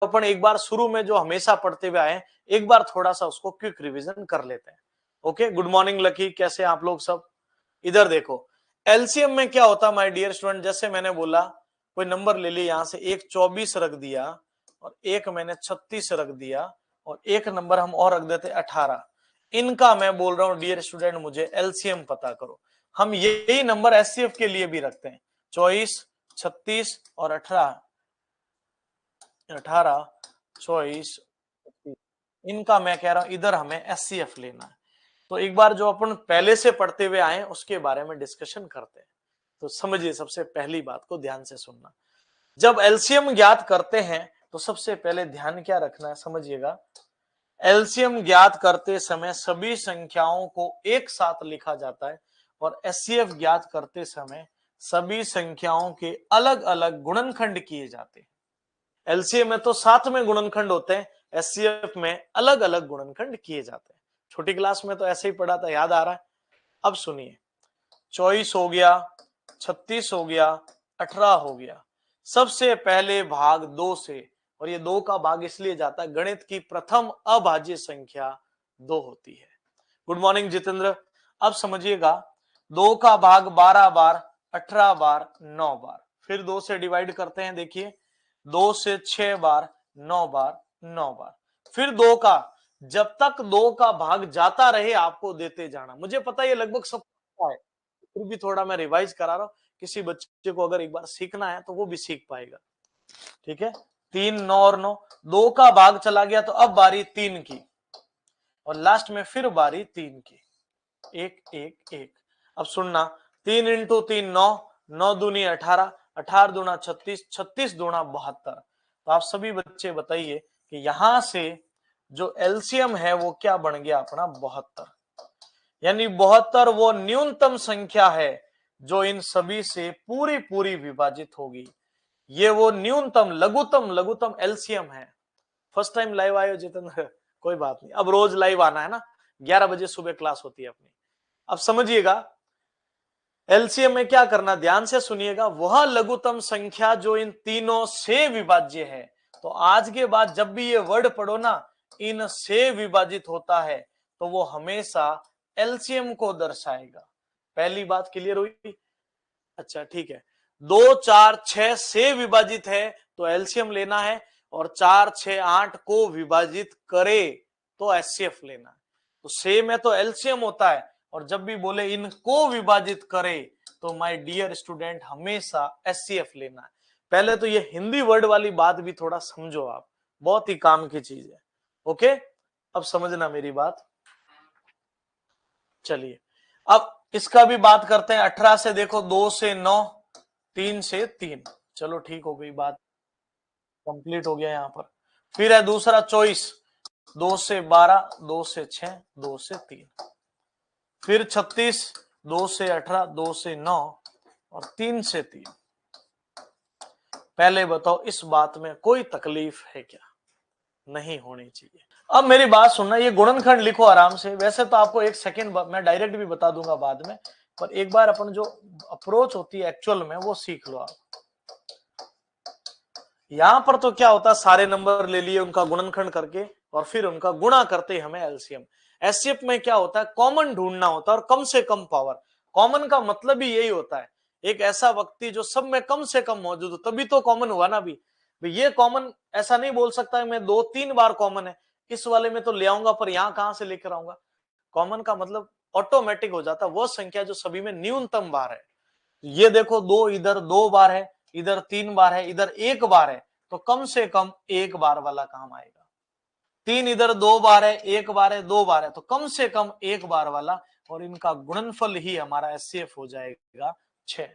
अपन एक बार शुरू में जो हमेशा पढ़ते हुए आए, एक बार थोड़ा सा उसको क्विक रिवीजन कर लेते हैं। ओके, गुड मॉर्निंग लकी, कैसे आप लोग सब? इधर देखो, एलसीएम में क्या होता है माय डियर स्टूडेंट, जैसे मैंने बोला कोई नंबर ले लिया, यहां से एक 24 रख दिया और एक मैंने 36 रख दिया और एक नंबर हम और रख देते 18। इनका मैं बोल रहा हूं डियर स्टूडेंट मुझे एलसीएम पता करो। हम यही नंबर एचसीएफ के लिए भी रखते हैं, 24, 36 और 18, 18, 24, इनका मैं कह रहा हूं इधर हमें एचसीएफ लेना है। तो एक बार जो अपन पहले से पढ़ते हुए आए उसके बारे में डिस्कशन करते हैं। तो समझिए, सबसे पहली बात को ध्यान से सुनना। जब एलसीएम ज्ञात करते हैं तो सबसे पहले ध्यान क्या रखना है, समझिएगा। एलसीएम ज्ञात करते समय सभी संख्याओं को एक साथ लिखा जाता है और एचसीएफ ज्ञात करते समय सभी संख्याओं के अलग अलग गुणनखंड किए जाते हैं। एलसीएम में तो साथ में गुणनखंड होते हैं, एचसीएफ में अलग अलग गुणनखंड किए जाते हैं। छोटी क्लास में तो ऐसे ही पढ़ा था, याद आ रहा है? अब सुनिए, 24 हो गया, 36 हो गया, 18 हो गया। सबसे पहले भाग 2 से, और ये 2 का भाग इसलिए जाता है, गणित की प्रथम अभाज्य संख्या 2 होती है। Good morning Jitendra. अब समझिएगा, 2 का भाग 12 बार, 18 बार, 9 बार, फिर 2 से डिवाइड करते हैं। देखिए, 2 से 6 बार, 9 बार, 9 बार, फिर 2 का, जब तक 2 का भाग जाता रहे आपको देते जाना। मुझे पता है ये लगभग सब है, फिर भी थोड़ा मैं रिवाइज करा रहा हूं, किसी बच्चे को अगर एक बार सीखना है तो वो भी सीख पाएगा। ठीक है, 3, 9 और 9, 2 का भाग चला गया तो अब बारी 3 की, और लास्ट में फिर बारी 3 की, 1 1 1। अब सुनना, 3 इंटू 3 9, 9 दूनी 18, 18 दूना 36, 36 दूना 72। तो आप सभी बच्चे बताइए कि यहां से जो एलसीएम है वो क्या बन गया अपना, 72। यानी 72 वो न्यूनतम संख्या है जो इन सभी से पूरी पूरी विभाजित होगी। ये वो न्यूनतम लघुतम एलसीएम है। फर्स्ट टाइम लाइव आए हो जितेंद्र? कोई बात नहीं, अब रोज लाइव आना है ना, 11 बजे सुबह क्लास होती है अपनी। अब समझिएगा, एलसीएम में क्या करना, ध्यान से सुनिएगा, वह लघुतम संख्या जो इन तीनों से विभाज्य है। तो आज के बाद जब भी ये वर्ड पढ़ो ना, इन से विभाजित होता है, तो वो हमेशा एलसीएम को दर्शाएगा। पहली बात क्लियर हुई? अच्छा ठीक है, 2 4 6 से विभाजित है तो एलसीएम लेना है, और 4 6 8 को विभाजित करे तो एचसीएफ लेना है। तो से में तो एलसीएम होता है, और जब भी बोले इनको विभाजित करे तो माय डियर स्टूडेंट हमेशा एचसीएफ लेना है। पहले तो ये हिंदी वर्ड वाली बात भी थोड़ा समझो आप, बहुत ही काम की चीज है। ओके, अब समझना मेरी बात। चलिए, अब इसका भी बात करते हैं। 18 से देखो, 2 से 9, 3 से 3, चलो ठीक हो गई बात, कंप्लीट हो गया यहां पर। फिर है दूसरा 24, 2 से 12, 2 से 6, 2 से 3, फिर 36, 2 से 18, 2 से 9 और 3 से 3। पहले बताओ, इस बात में कोई तकलीफ है क्या? नहीं होनी चाहिए। अब मेरी बात सुनना, ये गुणनखंड लिखो आराम से। वैसे तो आपको एक सेकंड मैं डायरेक्ट भी बता दूंगा बाद में, पर एक बार अपन जो अप्रोच होती है एक्चुअल में वो सीख लो आप। यहां पर तो क्या होता है, सारे नंबर ले लिए, उनका गुणनखंड करके और फिर उनका गुणा करते हमें एलसीएम। एचसीएफ में क्या होता है, कॉमन ढूंढना होता है और कम से कम पावर। कॉमन का मतलब ही यही होता है, एक ऐसा व्यक्ति जो सब में कम से कम मौजूद हो, तभी तो कॉमन हुआ ना। भी ये कॉमन ऐसा नहीं बोल सकता है मैं 2-3 बार कॉमन है, इस वाले में तो ले आऊंगा पर यहां कहां से लेकर आऊंगा। कॉमन का मतलब ऑटोमेटिक हो जाता है वो संख्या जो सभी में न्यूनतम बार है। ये देखो, 2 इधर 2 बार है, इधर 3 बार है, इधर 1 बार है, तो कम से कम 1 बार वाला काम आएगा। 3 इधर 2 बार है, 1 बार है, 2 बार है, तो कम से कम 1 बार वाला, और इनका गुणनफल ही हमारा एचसीएफ हो जाएगा 6।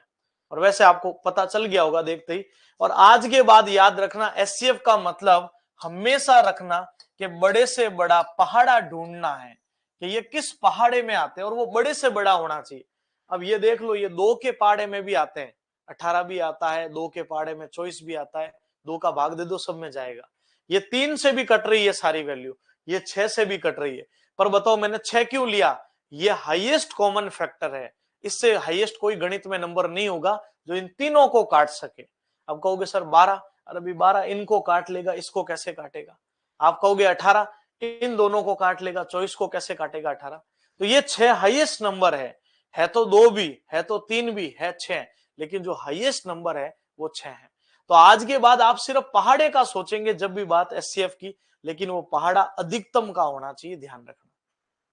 और वैसे आपको पता चल गया होगा देखते ही। और आज के बाद याद रखना, एचसीएफ का मतलब हमेशा रखना कि बड़े से बड़ा पहाड़ा ढूंढना है कि ये किस पहाड़े में आते हैं, और वो बड़े से बड़ा होना चाहिए। अब ये देख लो, ये 2 के पहाड़े में भी आते हैं, 18 भी आता है, 2 के पहाड़े में 24 भी आता है, 2 का भाग दे दो सब में जाएगा। ये 3 से भी कट रही है सारी वैल्यू, ये 6 से भी कट रही है। पर बताओ मैंने 6 क्यों लिया? ये हाईएस्ट कॉमन फैक्टर है, इससे हाईएस्ट कोई गणित में नंबर नहीं होगा जो इन तीनों को काट सके। अब कहोगे सर 12, और अभी 12 इनको काट लेगा, इसको कैसे काटेगा? आप कहोगे 18 इन दोनों को काट लेगा, 24 को कैसे काटेगा 18? तो ये 6 हाईएस्ट नंबर है तो 2 भी है, तो 3 भी है, 6, लेकिन जो हाईएस्ट नंबर है वो 6 है। तो आज के बाद आप सिर्फ पहाड़े का सोचेंगे जब भी बात एचसीएफ की, लेकिन वो पहाड़ा अधिकतम का होना चाहिए, ध्यान रखना।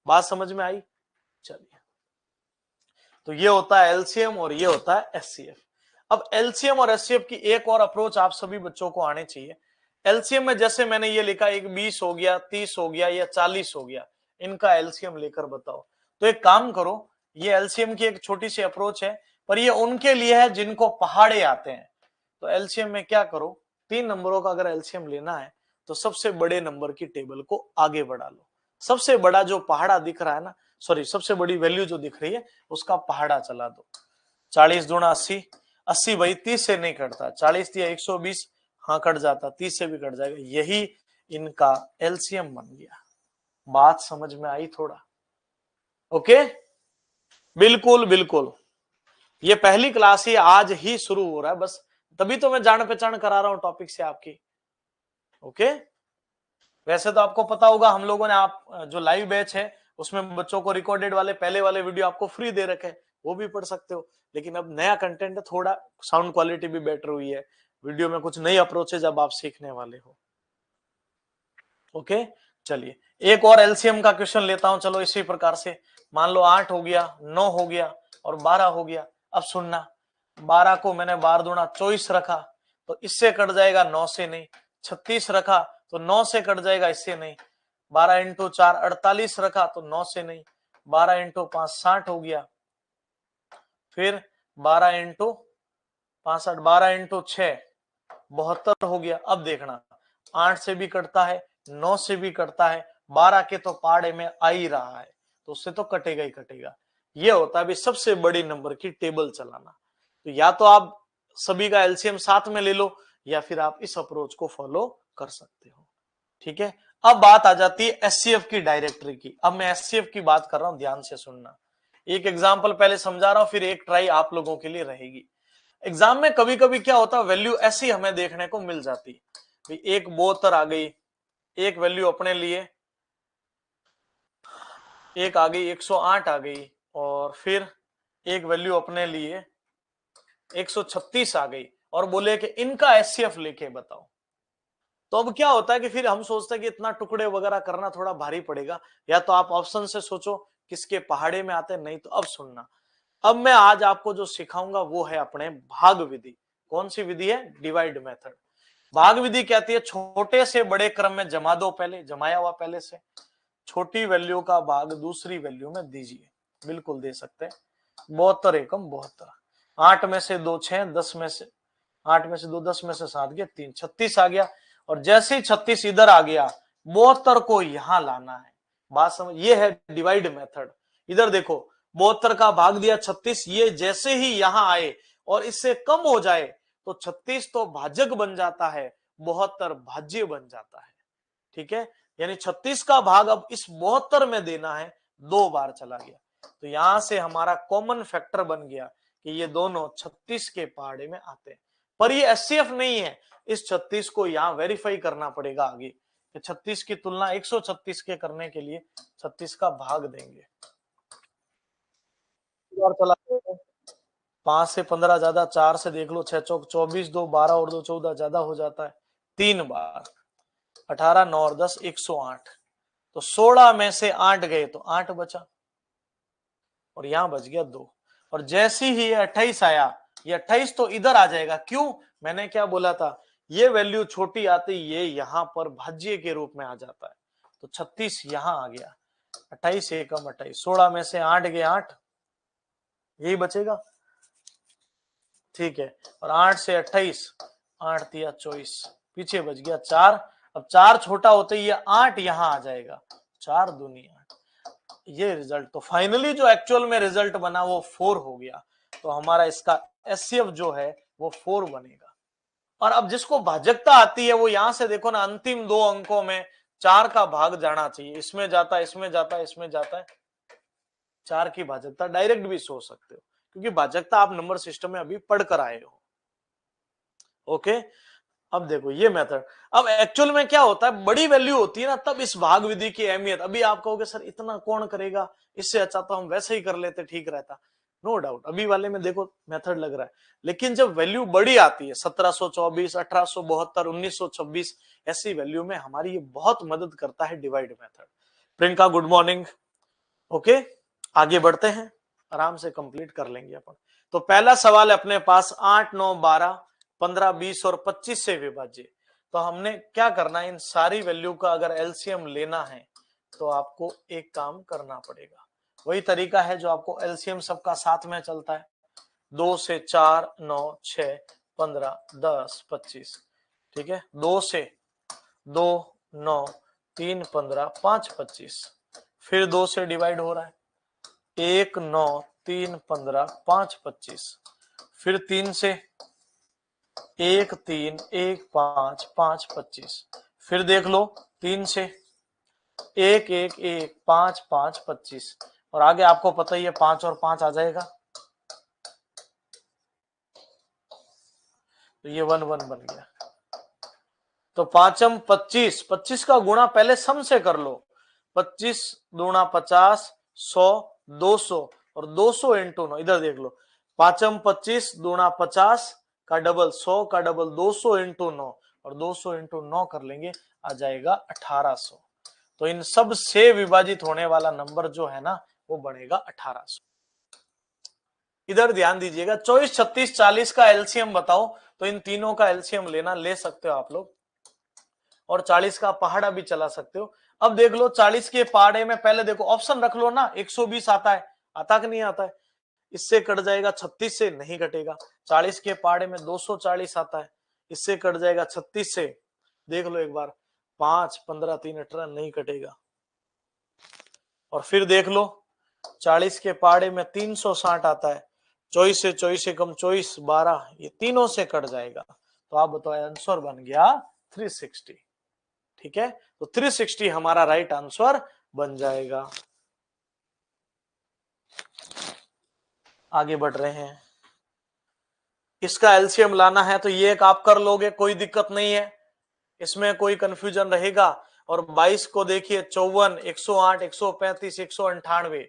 बात समझ में आई? चलिए, तो ये होता है एलसीएम और ये होता है एचसीएफ। अब एलसीएम और एचसीएफ की एक और अप्रोच आप सभी बच्चों को आने चाहिए। एलसीएम में जैसे मैंने ये लिखा, एक 20 हो गया, 30 हो गया या 40 हो गया, इनका एलसीएम लेकर बताओ। तो एक काम करो, ये एलसीएम की एक छोटी सी अप्रोच है, पर ये उनके लिए है जिनको पहाड़े आते हैं। तो एलसीएम में क्या करो, 3 नंबरों का अगर एलसीएम लेना है तो सबसे बड़े नंबर की टेबल को आगे बढ़ा लो। सबसे बड़ा जो पहाड़ा दिख रहा है ना, सॉरी, सबसे बड़ी वैल्यू जो दिख रही है उसका पहाड़ा चला दो। 40 दूना 80, 80 भाई 30 से नहीं कटता, 40 दिया 120, हाँ कट जाता, 30 से भी कट जाएगा, यही इनका एलसीएम बन गया। बात समझ में आई थोड़ा? ओके, बिल्कुल बिल्कुल। ये पहली क्लास ही आज ही शुरू हो रहा है, बस तभी तो मैं जान पहचान करा रहा हूं टॉपिक से आपकी। ओके, वैसे तो आपको पता होगा हम लोगों ने, आप जो लाइव बैच है उसमें बच्चों को रिकॉर्डेड वाले पहले वाले वीडियो आपको फ्री दे रखे, वो भी पढ़ सकते हो। लेकिन अब नया कंटेंट है, थोड़ा साउंड क्वालिटी भी बेटर हुई है, वीडियो में कुछ नई अप्रोचेज अब आप सीखने वाले हो। ओके, चलिए एक और एलसीएम का क्वेश्चन लेता हूं। चलो इसी प्रकार से मान लो 8 हो गया, 9 हो गया और 12 हो गया। अब सुनना, 12 को मैंने 12 दूना 24 रखा तो इससे कट जाएगा, 9 से नहीं। 36 रखा तो 9 से कट जाएगा, इससे नहीं। 12 इंटू 4 48 रखा तो 9 से नहीं। 12 इंटू 5 60 हो गया। फिर 12 इंटू 5 12 इंटू 6 72 हो गया। अब देखना, 8 से भी कटता है, 9 से भी कटता है, 12 के तो पहाड़े में आ ही रहा है, तो उससे तो कटेगा ही कटेगा। ये होता है भी सबसे बड़ी नंबर की टेबल चलाना। तो या तो आप सभी का एलसीएम साथ में ले लो, या फिर आप इस अप्रोच को फॉलो कर सकते हो। ठीक है, अब बात आ जाती है एचसीएफ की डायरेक्टरी की। अब मैं एचसीएफ की बात कर रहा हूं, ध्यान से सुनना। एक एग्जाम्पल पहले समझा रहा हूं, फिर एक ट्राई आप लोगों के लिए रहेगी। एग्जाम में कभी कभी क्या होता है, वैल्यू ऐसी हमें देखने को मिल जाती, एक 72 आ गई, एक वैल्यू अपने लिए, एक आ गई 108 आ गई, और फिर एक वैल्यू अपने लिए 136 आ गई, और बोले कि इनका एचसीएफ लेके बताओ। तो अब क्या होता है कि फिर हम सोचते हैं कि इतना टुकड़े वगैरह करना थोड़ा भारी पड़ेगा, या तो आप ऑप्शन से सोचो किसके पहाड़े में आते हैं, नहीं तो अब सुनना। अब मैं आज आपको जो सिखाऊंगा वो है अपने भाग विधि। कौन सी विधि है? Divide method. भाग विधि कहती है छोटे से बड़े क्रम में जमा दो, पहले जमाया हुआ पहले से, छोटी वैल्यू का भाग दूसरी वैल्यू में दीजिए। बिल्कुल दे सकते हैं। 72 एकम 72, 8 में से 2 6, 10 में से 8 में से 2 10 में से 7 गया 3, 36 आ गया। और जैसे ही 36 इधर आ गया, 72 को यहां लाना है। बात समझ, ये है डिवाइड मेथड। इधर देखो, 72 का भाग दिया 36, ये जैसे ही यहां आए और इससे कम हो जाए तो 36 तो भाजक बन जाता है, 72 भाज्य बन जाता है। ठीक है, यानी 36 का भाग अब इस 72 में देना है, 2 बार चला गया। तो यहां से हमारा कॉमन फैक्टर बन गया कि ये दोनों 36 के पहाड़े में आते हैं। पर ये एचसीएफ नहीं है, इस 36 को यहां वेरीफाई करना पड़ेगा आगे, कि 36 की तुलना 136 के करने के लिए 36 का भाग देंगे। 5 से 15 ज्यादा, 4 से देख लो, 6 चौक 24, 2 12 और 2 14 ज्यादा हो जाता है, 3 बार 18 9 और 10 108। तो 16 में से 8 गए तो 8 बचा, और यहां बच गया 2। और जैसे ही ये 28 आया, ये 28 तो इधर आ जाएगा। क्यों? मैंने क्या बोला था, ये वैल्यू छोटी आती, ये यहां पर भाज्य के रूप में आ जाता है। तो 36 यहां आ गया, 28 एकम 28, 16 में से 8 गए 8, यही बचेगा। ठीक है, और 8 से 28, 8 दिया 24, पीछे बच गया 4। अब 4 छोटा होते ही ये 8 यहां आ जाएगा, 4 दूनी 8, ये रिजल्ट। तो फाइनली जो एक्चुअल में रिजल्ट बना वो 4 हो गया। तो हमारा इसका एचसीएफ जो है वो 4 बनेगा। और अब जिसको भाजकता आती है वो यहां से देखो ना, अंतिम 2 अंकों में 4 का भाग जाना चाहिए, इसमें जाता है, इसमें जाता है, इसमें जाता है। 4 की भाजकता डायरेक्ट भी सोच सकते हो, क्योंकि भाजकता आप नंबर सिस्टम में अभी पढ़कर आए हो। ओके, अब देखो ये मेथड, अब एक्चुअल में क्या होता है, बड़ी वैल्यू होती है ना तब इस भाग विधि की अहमियत। अभी आप कहोगे सर इतना कौन करेगा, इससे अच्छा तो हम वैसे ही कर लेते, ठीक रहता। नो डाउट, अभी वाले में देखो मेथड लग रहा है, लेकिन जब वैल्यू बड़ी आती है 1724, 1872, 1926, ऐसी वैल्यू में हमारी ये बहुत मदद करता है divide method. Priyanka good morning. Okay, आगे बढ़ते हैं, आराम से कंप्लीट कर लेंगे अपन। तो पहला सवाल अपने पास 8, 9, 12, 15, 20 और 25 से विभाज्य। तो हमने क्या करना है, इन सारी वैल्यू का अगर एलसीएम लेना है तो आपको एक काम करना पड़ेगा, वही तरीका है जो आपको एलसीएम सबका साथ में चलता है। 2 से 4, 9, 6, 15, 10, 25, ठीक है। 2 से 2, 9, 3, 15, 5, 25, फिर 2 से डिवाइड हो रहा है, 1, 9, 3, 15, 5, 25, फिर 3 से 1, 3, 1, 5, 5, 25, फिर देख लो 3 से 1, 1, 1, 5, 5, 25, और आगे आपको पता ही है 5 और 5 आ जाएगा, तो ये 1 1 बन गया। तो 5m 25, 25 का गुणा पहले सम से कर लो, 25 दूना 50, 100, 200 और 200 इंटू 9, इधर देख लो 5m 25 दूना 50 का डबल 100 का डबल 200 इंटू 9 और 200 इंटू 9 कर लेंगे, आ जाएगा 1800। तो इन सब से विभाजित होने वाला नंबर जो है ना वो बनेगा 1800। इधर ध्यान दीजिएगा, 24, 36, 40 का एलसीएम बताओ, तो इन तीनों का एलसीएम लेना ले सकते हो आप लोग, और 40 का पहाड़ा भी चला सकते हो। अब देख लो 40 के पहाड़े में पहले देखो ऑप्शन रख लो ना, 120 आता है, आता कि नहीं आता है, इससे कट जाएगा 36 से, नहीं कटेगा। 40 के पहाड़े में 240 आता है, इससे कट जाएगा 36 से, देख लो एक बार, 5, 15, 3, 18, नहीं कटेगा। और फिर देख लो 40 के पहाड़े में 360 आता है, 24 से कम 24, 12, ये तीनों से कट जाएगा। तो आप बताओ आंसर बन गया 360, ठीक है। तो 360 हमारा राइट आंसर बन जाएगा। आगे बढ़ रहे हैं, इसका एलसीएम लाना है तो ये एक आप कर लोगे, कोई दिक्कत नहीं है, इसमें कोई कंफ्यूजन रहेगा। और 22 को देखिए 54, 108, 135, 198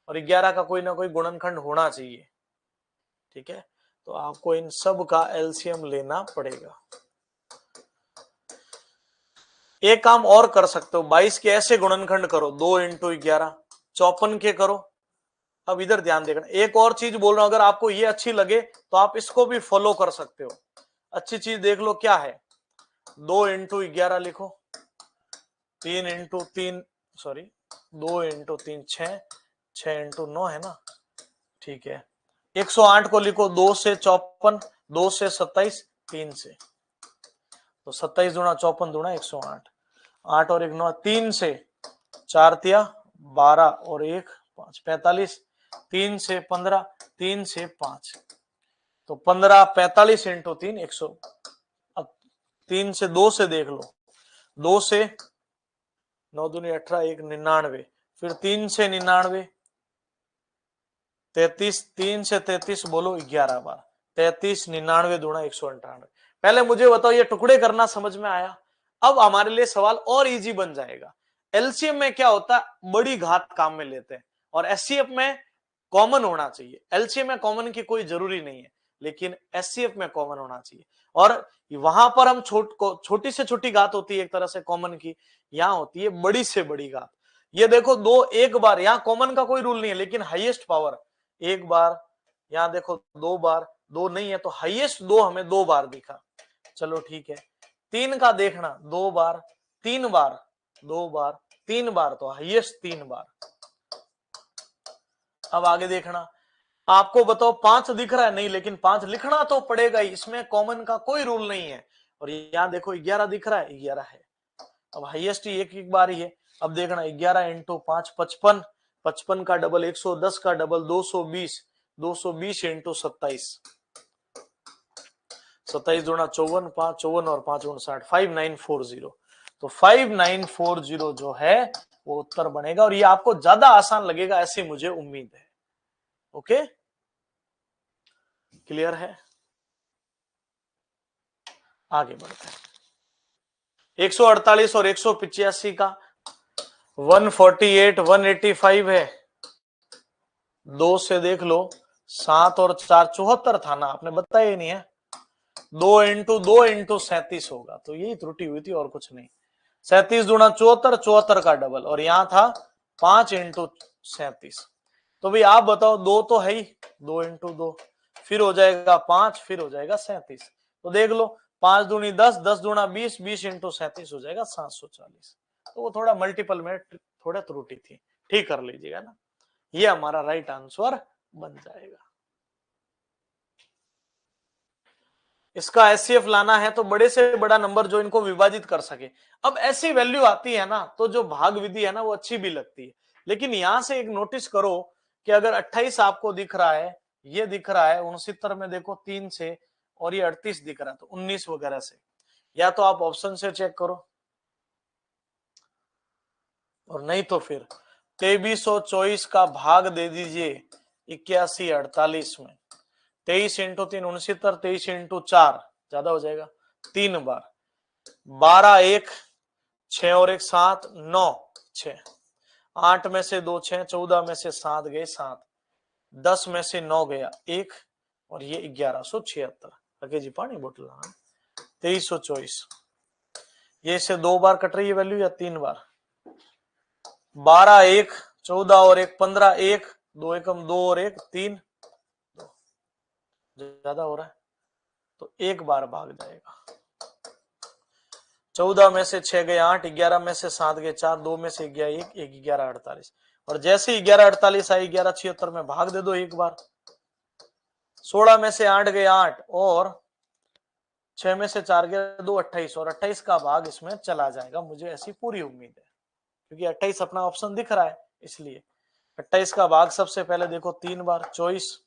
और 11 का कोई ना कोई गुणनखंड होना चाहिए, ठीक है। तो आपको इन सब का एलसीएम लेना पड़ेगा। एक काम और कर सकते हो, 22 के ऐसे गुणनखंड करो, 2 इंटू 11, 54 के करो। अब इधर ध्यान देखना, एक और चीज बोल रहा हूं, अगर आपको ये अच्छी लगे तो आप इसको भी फॉलो कर सकते हो। अच्छी चीज देख लो क्या है, 2 इंटू 11 लिखो, 3 इंटू 3, सॉरी 2 इंटू 3 6, 6 इंटू 9 है ना, ठीक है। 108 को लिखो, 2 से 54, 2 से 27, 3 से, तो 27 दूना 54 दूना 108, 8 और 1 9, 3 से 4 तिया 12 और 1 5, 45, 3 से 15, 3 से 5, तो 15, 45 इंटू 3, 100। अब 3 से 2 से देख लो, 2 से 9 दूनी 18, 1 99, फिर 3 से 99, 33, 3 से 33 बोलो 11 बार, 33, 99 दूना 198। पहले मुझे बताओ ये टुकड़े करना समझ में आया? अब हमारे लिए सवाल और इजी बन जाएगा। एलसीएम में क्या होता है, बड़ी घात काम में लेते हैं, और एचसीएफ में कॉमन होना चाहिए। एलसीएम में कॉमन की कोई जरूरी नहीं है, लेकिन एचसीएफ में कॉमन होना चाहिए। और वहां पर हम छोटी से छोटी घात होती है एक तरह से कॉमन की, यहां होती है बड़ी से बड़ी घात। ये देखो 2 एक बार, यहां कॉमन का कोई रूल नहीं है, लेकिन हाईएस्ट पावर एक बार, यहां देखो 2 बार, 2 नहीं है तो हाईएस्ट 2 हमें 2 बार दिखा, चलो ठीक है। 3 का देखना 2 बार, 3 बार, 2 बार, 3 बार, तो हाईएस्ट 3 बार। अब आगे देखना, आपको बताओ 5 दिख रहा है नहीं, लेकिन 5 लिखना तो पड़ेगा ही, इसमें कॉमन का कोई रूल नहीं है। और यहां देखो 11 दिख रहा है, 11 है, अब हाईएस्ट ही एक बार ही है। अब देखना 11 इंटू 5 55, 55 का डबल 110 का डबल 220, 220 इंटू 27, 27 दूना 54, 5 54 और 5 59, 5940। तो 5940 जो है वो उत्तर बनेगा, और ये आपको ज्यादा आसान लगेगा ऐसी मुझे उम्मीद है। ओके, क्लियर है? आगे बढ़ते हैं। 148 और 185 का 148 185 है, 2 से देख लो, 7 और 4 74 था ना, आपने बताया ही नहीं है। 2 इंटू 2 इंटू 37 होगा, तो यही त्रुटि हुई थी और कुछ नहीं। 37 दूना 74, 74 का डबल, और यहां था 5 इंटू 37। तो भाई आप बताओ, 2 तो है ही, 2 इंटू 2 फिर हो जाएगा 5, फिर हो जाएगा 37। तो देख लो, 5 दूनी 10, 10 दूना 20, 20 इंटू 37 हो जाएगा 740। तो वो थोड़ा मल्टीपल में थोड़ा त्रुटि थी, ठीक कर लीजिएगा ना। ये हमारा राइट आंसर बन जाएगा। इसका एचसीएफ लाना है तो बड़े से बड़ा नंबर जो इनको विभाजित कर सके। अब ऐसी वैल्यू आती है ना, तो जो भाग विधि है ना वो अच्छी भी लगती है, लेकिन यहां से एक नोटिस करो कि अगर 28 आपको दिख रहा है, ये दिख रहा है 69 में देखो 3 से, और ये 38 दिख रहा है, तो 19 वगैरह से, या तो आप ऑप्शन से चेक करो, और नहीं तो फिर 2324 का भाग दे दीजिए 81 48 में। 23 इंटू 3 69, 23 इंटू 4 ज्यादा हो जाएगा, 3 बार, 12 1 6 और 1 7 9 6, 8 में से 2 6, 14 में से 7 गए 7, 10 में से 9 गया 1, और ये 1176। लगे जी पानी बोतल 2324, ये से 2 बार कट रही है वैल्यू या 3 बार? 12 1 14 और 1 15, 1 2 एकम 2 और 1 3, ज्यादा हो रहा है तो एक बार भाग जाएगा। 14 में से 6 गए 8, 11 में से 7 गए 4, 2 में से गया 1, 1 11 48, और जैसे 11 48 आई 11 76 में भाग दे दो एक बार। 16 में से 8 गए 8, और 6 में से 4 गए 2 28, और 28 का भाग इसमें चला जाएगा, मुझे ऐसी पूरी उम्मीद है, क्योंकि 28 अपना ऑप्शन दिख रहा है इसलिए। 28 का भाग सबसे पहले देखो 3 बार, 24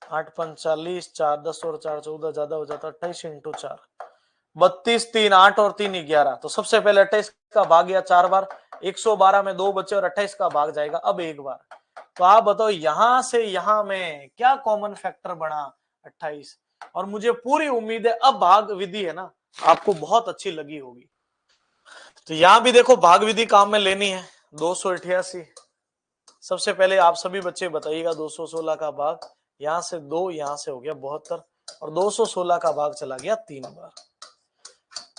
8 45, 4 10 और 4 14, ज्यादा हो जाता है 28 इंटू 4, 32 3 8 और 3 11। तो सबसे पहले 28 का भाग गया 4 बार, 112 में 2 बचे, और 28 का भाग जाएगा अब एक बार। तो आप बताओ यहां से यहां में क्या कॉमन फैक्टर बना? 28। और मुझे पूरी उम्मीद है अब भाग विधि है ना आपको बहुत अच्छी लगी होगी। तो यहां भी देखो भाग विधि काम में लेनी है। 288, सबसे पहले आप सभी बच्चे बताइएगा 216 का भाग, यहां से 2, यहां से हो गया 72, और 216 का भाग चला गया 3 बार।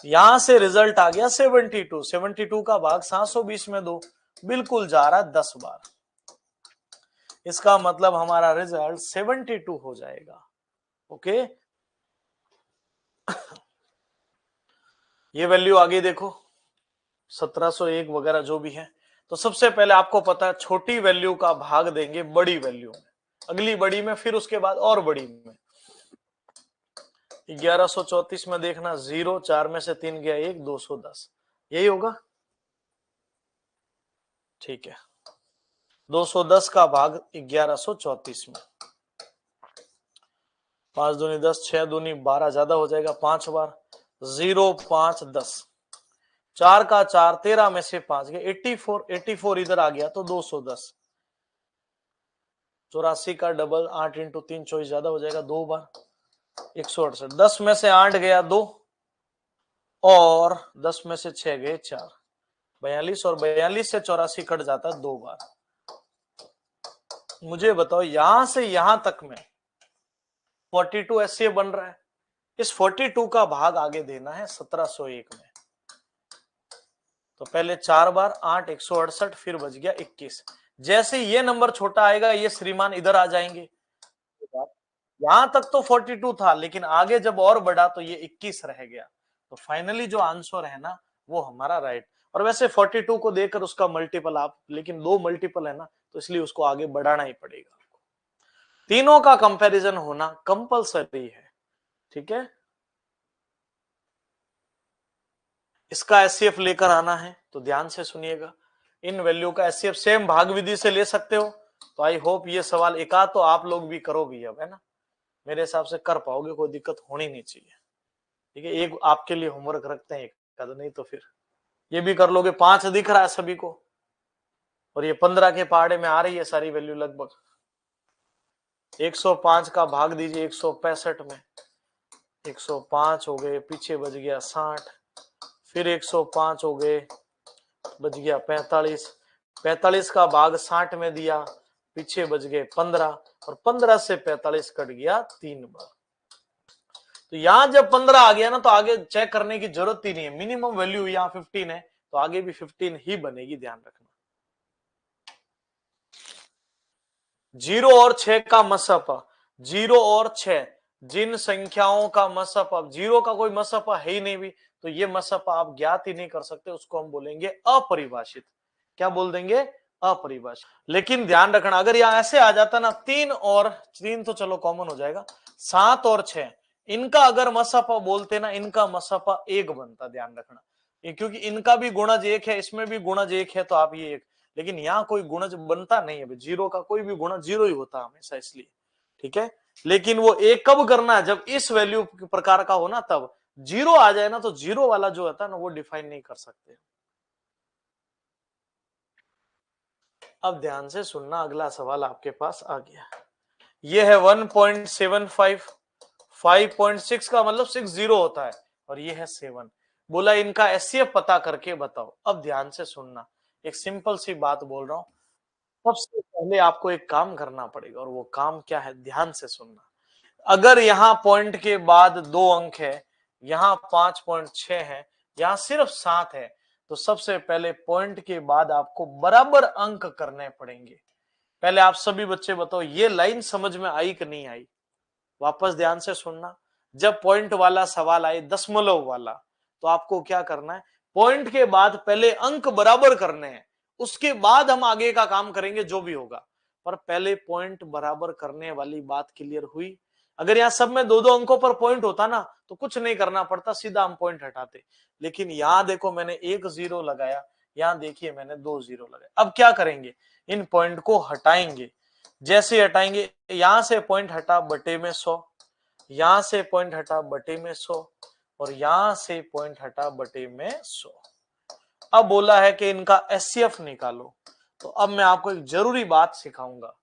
यहां से रिजल्ट आ गया 72, 72 का भाग 720 में 2 बिल्कुल जा रहा है 10 बार। इसका मतलब हमारा रिजल्ट 72 हो जाएगा। ओके, ये वैल्यू आगे देखो 1701 वगैरह जो भी है। तो सबसे पहले आपको पता है छोटी वैल्यू का भाग देंगे बड़ी वैल्यू में, अगली बड़ी में, फिर उसके बाद और बड़ी में। 1134 में देखना 0, 4 में से 3 गया 1, 210, यही होगा। ठीक है, 210 का भाग 1134 में, 5 दूनी 10, 6 दूनी 12, ज्यादा हो जाएगा 5 बार, 0 5 10, 4 का 4 13 में से 5 गए 84, 84 इधर आ गया तो 210, 84 का डबल 8 इंटू 3 24, ज्यादा हो जाएगा 2 बार, 168, 10 में से 8 गया 2, और 10 में से 6 गए 4, 42, और 42 से 84 कट जाता है 2 बार। मुझे बताओ यहां से यहां तक में 42 ऐसे बन रहा है, इस 42 का भाग आगे देना है 1701 में। तो पहले 4 बार 8, 168, फिर बच गया 21। जैसे ये नंबर छोटा आएगा ये श्रीमान इधर आ जाएंगे। यहां तक तो 42 था, लेकिन आगे जब और बढ़ा तो ये 21 रह गया। तो फाइनली जो आंसर है ना वो हमारा राइट। और वैसे 42 को देकर उसका मल्टीपल आप, लेकिन 2 मल्टीपल है ना, तो इसलिए उसको आगे बढ़ाना ही पड़ेगा। तीनों का कंपैरिजन होना कंपलसरी है, ठीक है। इसका एचसीएफ लेकर आना है तो ध्यान से सुनिएगा। इन वैल्यू का एचसीएफ सेम भाग विधि से ले सकते हो। तो आई होप ये सवाल एक आध तो आप लोग भी करो भी, अब है ना, मेरे हिसाब से कर पाओगे, कोई दिक्कत होनी नहीं चाहिए। ठीक है, एक आपके लिए होमवर्क रखते हैं, एक आध नहीं तो फिर ये भी कर लोगे। 5 दिख रहा है सभी को, और ये 15 के पहाड़े में आ रही है सारी वैल्यू लगभग। 105 का भाग दीजिए 165 में, 105 हो गए, पीछे बच गया 60, फिर 105 हो गए, बच गया 45, 45 का भाग 60 में दिया, पीछे बच गए 15, और 15 से 45 कट गया 3 बार। तो यहां जब 15 आ गया ना, तो आगे चेक करने की जरूरत ही नहीं है, मिनिमम वैल्यू यहाँ 15 है, तो आगे भी 15 ही बनेगी, ध्यान रखना। 0 और 6 का मसफा, 0 और 6 जिन संख्याओं का मसफा, 0 का कोई मसफा है ही नहीं भी, तो ये मसफा आप ज्ञात ही नहीं कर सकते, उसको हम बोलेंगे अपरिभाषित। क्या बोल देंगे? अपरिभाषित। लेकिन ध्यान रखना, अगर यहां ऐसे आ जाता ना, 3 और 3 तो चलो कॉमन हो जाएगा, 7 और 6 इनका अगर मसफा बोलते ना, इनका मसफा 1 बनता, ध्यान रखना, क्योंकि इनका भी गुणज 1 है, इसमें भी गुणज 1 है, तो आप ये 1, लेकिन यहाँ कोई गुणज बनता नहीं है, 0 का कोई भी गुणज 0 ही होता हमेशा, इसलिए ठीक है। लेकिन वो 1 कब करना है? जब इस वैल्यू प्रकार का हो ना, तब 0 आ जाए ना, तो 0 वाला जो होता है ना, वो डिफाइन नहीं कर सकते। अब ध्यान से सुनना, अगला सवाल आपके पास आ गया, ये है 1.75, 5.6 का मतलब 60 होता है, और ये है 7। बोला इनका एचसीएफ पता करके बताओ। अब ध्यान से सुनना, एक सिंपल सी बात बोल रहा हूं, सबसे पहले आपको एक काम करना पड़ेगा, और वो काम क्या है, ध्यान से सुनना। अगर यहाँ पॉइंट के बाद 2 अंक है, यहाँ 5.6 है, यहाँ सिर्फ 7 है, तो सबसे पहले पॉइंट के बाद आपको बराबर अंक करने पड़ेंगे। पहले आप सभी बच्चे बताओ, ये लाइन समझ में आई कि नहीं आई? वापस ध्यान से सुनना, जब पॉइंट वाला सवाल आए, दशमलव वाला, तो आपको क्या करना है, पॉइंट के बाद पहले अंक बराबर करने हैं, उसके बाद हम आगे का काम करेंगे जो भी होगा, पर पहले पॉइंट बराबर करने वाली बात क्लियर हुई। अगर यहाँ सब में 2-2 अंकों पर पॉइंट होता ना, तो कुछ नहीं करना पड़ता, सीधा हम पॉइंट हटाते। लेकिन यहां देखो मैंने 1 0 लगाया, यहां देखिए मैंने 2 0 लगाया। अब क्या करेंगे, इन पॉइंट को हटाएंगे। जैसे हटाएंगे, यहां से पॉइंट हटा बटे में 100, यहां से पॉइंट हटा बटे में 100, और यहां से पॉइंट हटा बटे में 100। अब बोला है कि इनका एचसीएफ निकालो, तो अब मैं आपको एक जरूरी बात सिखाऊंगा,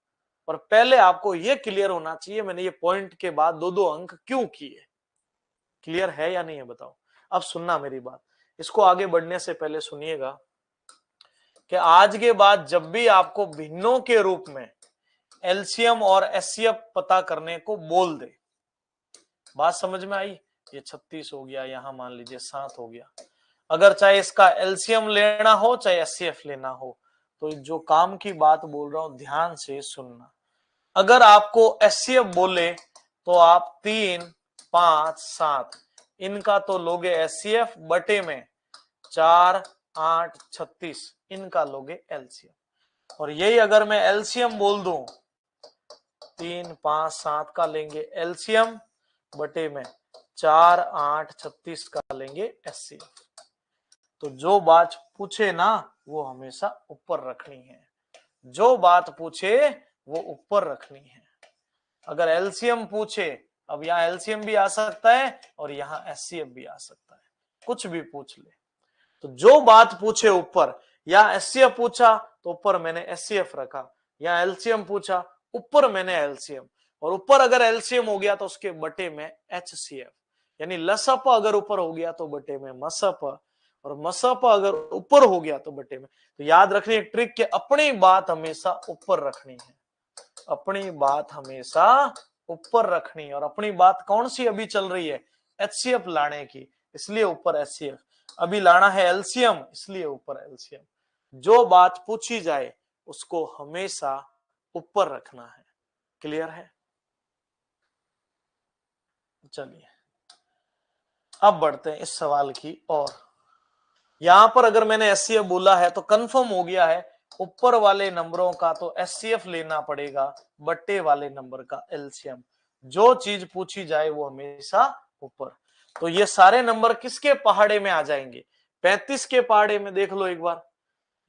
पर पहले आपको यह क्लियर होना चाहिए मैंने ये पॉइंट के बाद 2-2 अंक क्यों किए। क्लियर है या नहीं है बताओ? अब सुनना मेरी बात, इसको आगे बढ़ने से पहले सुनिएगा कि आज के बाद जब भी आपको भिन्नों के रूप में एलसीएम और एचसीएफ पता करने को बोल दे, बात समझ में आई? ये 36 हो गया, यहां मान लीजिए 7 हो गया, अगर चाहे इसका एलसीएम लेना हो चाहे एचसीएफ लेना हो, तो जो काम की बात बोल रहा हूं ध्यान से सुनना। अगर आपको एचसीएफ बोले तो आप 3, 5, 7 इनका तो लोगे एचसीएफ बटे में 4, 8, 36 इनका लोगे एलसीएम, और यही अगर मैं एलसीएम बोल दूं 3, 5, 7 का लेंगे एलसीएम बटे में 4, 8, 36 का लेंगे एचसीएफ। तो जो बात पूछे ना वो हमेशा ऊपर रखनी है, जो बात पूछे वो ऊपर रखनी है। अगर एलसीएम पूछे, अब यहाँ एलसीएम भी आ सकता है और यहाँ एचसीएफ भी आ सकता है, कुछ भी पूछ ले, तो जो बात पूछे ऊपर, या एचसीएफ पूछा तो ऊपर मैंने एचसीएफ रखा, या एलसीएम पूछा ऊपर मैंने एलसीएम, और ऊपर अगर एलसीएम हो गया तो उसके बटे में एचसीएफ, यानी लसप अगर ऊपर हो गया तो बटे में मसप, और मसप अगर ऊपर हो गया तो बटे में। तो याद रखनी एक ट्रिक के अपनी बात हमेशा ऊपर रखनी है, अपनी बात हमेशा ऊपर रखनी है, और अपनी बात कौन सी अभी चल रही है, एचसीएफ लाने की, इसलिए ऊपर एचसीएफ, अभी लाना है एलसीएम इसलिए ऊपर एलसीएम। जो बात पूछी जाए उसको हमेशा ऊपर रखना है। क्लियर है? चलिए अब बढ़ते हैं इस सवाल की ओर। यहां पर अगर मैंने एचसीएफ बोला है तो कंफर्म हो गया है, ऊपर वाले नंबरों का तो एचसीएफ लेना पड़ेगा, बट्टे वाले नंबर का एलसीएम। जो चीज पूछी जाए वो हमेशा ऊपर। तो ये सारे नंबर किसके पहाड़े में आ जाएंगे? 35 के पहाड़े में देख लो एक बार,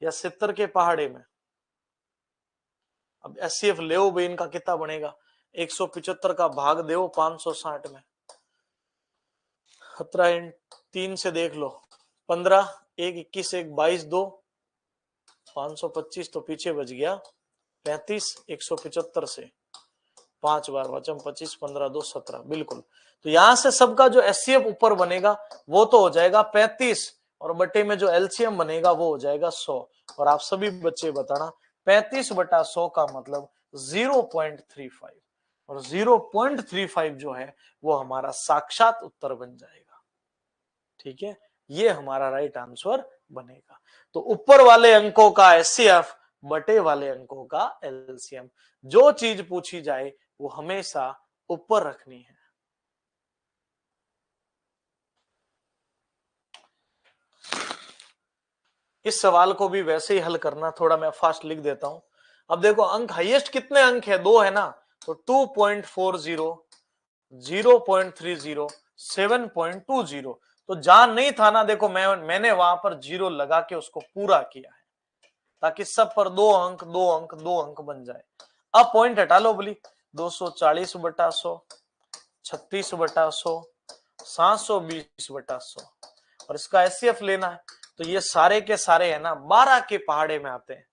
या 70 के पहाड़े में। अब एचसीएफ ले भाई, इनका कितना बनेगा? 175 का भाग दो 560 में, 17 3 से देख लो, 15, 1 21, 1 22, 2 525, तो पीछे बच गया 35, 175 से 5 बार 5 25 15 2 17 बिल्कुल। तो यहां से सबका जो एचसीएफ ऊपर बनेगा वो तो हो जाएगा 35 और बटे में जो एलसीएम बनेगा वो हो जाएगा 100। और आप सभी बच्चे बताना 35/100 का मतलब 0.35 और 0.35 जो है वो हमारा साक्षात उत्तर बन जाएगा। ठीक है, ये हमारा राइट आंसर बनेगा। तो ऊपर वाले अंकों का एचसीएफ बटे वाले अंकों का एलसीएम, जो चीज पूछी जाए वो हमेशा ऊपर रखनी है। इस सवाल को भी वैसे ही हल करना, थोड़ा मैं फास्ट लिख देता हूं। अब देखो अंक हाईएस्ट कितने अंक है, 2 है ना, तो 2.40 0.30 7.20। तो जहां नहीं था ना, देखो मैंने वहां पर 0 लगा के उसको पूरा किया है ताकि सब पर 2 अंक 2 अंक 2 अंक बन जाए। अब पॉइंट हटा लो बोली, 240/100 36/100 720/100 और इसका एचसीएफ लेना है। तो ये सारे के सारे है ना 12 के पहाड़े में आते हैं।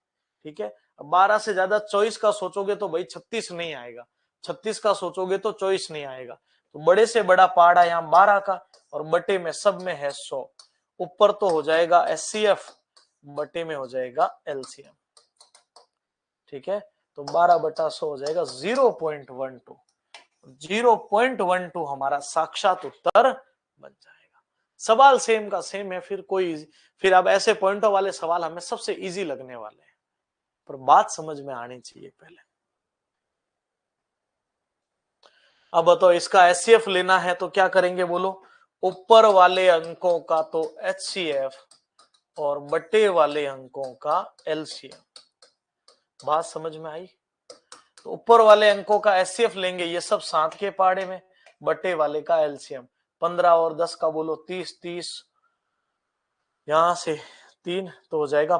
ठीक है, अब 12 से ज्यादा 24 का सोचोगे तो भाई 36 नहीं आएगा, 36 का सोचोगे तो 24 नहीं आएगा। तो बड़े से बड़ा पहाड़ा यहाँ 12 का और बटे में सब में है 100। ऊपर तो हो जाएगा एचसीएफ, बटे में हो जाएगा एलसीएम। ठीक है, तो 12/100 हो जाएगा 0.12। 0.12 हमारा साक्षात उत्तर बन जाएगा। सवाल सेम का सेम है, फिर अब ऐसे पॉइंटों वाले सवाल हमें सबसे इजी लगने वाले हैं, पर बात समझ में आनी चाहिए पहले। अब बताओ इसका एचसीएफ लेना है तो क्या करेंगे बोलो, ऊपर वाले अंकों का तो एचसीएफ और बटे वाले अंकों का एलसीएम। बात समझ में आई? तो ऊपर वाले अंकों का एचसीएफ लेंगे, ये सब 7 के पहाड़े में, बटे वाले का एलसीएम 15 और 10 का बोलो 30 30 यहां से 3 तो हो जाएगा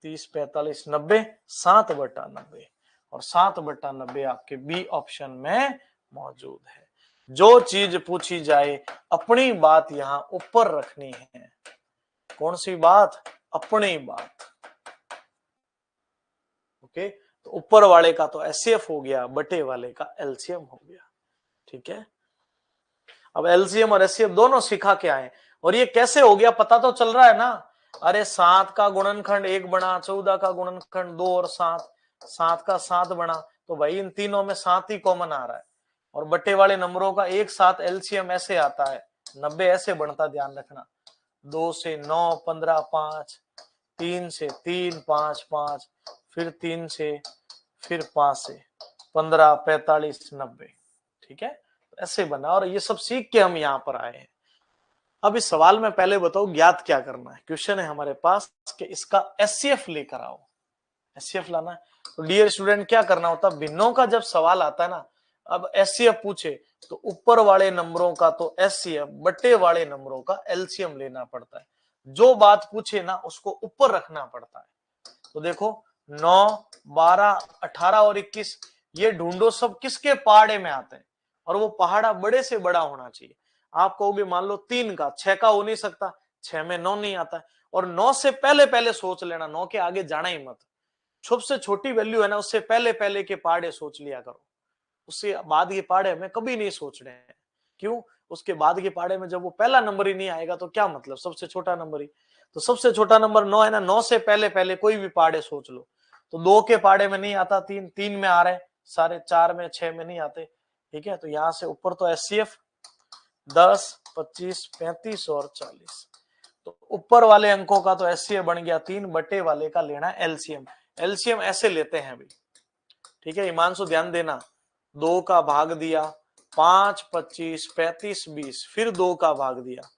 30 45 90 7/90 और 7/90 आपके बी ऑप्शन में मौजूद है। जो चीज पूछी जाए अपनी बात यहां ऊपर रखनी है। कौन सी बात? अपनी बात। ओके, तो ऊपर वाले का तो एचसीएफ हो गया, बटे वाले का एलसीएम हो गया। ठीक है, अब एलसीएम और एचसीएफ दोनों सिखा के आए और ये कैसे हो गया पता तो चल रहा है ना। अरे 7 का गुणनखंड 1 बना, 14 का गुणनखंड 2 और 7, 7 का 7 बना, तो भाई इन तीनों में 7 ही कॉमन आ रहा है। और बटे वाले नंबरों का एक साथ एलसीएम ऐसे आता है, 90 ऐसे बनता, ध्यान रखना। 2 से 9 15 5, 3 से 3 5 5, फिर 3 से, फिर 5 से 15 45 90। ठीक है, ऐसे बना और ये सब सीख के हम यहाँ पर आए हैं। अब इस सवाल में पहले बताओ ज्ञात क्या करना है। क्वेश्चन है हमारे पास कि इसका एचसीएफ लेकर आओ, एचसीएफ लाना है। तो डियर स्टूडेंट क्या करना होता है, भिन्नों का जब सवाल आता है ना, अब एचसीएफ पूछे तो ऊपर वाले नंबरों का तो एचसीएफ, बटे वाले नंबरों का एलसीएम लेना पड़ता है। जो बात पूछे ना उसको ऊपर रखना पड़ता है। तो देखो 9 12 18 और 21 ये ढूंढो सब किसके पहाड़े में आते हैं, और वो पहाड़ा बड़े से बड़ा होना चाहिए। आप कहोगे मान लो 3 का, 6 का हो नहीं सकता, 6 में 9 नहीं आता है। और 9 से पहले पहले सोच लेना, 9 के आगे जाना ही मत। सबसे छोटी वैल्यू है ना, उससे पहले पहले के पहाड़े सोच लिया करो, उससे बाद के पहाड़े हमें कभी नहीं सोचने हैं। क्यों? उसके बाद के पहाड़े में जब वो पहला नंबर ही नहीं आएगा तो क्या मतलब, सबसे छोटा नंबर ही। तो सबसे छोटा नंबर 9 है ना, 9 से पहले पहले कोई भी पहाड़े सोच लो। तो 2 के पहाड़े में नहीं आता, 3 में आ रहे सारे, 4 में 6 में नहीं आते। ठीक है, तो यहां से ऊपर तो एचसीएफ 10 25 35 और 40। तो ऊपर वाले अंकों का तो एचसीएफ बन गया 3, बटे वाले का लेना है एलसीएम। एलसीएम ऐसे लेते हैं भाई। ठीक है, हिमांशु ध्यान देना, 2 का भाग दिया 5 25 35 20, फिर 2 का भाग दिया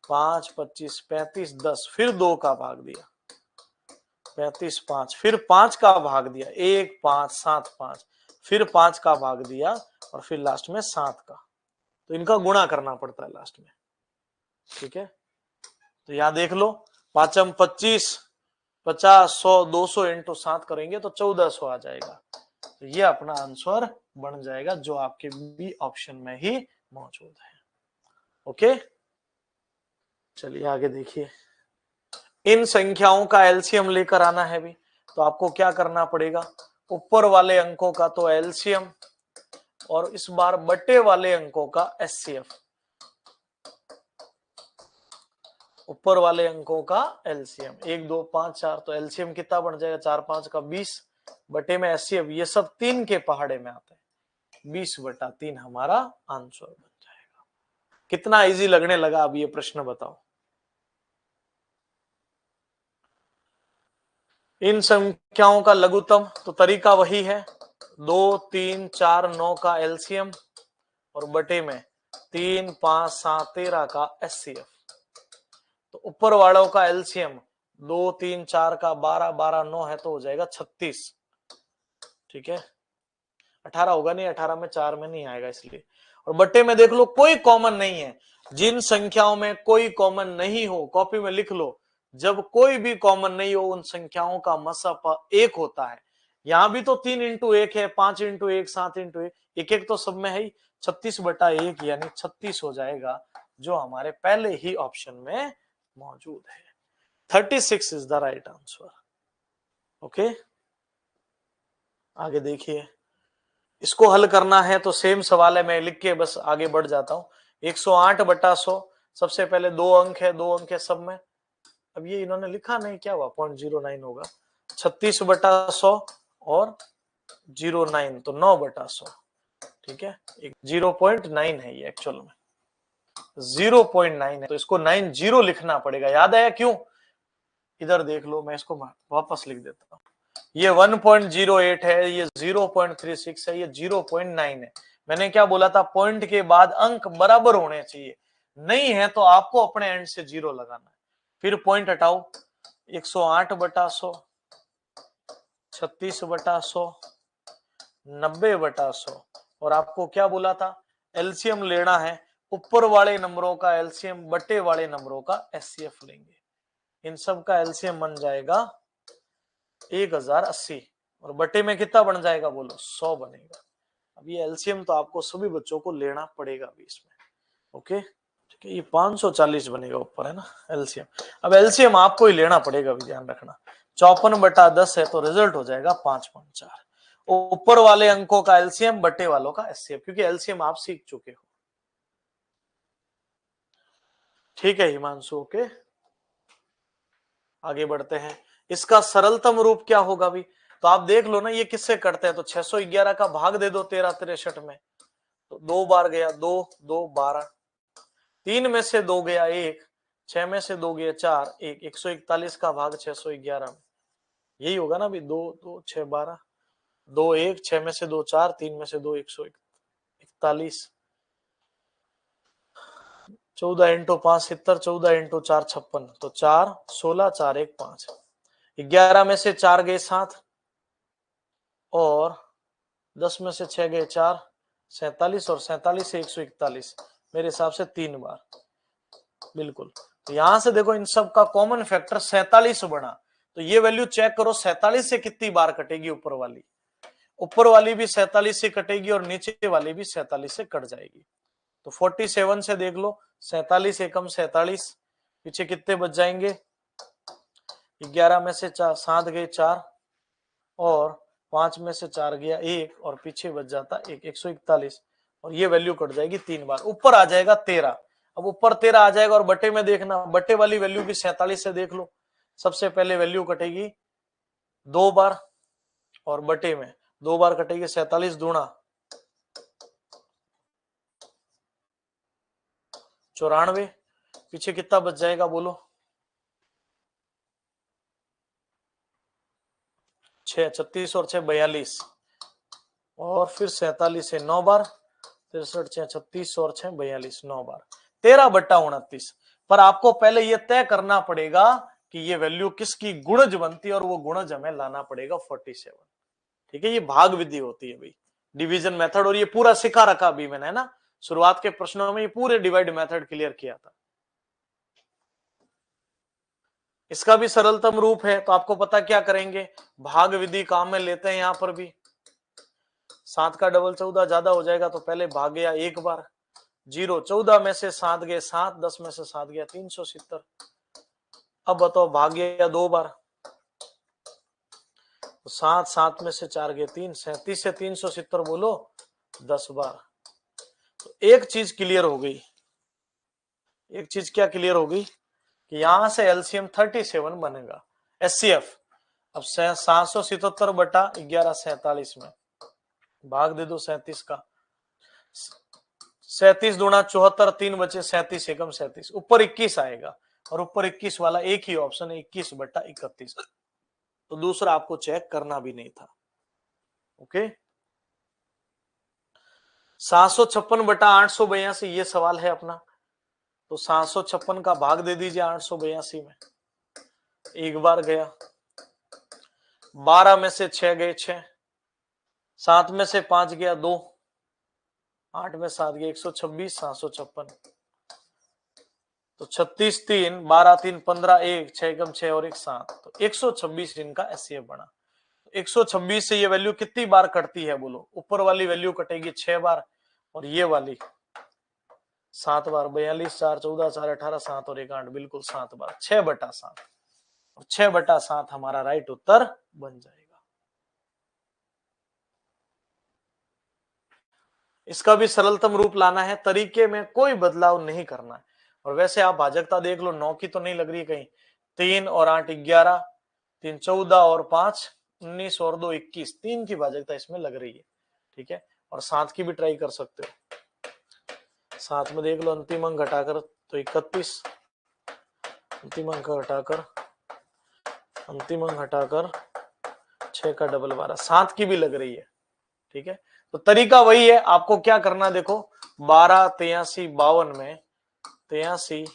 5 25 35 10, फिर 2 का भाग दिया 35 5, फिर 5 का भाग दिया 1 5 7 5, फिर 5 का भाग दिया और फिर लास्ट में 7 का। तो इनका गुणा करना पड़ता है लास्ट में। ठीक है, तो यहां देख लो 5 25 50 100 200 इंटू 7 करेंगे तो 1400 आ जाएगा। तो ये अपना आंसर बन जाएगा जो आपके बी ऑप्शन में ही मौजूद है। ओके, चलिए आगे देखिए। इन संख्याओं का एलसीएम लेकर आना है भी, तो आपको क्या करना पड़ेगा, ऊपर वाले अंकों का तो एलसीएम और इस बार बटे वाले अंकों का एचसीएफ, ऊपर वाले अंकों का एलसीएम। 1 2 5 4, तो एलसीएम कितना बन जाएगा 4 5 का 20 बटे में एचसीएफ, ये सब 3 के पहाड़े में आते हैं, 20/3 हमारा आंसर बन जाएगा। कितना इजी लगने लगा अब ये प्रश्न बताओ। इन संख्याओं का लघुत्तम, तो तरीका वही है, 2 3 4 9 का एलसीएम और बटे में 3 5 7 13 का एचसीएफ। तो ऊपर वालों का एलसीएम 2 3 4 का 12 12 9 है, तो हो जाएगा 36। ठीक है, 18 होगा नहीं, 18 में 4 में नहीं आएगा इसलिए। और बट्टे में देख लो कोई कॉमन नहीं है, जिन संख्याओं में कोई कॉमन नहीं हो कॉपी में लिख लो, जब कोई भी कॉमन नहीं हो उन संख्याओं का मसफ 1 होता है। यहां भी तो 3 इंटू 1 है, 5 इंटू 1, 7 इंटू 1, एक एक तो सब में है ही, 36/1 यानी 36 हो जाएगा, जो हमारे पहले ही ऑप्शन में मौजूद है। 36 is the right answer. Okay, आगे देखिए, इसको हल करना है तो सेम सवाल है, मैं लिख के बस आगे बढ़ जाता हूं। 108/100, सबसे पहले 2 अंक है, 2 अंक है सब में। अब ये इन्होंने लिखा नहीं, क्या हुआ, 0.09 होगा। 36/100 और 09, तो 9/100। ठीक है, 0.9 है ये, एक्चुअल में 0.9 है, तो इसको 90 लिखना पड़ेगा। याद आया क्यों? इधर देख लो, मैं इसको वापस लिख देता हूं। ये 1.08 है, ये 0.36 है, ये 0.9 है। मैंने क्या बोला था, पॉइंट के बाद अंक बराबर होने चाहिए, नहीं है तो आपको अपने एंड से 0 लगाना है। फिर पॉइंट हटाओ, 108/100, 36/100, 90/100, और आपको क्या बोला था, एलसीएम लेना है, ऊपर वाले नंबरों का एलसीएम बटे वाले नंबरों का एचसीएफ लेंगे। इन सब का एलसीएम बन जाएगा 1080, और बटे में कितना बन जाएगा बोलो, 100 बनेगा। अब ये एलसीएम तो आपको सभी बच्चों को लेना पड़ेगा भी इसमें। ओके, ठीक है, ये 540 बनेगा ऊपर, है ना एलसीएम। अब एलसीएम आपको ही लेना पड़ेगा, भी ध्यान रखना। 54/10 है, तो रिजल्ट हो जाएगा 5.4। ऊपर वाले अंकों का एलसीएम बटे वालों का एचसीएफ, क्योंकि एलसीएम आप सीख चुके हो। ठीक है हिमांशु, ओके, आगे बढ़ते हैं। इसका सरलतम रूप क्या होगा भी, तो आप देख लो ना, ये किससे करते हैं, तो 611 का भाग दे दो 1363 में, तो 2 बार गया 2 2 12, 3 में से 2 गया 1, 6 में से 2 गया 4 1, 141 का भाग 611 में, यही होगा ना भी, 2 2 6 12, 2 1, 6 में से 2 4, 3 में से 2 141, 14 इंटू 5 70, 14 इंटू 4 56, तो 4 16 4 1 5, 11 में से 4 गए 7, और 10 में से 6 गए 4, 47, और 47 से 141, मेरे हिसाब से 3 बार, बिल्कुल। तो यहां से देखो, इन सब का कॉमन फैक्टर 47 बना, तो ये वैल्यू चेक करो 47 से कितनी बार कटेगी, ऊपर वाली भी 47 से कटेगी, और नीचे वाली भी 47 से कट जाएगी। तो 47 से देख लो, 47 एकम 47, पीछे कितने बच जाएंगे, 11 में से 7 गए 4, और 5 में से 4 गया 1, और पीछे बच जाता 1, 141, और ये वैल्यू कट जाएगी 3 बार, ऊपर आ जाएगा 13। अब ऊपर 13 आ जाएगा, और बटे में देखना, बटे वाली वैल्यू भी 47 से देख लो, सबसे पहले वैल्यू कटेगी 2 बार, और बटे में 2 बार कटेगी, 47 दूना 94, पीछे कितना बच जाएगा बोलो, 6 36 और 6 42, और फिर 47 से 9 बार, 63 6 36 और 6 42, 9 बार, 13/29। पर आपको पहले यह तय करना पड़ेगा कि ये वैल्यू किसकी गुणज बनती है, और वो गुणज हमें लाना पड़ेगा 47। ठीक है, ये भाग विधि होती है भाई, डिवीजन मेथड, और ये पूरा सिखा रखा अभी मैंने, है ना, शुरुआत के प्रश्नों में ये पूरे डिवाइड मेथड क्लियर किया था। इसका भी सरलतम रूप है, तो आपको पता क्या करेंगे, भाग विधि काम में लेते हैं। यहां पर भी 7 का डबल 14 ज्यादा हो जाएगा, तो पहले भाग गया 1 बार, 0, 14 में से 7 गए 7, 10 में से 7 गया 370। अब बताओ, भाग गया 2 बार, तो 7 7 में से 4 गए 3, 37 से 370 बोलो, 10 बार। तो एक चीज क्लियर हो गई, एक चीज क्या क्लियर हो गई कि यहां से एलसीएम 37 बनेगा एचसीएफ। अब 777 बटा 11 47 में भाग दे दो 37 का। 37 दूना 74, 3 बचे 37 एकम 37, ऊपर 21 आएगा और ऊपर 21 वाला एक ही ऑप्शन है 21 बटा 31। तो दूसरा आपको चेक करना भी नहीं था। ओके 756 बटा 882 ये सवाल है अपना। तो 756 का भाग दे दीजिए 882 में। एक बार गया, 12 में से 6 गए 6, 7 में से 5 गया 2, 8 में 7 गया 126, 756। तो 36 3 12 3 15 1 6 कम 6 और 1 7, तो 126 इनका एचसीएफ बना। 126 से ये वैल्यू कितनी बार कटती है बोलो? ऊपर वाली वैल्यू कटेगी 6 बार और ये वाली 7 बार। 42 4 14 4 18 7 और 1 8, बिल्कुल 7 बार, 6 बटा 7। और 6 बटा 7 हमारा राइट उत्तर बन जाएगा। इसका भी सरलतम रूप लाना है, तरीके में कोई बदलाव नहीं करना है। और वैसे आप भाजकता देख लो, 9 की तो नहीं लग रही कहीं। 3 और 8 11, 3 14 और 5 19 और 2 21, 3 की भाजकता इसमें लग रही है। ठीक है, और 7 की भी ट्राई कर सकते हो। 7 में देख लो, अंतिम अंक घटाकर तो 31, अंतिम अंक घटाकर, अंतिम अंक घटाकर 6 का डबल 12, 7 की भी लग रही है। ठीक है, तो तरीका वही है, आपको क्या करना, देखो 12 83 52 में 83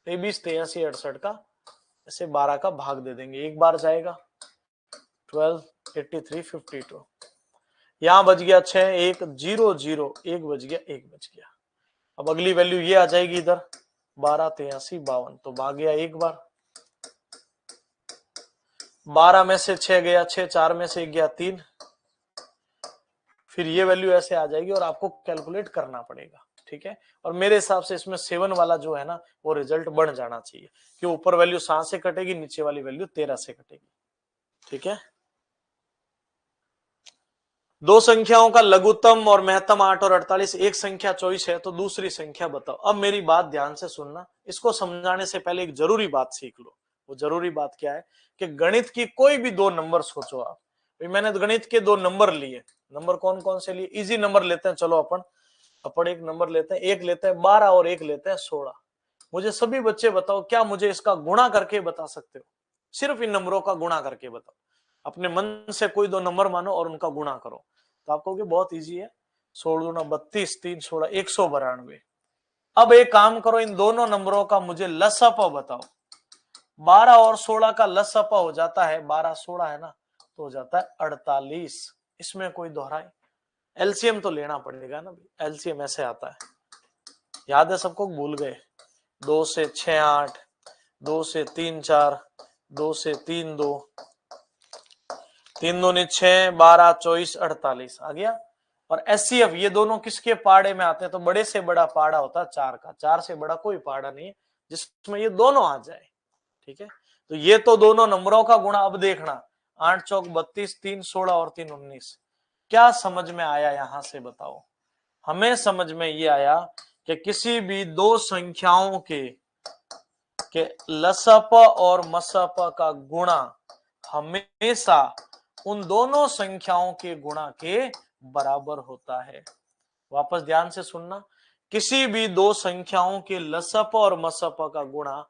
23 83 68 का ऐसे 12 का भाग दे देंगे, एक बार जाएगा 12 83 52, यहां बच गया 6 1 0 0 1 बच गया 1 बच गया। अब अगली वैल्यू ये आ जाएगी इधर 12 83 52, तो भाग गया एक बार, 12 में से 6 गया 6, 4 में से 1 गया 3, फिर ये वैल्यू ऐसे आ जाएगी और आपको कैलकुलेट करना पड़ेगा। ठीक है, और मेरे हिसाब से इसमें 7 वाला जो है ना वो रिजल्ट बढ़ जाना चाहिए, कि ऊपर वैल्यू 7 से कटेगी, नीचे वाली वैल्यू 13 से कटेगी। ठीक है, दो संख्याओं का लघुत्तम और महत्तम 8 और 48, एक संख्या 24 है, तो दूसरी संख्या बताओ। अब मेरी बात ध्यान से सुनना, इसको समझाने से पहले एक जरूरी बात सीख लो। वो जरूरी बात क्या है कि गणित की कोई भी दो नंबर सोचो आप। मैंने गणित के दो नंबर लिए, नंबर कौन कौन से लिए? इजी नंबर लेते हैं, चलो अपन एक नंबर लेते हैं, एक लेते हैं 12 और एक लेते हैं 16। मुझे सभी बच्चे बताओ, क्या मुझे इसका गुणा करके बता सकते हो? सिर्फ इन नंबरों का गुणा करके बताओ। अपने मन से कोई दो नंबर मानो और उनका गुणा करो, तो आप कहोगे बहुत इजी है, 16 दूना 32 3 16 192। अब एक काम करो, इन दोनों नंबरों का मुझे लसापा बताओ। 12 और 16 का लसापा हो जाता है, 12 16 है ना, तो हो जाता है 48। इसमें कोई दोहराए? एलसीएम तो लेना पड़ेगा ना भाई, एलसीएम ऐसे आता है, याद है सबको? भूल गए? 2 से 6 8, 2 से 3 4, 2 से 3 2, 3 दूनी 6 12 24 48 आ गया। और एचसीएफ ये दोनों किसके पाड़े में आते हैं? तो बड़े से बड़ा पाड़ा होता है 4 का, 4 से बड़ा कोई पाड़ा नहीं है जिसमें ये दोनों आ जाए। ठीक है, तो ये तो दोनों नंबरों का गुणा। अब देखना, 8 चौक 32, 3 16 और 3 19। क्या समझ में आया यहां से बताओ? हमें समझ में ये आया कि किसी भी दो संख्याओं के लसप और मसप का गुणा हमेशा उन दोनों संख्याओं के गुणा के बराबर होता है। वापस ध्यान से सुनना, किसी भी दो संख्याओं के लसप और मसप का गुणा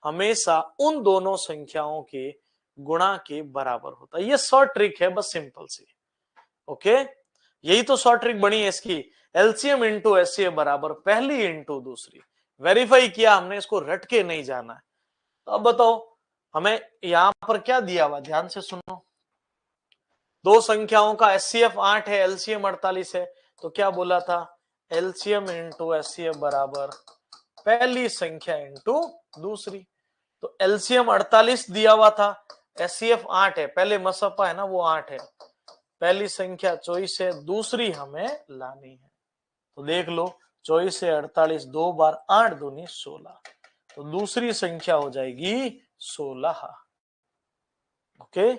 हमेशा उन दोनों संख्याओं के गुणा के बराबर होता है। ये शॉर्ट ट्रिक है, बस सिंपल सी। ओके, यही तो शॉर्ट ट्रिक बनी है इसकी। एलसीएम इंटू एचसीएफ बराबर पहली इंटू दूसरी। वेरीफाई किया हमने, इसको रट के नहीं जाना है। तो अब बताओ हमें यहां पर क्या दिया हुआ, ध्यान से सुनो। दो संख्याओं का एचसीएफ 8 है, एलसीएम 48 है, तो क्या बोला था? एलसीएम इंटू एचसीएफ बराबर पहली संख्या इंटू दूसरी। तो एलसीएम 48 दिया हुआ था, एचसीएफ 8 है, पहले मसपा है ना वो 8 है, पहली संख्या 24 है, दूसरी हमें लानी है। तो देख लो 24 से 48 दो बार, 8 दूनी 16, तो दूसरी संख्या हो जाएगी 16। ओके,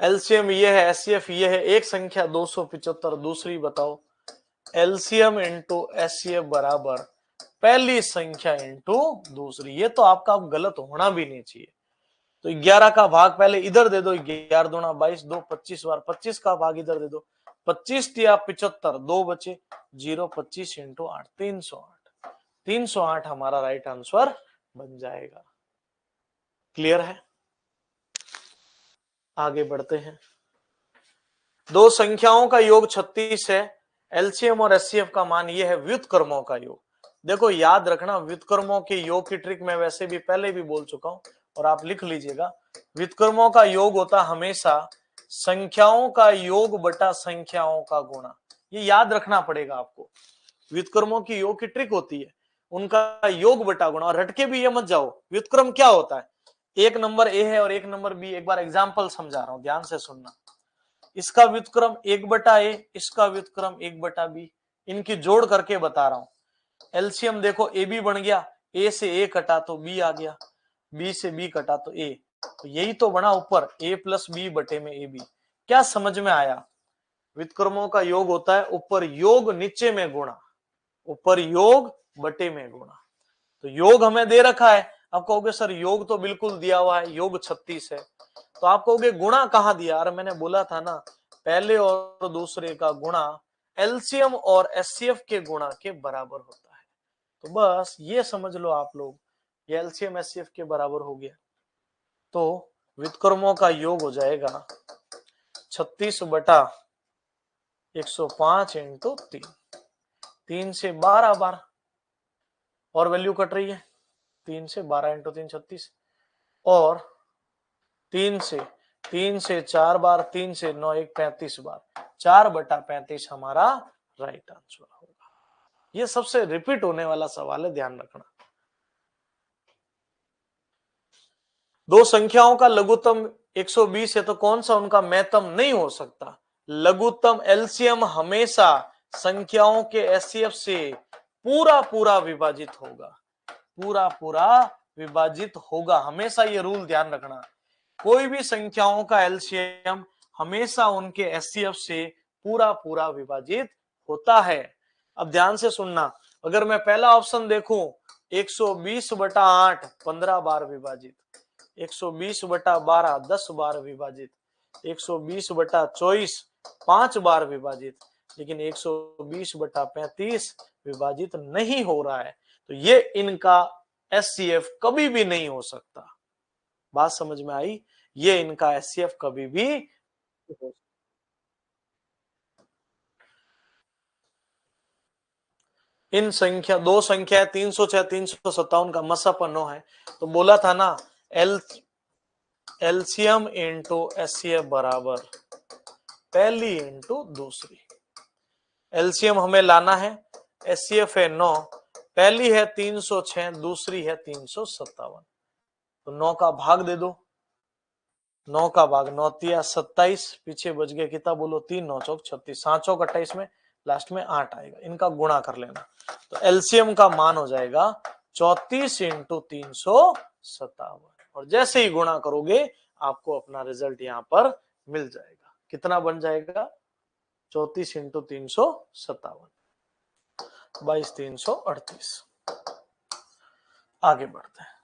एलसीएम ये है, एचसीएफ ये है, एक संख्या 275, दूसरी बताओ। एलसीएम इंटू एचसीएफ बराबर पहली संख्या इंटू दूसरी। ये तो आपका गलत होना भी नहीं चाहिए। तो 11 का भाग पहले इधर दे दो, 11 दूना 22, 2 25 बार, 25 का भाग इधर दे दो, 25 या 75, 2 बचे, 0 25 इंटू 8, 308। 308 हमारा राइट आंसर बन जाएगा। क्लियर है? आगे बढ़ते हैं। दो संख्याओं का योग 36 है, एलसीएम और एचसीएफ का मान ये है व्युत्क्रमों का योग। देखो याद रखना, व्युत्क्रमों के योग की ट्रिक मैं वैसे भी पहले भी बोल चुका हूं और आप लिख लीजिएगा। व्युत्क्रमों का योग होता हमेशा संख्याओं का योग बटा संख्याओं का गुणा। ये याद रखना पड़ेगा आपको। व्युत्क्रमों की योग की ट्रिक होती है उनका योग बटा गुणा। और रटके भी ये मत जाओ, व्युत्क्रम क्या होता है, एक नंबर ए है और एक नंबर बी। एक बार एग्जाम्पल समझा रहा हूं, ध्यान से सुनना। इसका व्युत्क्रम 1 बटा ए, इसका व्युत्क्रम 1 बटा बी, इनकी जोड़ करके बता रहा हूं। एलसीएम देखो ए बी बन गया, ए से ए कटा तो बी आ गया, बी से बी कटा तो ए, तो यही तो बना ऊपर ए प्लस बी बटे में ए बी। क्या समझ में आया? व्युत्क्रमों का योग होता है ऊपर योग नीचे में गुणा, ऊपर योग बटे में गुणा। तो योग हमें दे रखा है, आप कहोगे सर योग तो बिल्कुल दिया हुआ है, योग 36 है। तो आप कहोगे गुणा कहां दिया? अरे मैंने बोला था ना, पहले और दूसरे का गुणा एलसीएम और एचसीएफ के गुणा के बराबर होता है। तो बस ये समझ लो आप लोग, ये एलसीएम एचसीएफ के बराबर हो गया। तो व्युत्क्रमों का योग हो जाएगा 36 बटा 105 इंटू 3, 3 से 12 बार और वैल्यू कट रही है, 3 से 12 इंटू 3 36, और 3 से 4 बार, 3 से 9 1 35 बार, 4 बटा 35 हमारा राइट आंसर होगा। ये सबसे रिपीट होने वाला सवाल है, ध्यान रखना। दो संख्याओं का लघुत्तम 120 है तो कौन सा उनका महत्तम नहीं हो सकता? लघुत्तम एलसीएम हमेशा संख्याओं के एचसीएफ से पूरा पूरा विभाजित होगा, पूरा पूरा विभाजित होगा, हमेशा ये रूल ध्यान रखना। कोई भी संख्याओं का एलसीएम हमेशा उनके एचसीएफ से पूरा पूरा विभाजित होता है। अब ध्यान से सुनना, अगर मैं पहला ऑप्शन देखूं 120 बटा 8 15 बार विभाजित, 120 बटा 12 10 बार विभाजित, 120 बटा 24 5 बार विभाजित, लेकिन 120 बटा 35 विभाजित नहीं हो रहा है, तो ये इनका एचसीएफ कभी भी नहीं हो सकता। बात समझ में आई? ये इनका एचसीएफ कभी भी हो। इन संख्या दो संख्या 306 357 का मसापा 9 है, तो बोला था ना एलसीएम इंटू एचसीएफ बराबर पहली इंटू दूसरी। एलसीएम हमें लाना है, एचसीएफ है 9, पहली है 306, दूसरी है 357, तो 9 का भाग दे दो, 9 का भाग 9 तिया 27, पीछे बच गया कितना बोलो 3 9 चौक 36, 7 चौक 28 में लास्ट में 8 आएगा, इनका गुणा कर लेना। तो एलसीएम का मान हो जाएगा 34 इंटू 357, और जैसे ही गुणा करोगे आपको अपना रिजल्ट यहाँ पर मिल जाएगा। कितना बन जाएगा? 34 इंटू 357, 22,338। आगे बढ़ते हैं।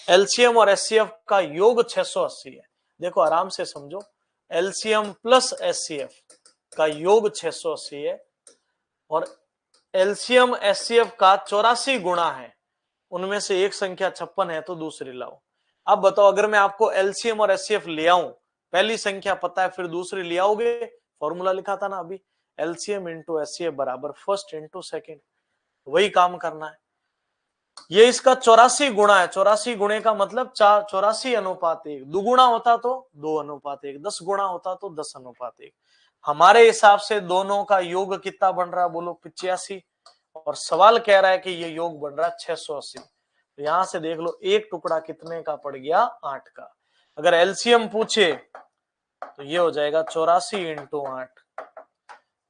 एलसीएम और एचसीएफ का योग 680 है। देखो आराम से समझो, एलसीएम प्लस एचसीएफ का योग 680 है और एलसीएम एचसीएफ का 84 गुणा है, उनमें से एक संख्या 56 है तो दूसरी लाओ। अब बताओ, अगर मैं आपको एलसीएम और एचसीएफ ले आऊं, पहली संख्या पता है फिर दूसरी ले आओगे? फॉर्मूला लिखा था ना अभी, एलसीएम इंटू एचसीएफ बराबर फर्स्ट इंटू सेकेंड, वही काम करना है। ये इसका 84 गुणा है, 84 गुणे का मतलब 84:1, दुगुणा होता तो 2:1, 10 गुणा होता तो 10:1। हमारे हिसाब से दोनों का योग कितना बन रहा है बोलो? 85, और सवाल कह रहा है कि ये योग बन रहा है 680। तो यहां से देख लो एक टुकड़ा कितने का पड़ गया? 8 का। अगर एलसीएम पूछे तो ये हो जाएगा 84 इंटू 8,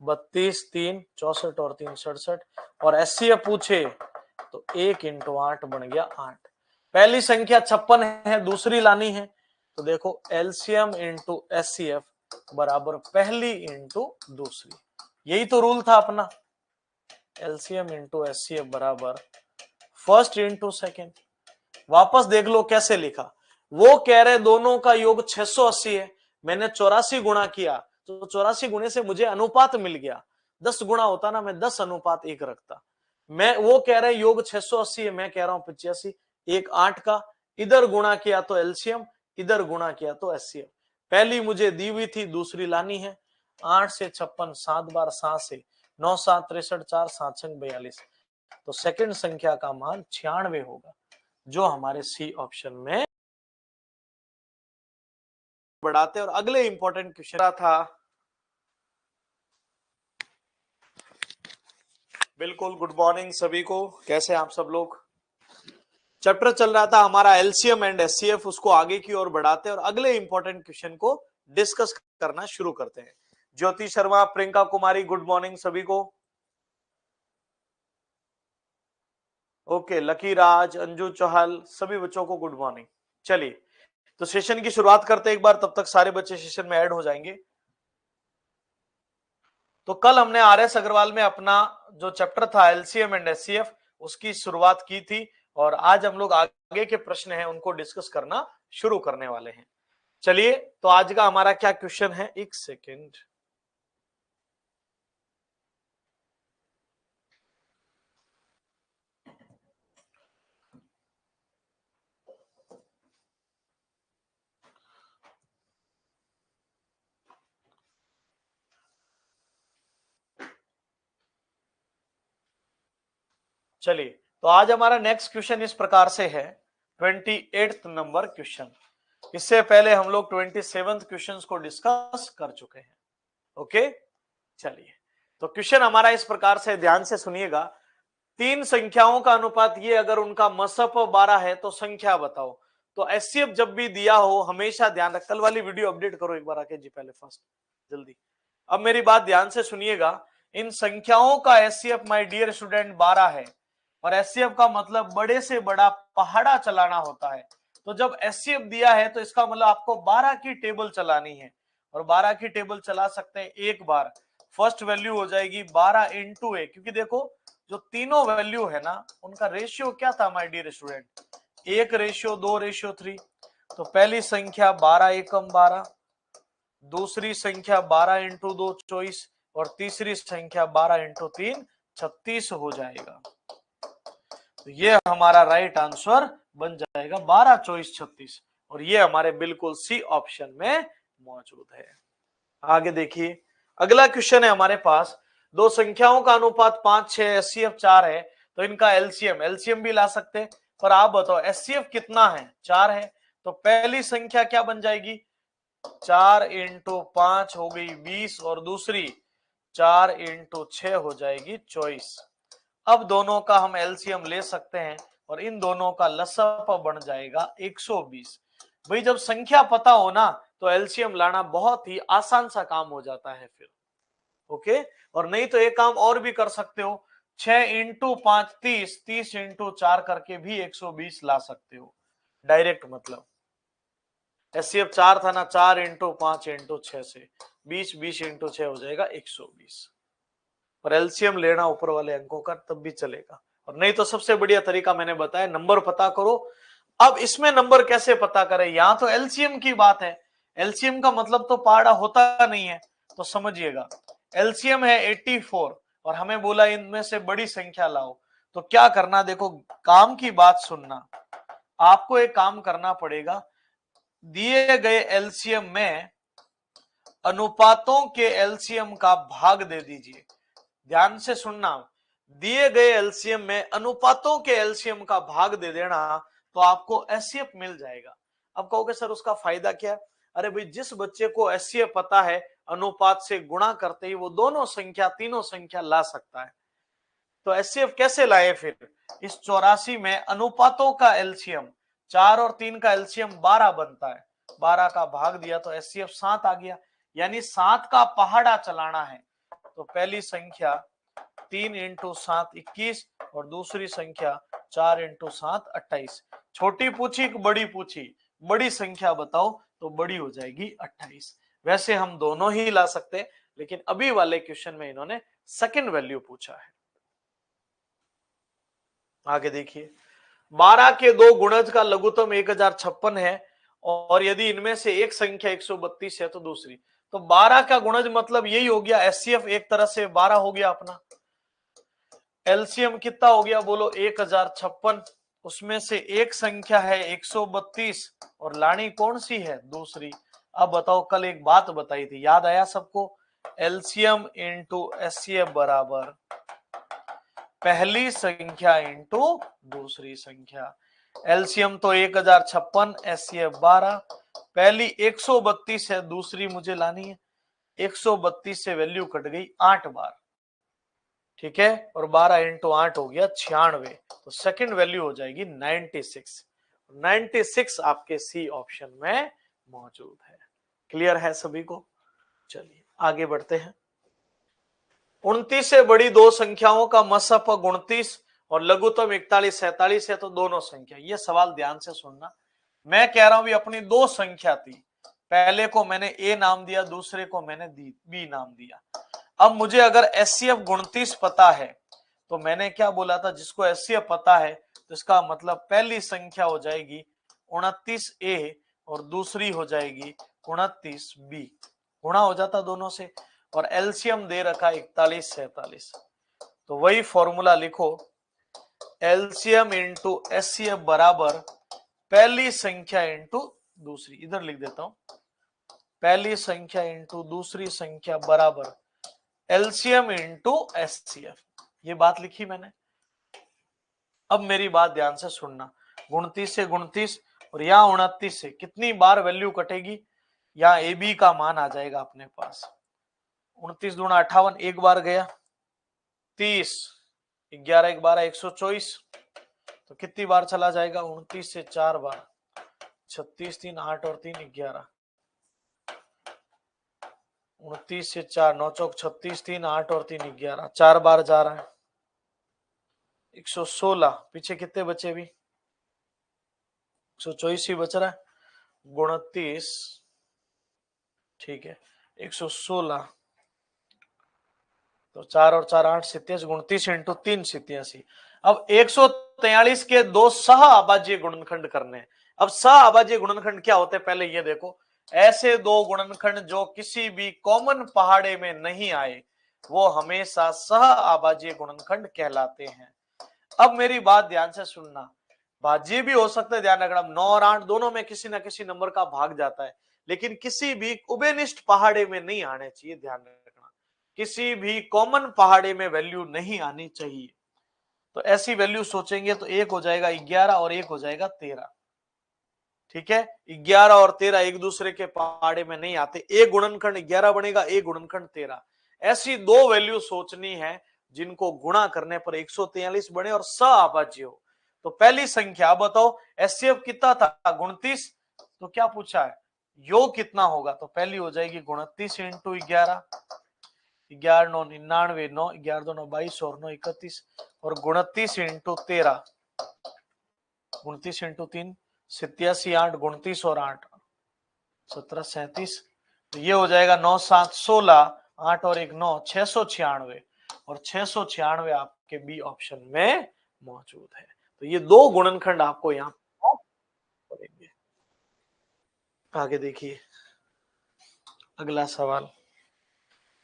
32 3 64 और 3 67, और एचसीएफ पूछे तो 1 इंटू 8 बन गया 8। पहली संख्या 56 है, दूसरी लानी है, तो देखो एलसीएम इंटू एचसीएफ बराबर पहली इंटू दूसरी, यही तो रूल था अपना। एलसीएम इंटू एचसीएफ बराबर फर्स्ट इंटू सेकेंड। वापस देख लो कैसे लिखा, वो कह रहे दोनों का योग 680 है, मैंने 84 गुणा किया तो 84 गुणे से मुझे अनुपात मिल गया, 10 गुणा होता ना मैं 10:1 रखता। मैं, वो कह रहे योग 680 है, मैं कह रहा हूं 85, एक 8 का, इधर गुणा किया तो एलसीएम, इधर गुणा किया तो एचसीएफ। पहली मुझे दी हुई थी, दूसरी लानी है। 8 से 56, 7 बार 7 से 9 7 63 4 7 6 42, तो सेकंड संख्या का मान 96 होगा, जो हमारे सी ऑप्शन में बढ़ाते। और अगले इंपॉर्टेंट क्वेश्चन था, बिल्कुल गुड मॉर्निंग सभी को, कैसे आप सब लोग। चैप्टर चल रहा था हमारा एलसीएम एंड एचसीएफ, उसको आगे की ओर बढ़ाते और अगले इंपॉर्टेंट क्वेश्चन को डिस्कस करना शुरू करते हैं। ज्योति शर्मा, प्रियंका कुमारी, गुड मॉर्निंग सभी को। ओके, लकी राज, अंजू चहल, सभी बच्चों को गुड मॉर्निंग। चलिए तो सेशन की शुरुआत करते हैं एक बार, तब तक सारे बच्चे सेशन में ऐड हो जाएंगे। तो कल हमने आरएस अग्रवाल में अपना जो चैप्टर था एलसीएम एंड एचसीएफ उसकी शुरुआत की थी, और आज हम लोग आगे के प्रश्न हैं उनको डिस्कस करना शुरू करने वाले हैं। चलिए तो आज का हमारा क्या क्वेश्चन है, एक सेकेंड। चलिए तो आज हमारा नेक्स्ट क्वेश्चन इस प्रकार से है, 28 नंबर क्वेश्चन। इससे पहले हम लोग 27 क्वेश्चंस को डिस्कस कर चुके हैं। ओके, चलिए तो क्वेश्चन हमारा इस प्रकार से, ध्यान से सुनिएगा। तीन संख्याओं का अनुपात ये, अगर उनका मसप 12 है तो संख्या बताओ। तो एचसीएफ जब भी दिया हो हमेशा ध्यान रख, कल वाली वीडियो अपडेट करो एक बार आके जी, पहले फर्स्ट जल्दी। अब मेरी बात ध्यान से सुनिएगा, इन संख्याओं का एचसीएफ माय डियर स्टूडेंट 12 है, और एचसीएफ का मतलब बड़े से बड़ा पहाड़ा चलाना होता है। तो जब एचसीएफ दिया है तो इसका मतलब आपको 12 की टेबल चलानी है, और 12 की टेबल चला सकते हैं एक बार। फर्स्ट वैल्यू हो जाएगी 12 इंटू ए, क्योंकि देखो जो तीनों वैल्यू है ना उनका रेशियो क्या था माय डियर स्टूडेंट, 1:2:3। तो पहली संख्या 12 एकम 12, दूसरी संख्या 12 इंटू 2 24, और तीसरी संख्या 12 इंटू 3 36 हो जाएगा। तो ये हमारा राइट आंसर बन जाएगा 12 24 36, और ये हमारे बिल्कुल सी ऑप्शन में मौजूद है। आगे देखिए, अगला क्वेश्चन है हमारे पास, दो संख्याओं का अनुपात 5 6 एचसीएफ 4 है, तो इनका एलसीएम भी ला सकते हैं, पर आप बताओ एचसीएफ कितना है, 4 है। तो पहली संख्या क्या बन जाएगी, 4 इंटू 5 हो गई 20, और दूसरी 4 इंटू 6 हो जाएगी 24। अब दोनों का हम एलसीएम ले सकते हैं, और इन दोनों का लसअप बन जाएगा 120। भाई जब संख्या पता हो ना तो एलसीएम लाना बहुत ही आसान सा काम हो जाता है फिर। ओके, और नहीं तो एक काम और भी कर सकते हो, 6 इंटू 5 30, 30 इंटू 4 करके भी 120 ला सकते हो डायरेक्ट। मतलब एचसीएफ 4 था ना, 4 इंटू 5 इंटू 6 से 20, 20 इंटू 6 हो जाएगा 120। और एलसीएम लेना ऊपर वाले अंकों का तब भी चलेगा, और नहीं तो सबसे बढ़िया तरीका मैंने बताया, नंबर पता करो। अब इसमें नंबर कैसे पता करें, यहां तो एलसीएम की बात है, एलसीएम का मतलब तो पहाड़ा होता नहीं है। तो समझिएगा, एलसीएम है 84, और हमें बोला इनमें से बड़ी संख्या लाओ। तो क्या करना, देखो काम की बात सुनना, आपको एक काम करना पड़ेगा, दिए गए एलसीएम में अनुपातों के एलसीएम का भाग दे दीजिए। ध्यान से सुनना, दिए गए एलसीएम में अनुपातों के एलसीएम का भाग दे देना तो आपको एचसीएफ मिल जाएगा। अब कहोगे सर उसका फायदा क्या, अरे भाई जिस बच्चे को एचसीएफ पता है, अनुपात से गुणा करते ही वो दोनों संख्या तीनों संख्या ला सकता है। तो एचसीएफ कैसे लाए फिर, इस 84 में अनुपातों का एलसीएम 4 और 3 का एलसीएम 12 बनता है, 12 का भाग दिया तो एचसीएफ 7 आ गया, यानी 7 का पहाड़ा चलाना है। तो पहली संख्या 3 इंटू 7 21, और दूसरी संख्या 4 इंटू 7 28। छोटी पूछी कि बड़ी पूछी, बड़ी संख्या बताओ तो बड़ी हो जाएगी 28। वैसे हम दोनों ही ला सकते हैं, लेकिन अभी वाले क्वेश्चन में इन्होंने सेकंड वैल्यू पूछा है। आगे देखिए, 12 के दो गुणज का लघुत्तम 1056 है और यदि इनमें से एक संख्या 132 है तो दूसरी। तो 12 का गुणज मतलब यही हो गया, एचसीएफ एक तरह से 12 हो गया अपना। एलसीएम कितना हो गया बोलो, 1056। उसमें से एक संख्या है 132 और लानी कौन सी है, दूसरी। अब बताओ, कल एक बात बताई थी, याद आया सबको? एलसीएम इंटू एचसीएफ बराबर पहली संख्या इंटू दूसरी संख्या। एलसीएम तो 1056, एचसीएफ 12। पहली 132 है, दूसरी मुझे लानी है। 132 से वैल्यू कट गई 8 बार, ठीक है, और 12 इंटू 8 हो गया 96। तो सेकंड वैल्यू हो जाएगी 96। 96 आपके सी ऑप्शन में मौजूद है। क्लियर है सभी को? चलिए आगे बढ़ते हैं। 29 से बड़ी दो संख्याओं का मसफ 29 और लघुत्तम 41 47 है तो दोनों संख्या। ये सवाल ध्यान से सुनना। मैं कह रहा हूं भी अपनी दो संख्या थी, पहले को मैंने ए नाम दिया, दूसरे को मैंने बी नाम दिया। अब मुझे अगर एचसीएफ 29 पता है तो मैंने क्या बोला था, जिसको एचसीएफ पता है तो इसका मतलब पहली संख्या हो जाएगी 29A और दूसरी हो जाएगी 29B। गुणा हो जाता दोनों से, और एलसीएम दे रखा 41 47। तो वही फॉर्मूला लिखो, एलसीएम इंटू एचसीएफ बराबर पहली संख्या इंटू दूसरी। इधर लिख देता हूं, पहली संख्या इंटू दूसरी संख्या बराबर एलसीएम इंटू एचसीएफ। ये बात लिखी मैंने। अब मेरी बात ध्यान से सुनना, 29 से 29 और यहां 29 से कितनी बार वैल्यू कटेगी, यहां ए बी का मान आ जाएगा अपने पास। 29 दूना 58, एक बार गया 30, 11 एक 12 124। तो कितनी बार चला जाएगा, 29 से 4 बार, 36 3 8 और 3 11। 29 से 4 9 चौक 36 3 8 और 3 11, 4 बार जा रहा है 116। पीछे कितने बचे भी, 124 ही बच रहा है। 29, ठीक है, 116 तो 4 और 4 8 27, 29 इंटू 3 87। अब 143 के दो सह अभाज्य गुणनखंड करने हैं। अब सह अभाज्य गुणनखंड क्या होते हैं पहले ये देखो, ऐसे दो गुणनखंड जो किसी भी कॉमन पहाड़े में नहीं आए वो हमेशा सह अभाज्य गुणनखंड कहलाते हैं। अब मेरी बात ध्यान से सुनना, भाज्य भी हो सकता है, ध्यान रखना 9 और 8 दोनों में किसी ना किसी नंबर का भाग जाता है, लेकिन किसी भी उभयनिष्ठ पहाड़े में नहीं आने चाहिए। ध्यान रखना, किसी भी कॉमन पहाड़े में वैल्यू नहीं आनी चाहिए। तो ऐसी वैल्यू सोचेंगे तो एक हो जाएगा 11 और एक हो जाएगा 13, ठीक है। 11 और 13 एक दूसरे के पहाड़े में नहीं आते, एक गुणनखंड 11 बनेगा, एक गुणनखंड 13। ऐसी दो वैल्यू सोचनी है जिनको गुणा करने पर 143 बने और सअभाज्य हो। तो पहली संख्या बताओ, एचसीएफ कितना था 29, तो क्या पूछा है योग कितना होगा, तो पहली हो जाएगी 29 इंटू 11, 11 9 99, 9 11 2 9 22 और 9 31, और 29 इंटू 13, 29 इंटू 3 87, 8 29 और 8 17 37। तो ये हो जाएगा 9 7 16, 8 और 1 9 696, और 696 आपके बी ऑप्शन में मौजूद है। तो ये दो गुणनखंड आपको यहां पड़ेंगे। आगे देखिए अगला सवाल,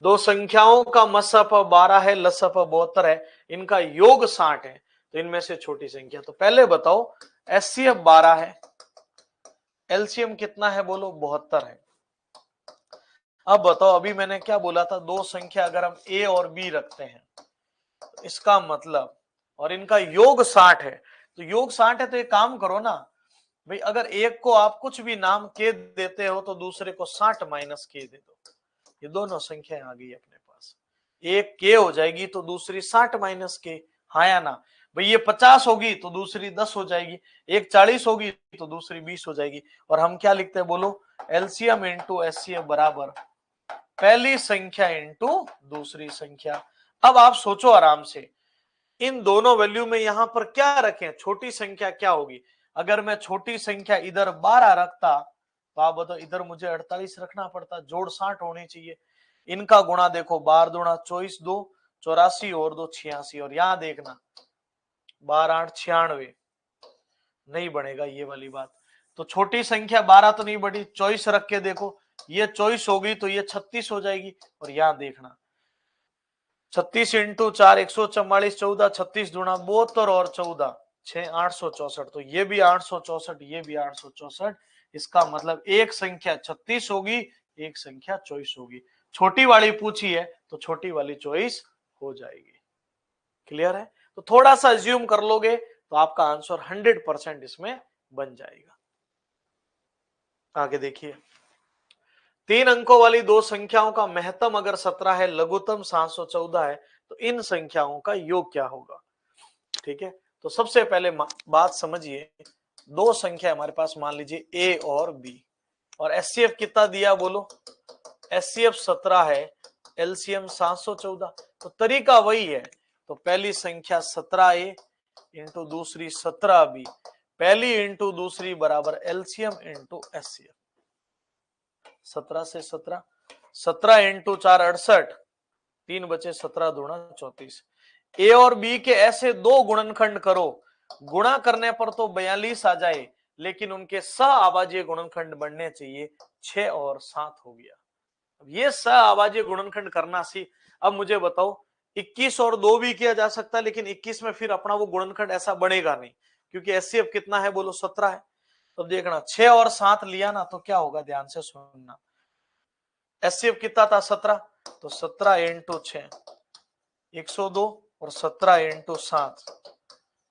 दो संख्याओं का मसफ 12 है, लसफ 72 है, इनका योग 60 है, तो इनमें से छोटी संख्या। तो पहले बताओ, एचसीएफ 12 है, एलसीएम कितना है बोलो 72 है। अब बताओ, अभी मैंने क्या बोला था, दो संख्या अगर हम ए और बी रखते हैं तो इसका मतलब, और इनका योग 60 है, तो योग 60 है तो एक काम करो ना भाई, अगर एक को आप कुछ भी नाम के देते हो तो दूसरे को 60 माइनस के दे दो। ये दोनों संख्याएं आ गई अपने पास, एक के हो जाएगी तो दूसरी 60 माइनस के, हाँ या ना भाई। ये 50 होगी तो दूसरी 10 हो जाएगी, एक 40 होगी तो दूसरी 20 हो जाएगी। और हम क्या लिखते हैं बोलो, एलसीएम इंटू एचसीएफ बराबर पहली संख्या इंटू दूसरी संख्या। अब आप सोचो आराम से, इन दोनों वैल्यू में यहां पर क्या रखें, छोटी संख्या क्या होगी। अगर मैं छोटी संख्या इधर 12 रखता तो आप बताओ, इधर मुझे 48 रखना पड़ता, जोड़ 60 होनी चाहिए। इनका गुणा देखो, 12 दूना 24, 2 84 और 2 86, और यहां देखना 12 8 96, नहीं बनेगा ये वाली बात। तो छोटी संख्या 12 तो नहीं बढ़ी, 24 रख के देखो, ये 24 होगी तो ये 36 हो जाएगी। और यहां देखना 36 इंटू 4 144, 14 36 दूना 72 और 14 6 864, तो ये भी 864, ये भी 864। इसका मतलब एक संख्या 36 होगी, एक संख्या 24 होगी। छोटी वाली पूछी है तो छोटी वाली चॉइस हो जाएगी। क्लियर है? तो थोड़ा सा अज्यूम कर लोगे तो आपका आंसर 100% इसमें बन जाएगा। आगे देखिए, 3 अंकों वाली दो संख्याओं का महत्तम अगर 17 है, लघुत्तम 714 है, तो इन संख्याओं का योग क्या होगा? ठीक है, तो सबसे पहले बात समझिए, दो संख्या हमारे पास, मान लीजिए ए और बी, और एचसीएफ कितना दिया बोलो? एचसीएफ 17 है, एलसीएम 714। तो तरीका वही है, तो पहली संख्या 17a इंटू दूसरी 17b, पहली इंटू दूसरी बराबर एलसीएम इंटू एचसीएफ। 17 से 17, 17 इंटू 4 68, 3 बचे 17 दूना 34। ए और बी के ऐसे दो गुणनखंड करो, गुणा करने पर तो 42 आ जाए, लेकिन उनके सहआवाजीय गुणनखंड बनने चाहिए, 6 और 7 हो गया। अब ये सहआवाजीय गुणनखंड करना सी। अब मुझे बताओ, 21 और 2 भी किया जा सकता है, लेकिन 21 में फिर अपना वो गुणनखंड ऐसा बनेगा नहीं, क्योंकि एचसीएफ कितना है बोलो? 17 है। तो देखना 6 और 7 लिया ना, तो क्या होगा, ध्यान से सुनना। एचसीएफ कितना था? 17, तो 17 इंटू 6 102, और 17 इंटू 7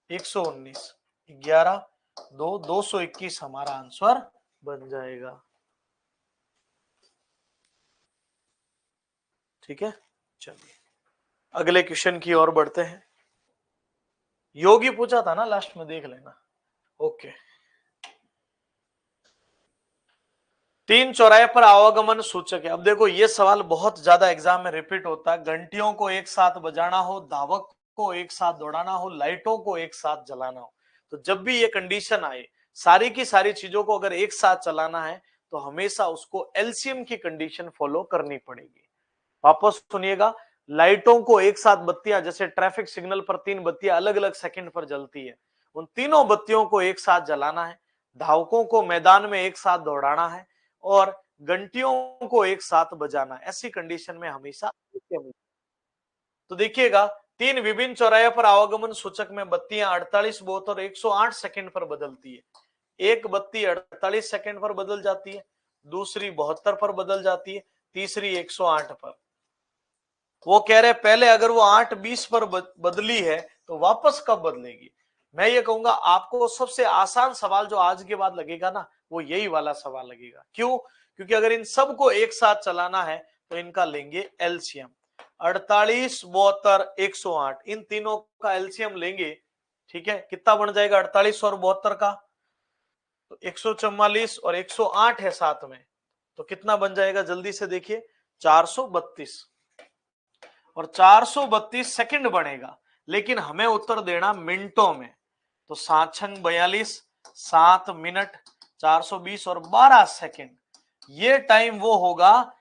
119, 11 2 221 हमारा आंसर बन जाएगा। ठीक है, चलिए अगले क्वेश्चन की ओर बढ़ते हैं। योगी पूछा था ना लास्ट में, देख लेना। ओके, 3 चौराहे पर आवागमन सूचक है। अब देखो, ये सवाल बहुत ज्यादा एग्जाम में रिपीट होता है। घंटियों को एक साथ बजाना हो, धावक को एक साथ दौड़ाना हो, लाइटों को एक साथ जलाना हो, तो जब भी ये कंडीशन आए, सारी की सारी चीजों को अगर एक साथ चलाना है, तो हमेशा उसको एलसीएम की कंडीशन फॉलो करनी पड़ेगी। वापस सुनिएगा, लाइटों को एक साथ, बत्तियां जैसे ट्रैफिक सिग्नल पर 3 बत्तियां अलग अलग सेकंड पर जलती है, उन तीनों बत्तियों को एक साथ जलाना है, धावकों को मैदान में एक साथ दौड़ाना है, और घंटियों को एक साथ बजाना है। ऐसी कंडीशन में हमेशा। तो देखिएगा, 3 विभिन्न चौराहे पर आवागमन सूचक में बत्तियां 48, 72 और 108 सेकंड पर बदलती है। एक बत्ती 48 सेकंड पर बदल जाती है, दूसरी 72 पर बदल जाती है, तीसरी 108 पर। वो कह रहे पहले अगर वो 8:20 पर बदली है तो वापस कब बदलेगी? मैं ये कहूंगा आपको सबसे आसान सवाल जो आज के बाद लगेगा ना, वो यही वाला सवाल लगेगा। क्यों? क्योंकि अगर इन सबको एक साथ चलाना है तो इनका लेंगे एलसीएम। 48, 72, 108, इन तीनों का एलसीएम लेंगे। ठीक है, कितना बन जाएगा 48 और 72 का? तो 144 और 108 है साथ में, तो कितना बन जाएगा? जल्दी से देखिए, 432, और 432 सेकंड बनेगा, लेकिन हमें उत्तर देना मिनटों में। तो 7 छंग 42, 7 मिनट, 420 और 12 सेकंड, ये टाइम वो होगा।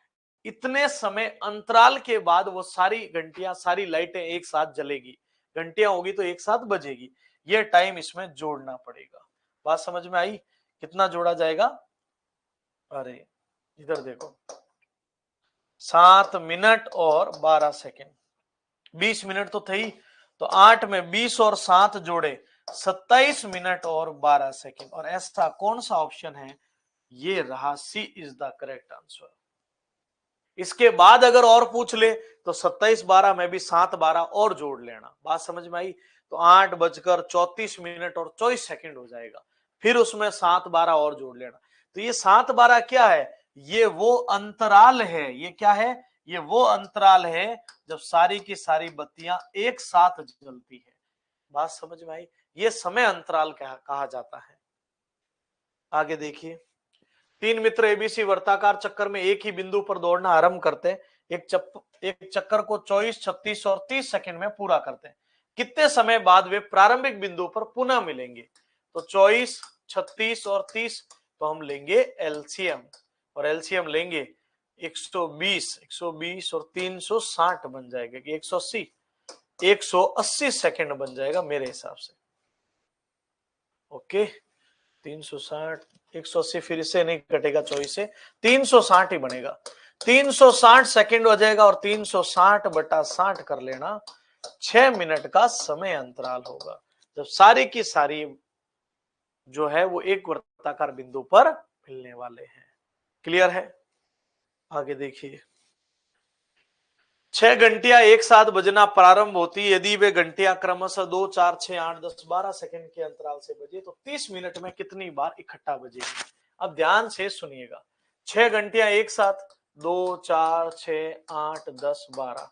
इतने समय अंतराल के बाद वो सारी घंटियां, सारी लाइटें एक साथ जलेगी, घंटियां होगी तो एक साथ बजेगी। ये टाइम इसमें जोड़ना पड़ेगा। बात समझ में आई? कितना जोड़ा जाएगा? अरे इधर देखो, 7 मिनट और 12 सेकंड, 20 मिनट तो थे ही, तो 8 में 20 और 7 जोड़े 27 मिनट और 12 सेकंड। और ऐसा कौन सा ऑप्शन है? ये रहा, सी इज द करेक्ट आंसर। इसके बाद अगर और पूछ ले तो 27 12 में भी 7 12 और जोड़ लेना। बात समझ में आई? तो 8:34 और 24 सेकंड हो जाएगा, फिर उसमें 7 12 और जोड़ लेना। तो ये 7 12 क्या है? ये वो अंतराल है। ये क्या है? ये वो अंतराल है जब सारी की सारी बत्तियां एक साथ जलती है। बात समझ में आई? ये समय अंतराल कहा जाता है। आगे देखिए, 3 मित्र एबीसी वर्ताकार चक्कर में एक ही बिंदु पर दौड़ना आरंभ करते हैं। एक चक्कर को 24, 36 और 30 सेकंड में पूरा करते हैं। कितने समय बाद वे प्रारंभिक बिंदु पर पुनः मिलेंगे? तो 24, 36 और 30, तो हम लेंगे एलसीएम, और एलसीएम लेंगे 120 और 360 बन जाएगा कि 180 सेकंड बन जाएगा मेरे हिसाब से। ओके 360 180 फिर से नहीं कटेगा 24 से, 360 ही बनेगा। 360 सेकंड हो जाएगा और 360/60 कर लेना, 6 मिनट का समय अंतराल होगा जब सारी की सारी जो है वो एक वृत्ताकार बिंदु पर मिलने वाले हैं। क्लियर है? आगे देखिए, 6 घंटियां एक साथ बजना प्रारंभ होती यदि वे घंटियां क्रमशः 2, 4, 6, 8, 10, 12 सेकंड के अंतराल से बजे तो 30 मिनट में कितनी बार इकट्ठा बजेगी? अब ध्यान से सुनिएगा, 6 घंटियां एक साथ 2, 4, 6, 8, 10, 12,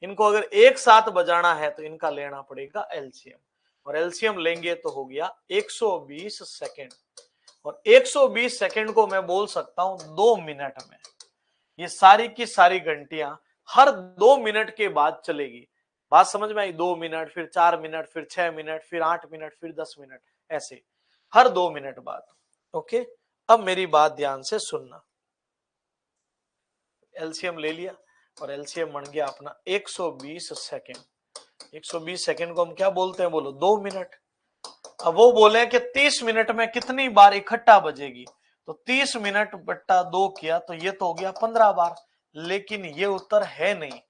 इनको अगर एक साथ बजाना है तो इनका लेना पड़ेगा एलसीएम, और एलसीएम लेंगे तो हो गया 120 सेकंड, और 120 सेकंड को मैं बोल सकता हूं 2 मिनट में। ये सारी की सारी घंटियां हर 2 मिनट के बाद चलेगी। बात समझ में आई? 2 मिनट, फिर 4 मिनट, फिर 6 मिनट, फिर 8 मिनट, फिर 10 मिनट, ऐसे हर 2 मिनट बाद। ओके, अब मेरी बात ध्यान से सुनना। एलसीएम ले लिया और एलसीएम बन गया अपना 120 सेकेंड। 120 सेकेंड को हम क्या बोलते हैं? बोलो 2 मिनट। अब वो बोले कि 30 मिनट में कितनी बार इकट्ठा बजेगी, तो 30 मिनट बट्टा 2 किया तो ये तो हो गया 15 बार, लेकिन ये उत्तर है नहीं।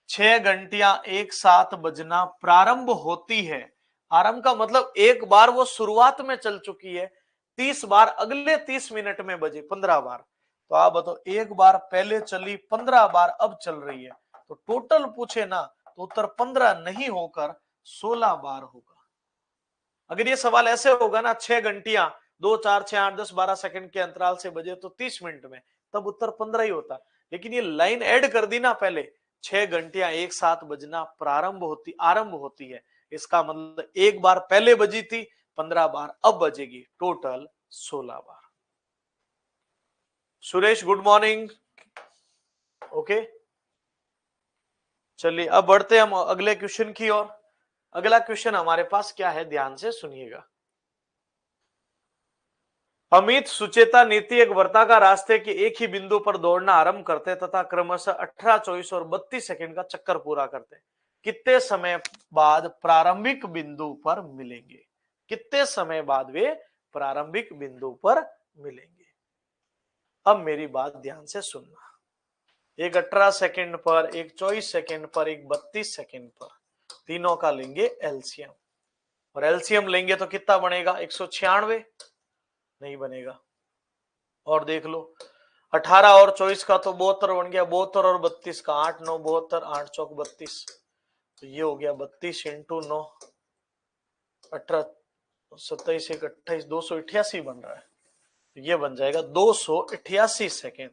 6 घंटियां एक साथ बजना प्रारंभ होती है, आरंभ का मतलब एक बार वो शुरुआत में चल चुकी है, 30 बार अगले 30 मिनट में बजे 15 बार। तो आप बताओ, एक बार पहले चली, 15 बार अब चल रही है, तो टोटल पूछे ना तो उत्तर 15 नहीं होकर 16 बार होगा। अगर ये सवाल ऐसे होगा ना, 6 घंटियां 2, 4, 6, 8, 10, 12 सेकंड के अंतराल से बजे तो 30 मिनट में, तब उत्तर 15 ही होता। लेकिन ये लाइन ऐड कर दी ना पहले, 6 घंटियां एक साथ बजना आरंभ होती है, इसका मतलब एक बार पहले बजी थी, 15 बार अब बजेगी, टोटल 16 बार। Suresh good morning. ओके, चलिए अब बढ़ते हैं हम अगले क्वेश्चन की ओर। अगला क्वेश्चन हमारे पास क्या है, ध्यान से सुनिएगा। अमित, सुचेता, नीति एक वृत्ताकार रास्ते के एक ही बिंदु पर दौड़ना आरंभ करते तथा क्रमशः 18, 24 और 32 सेकंड का चक्कर पूरा करते हैं। कितने समय बाद प्रारंभिक बिंदु पर मिलेंगे? कितने समय बाद वे प्रारंभिक बिंदु पर मिलेंगे? अब मेरी बात ध्यान से सुनना। एक 18 सेकंड पर, एक 24 सेकंड पर, एक 32 सेकंड पर, तीनों का लेंगे एलसीएम, और एलसीएम लेंगे तो कितना बनेगा? 196 नहीं बनेगा। और देख लो, 18 और 24 का तो 72 बन गया, 72 और 32 का 8, 9, 72, 8 चौक 32, तो ये हो गया 32 इंटू 9, 18, 27, 1, 28, 288 बन रहा है, तो ये बन जाएगा 288 सेकेंड।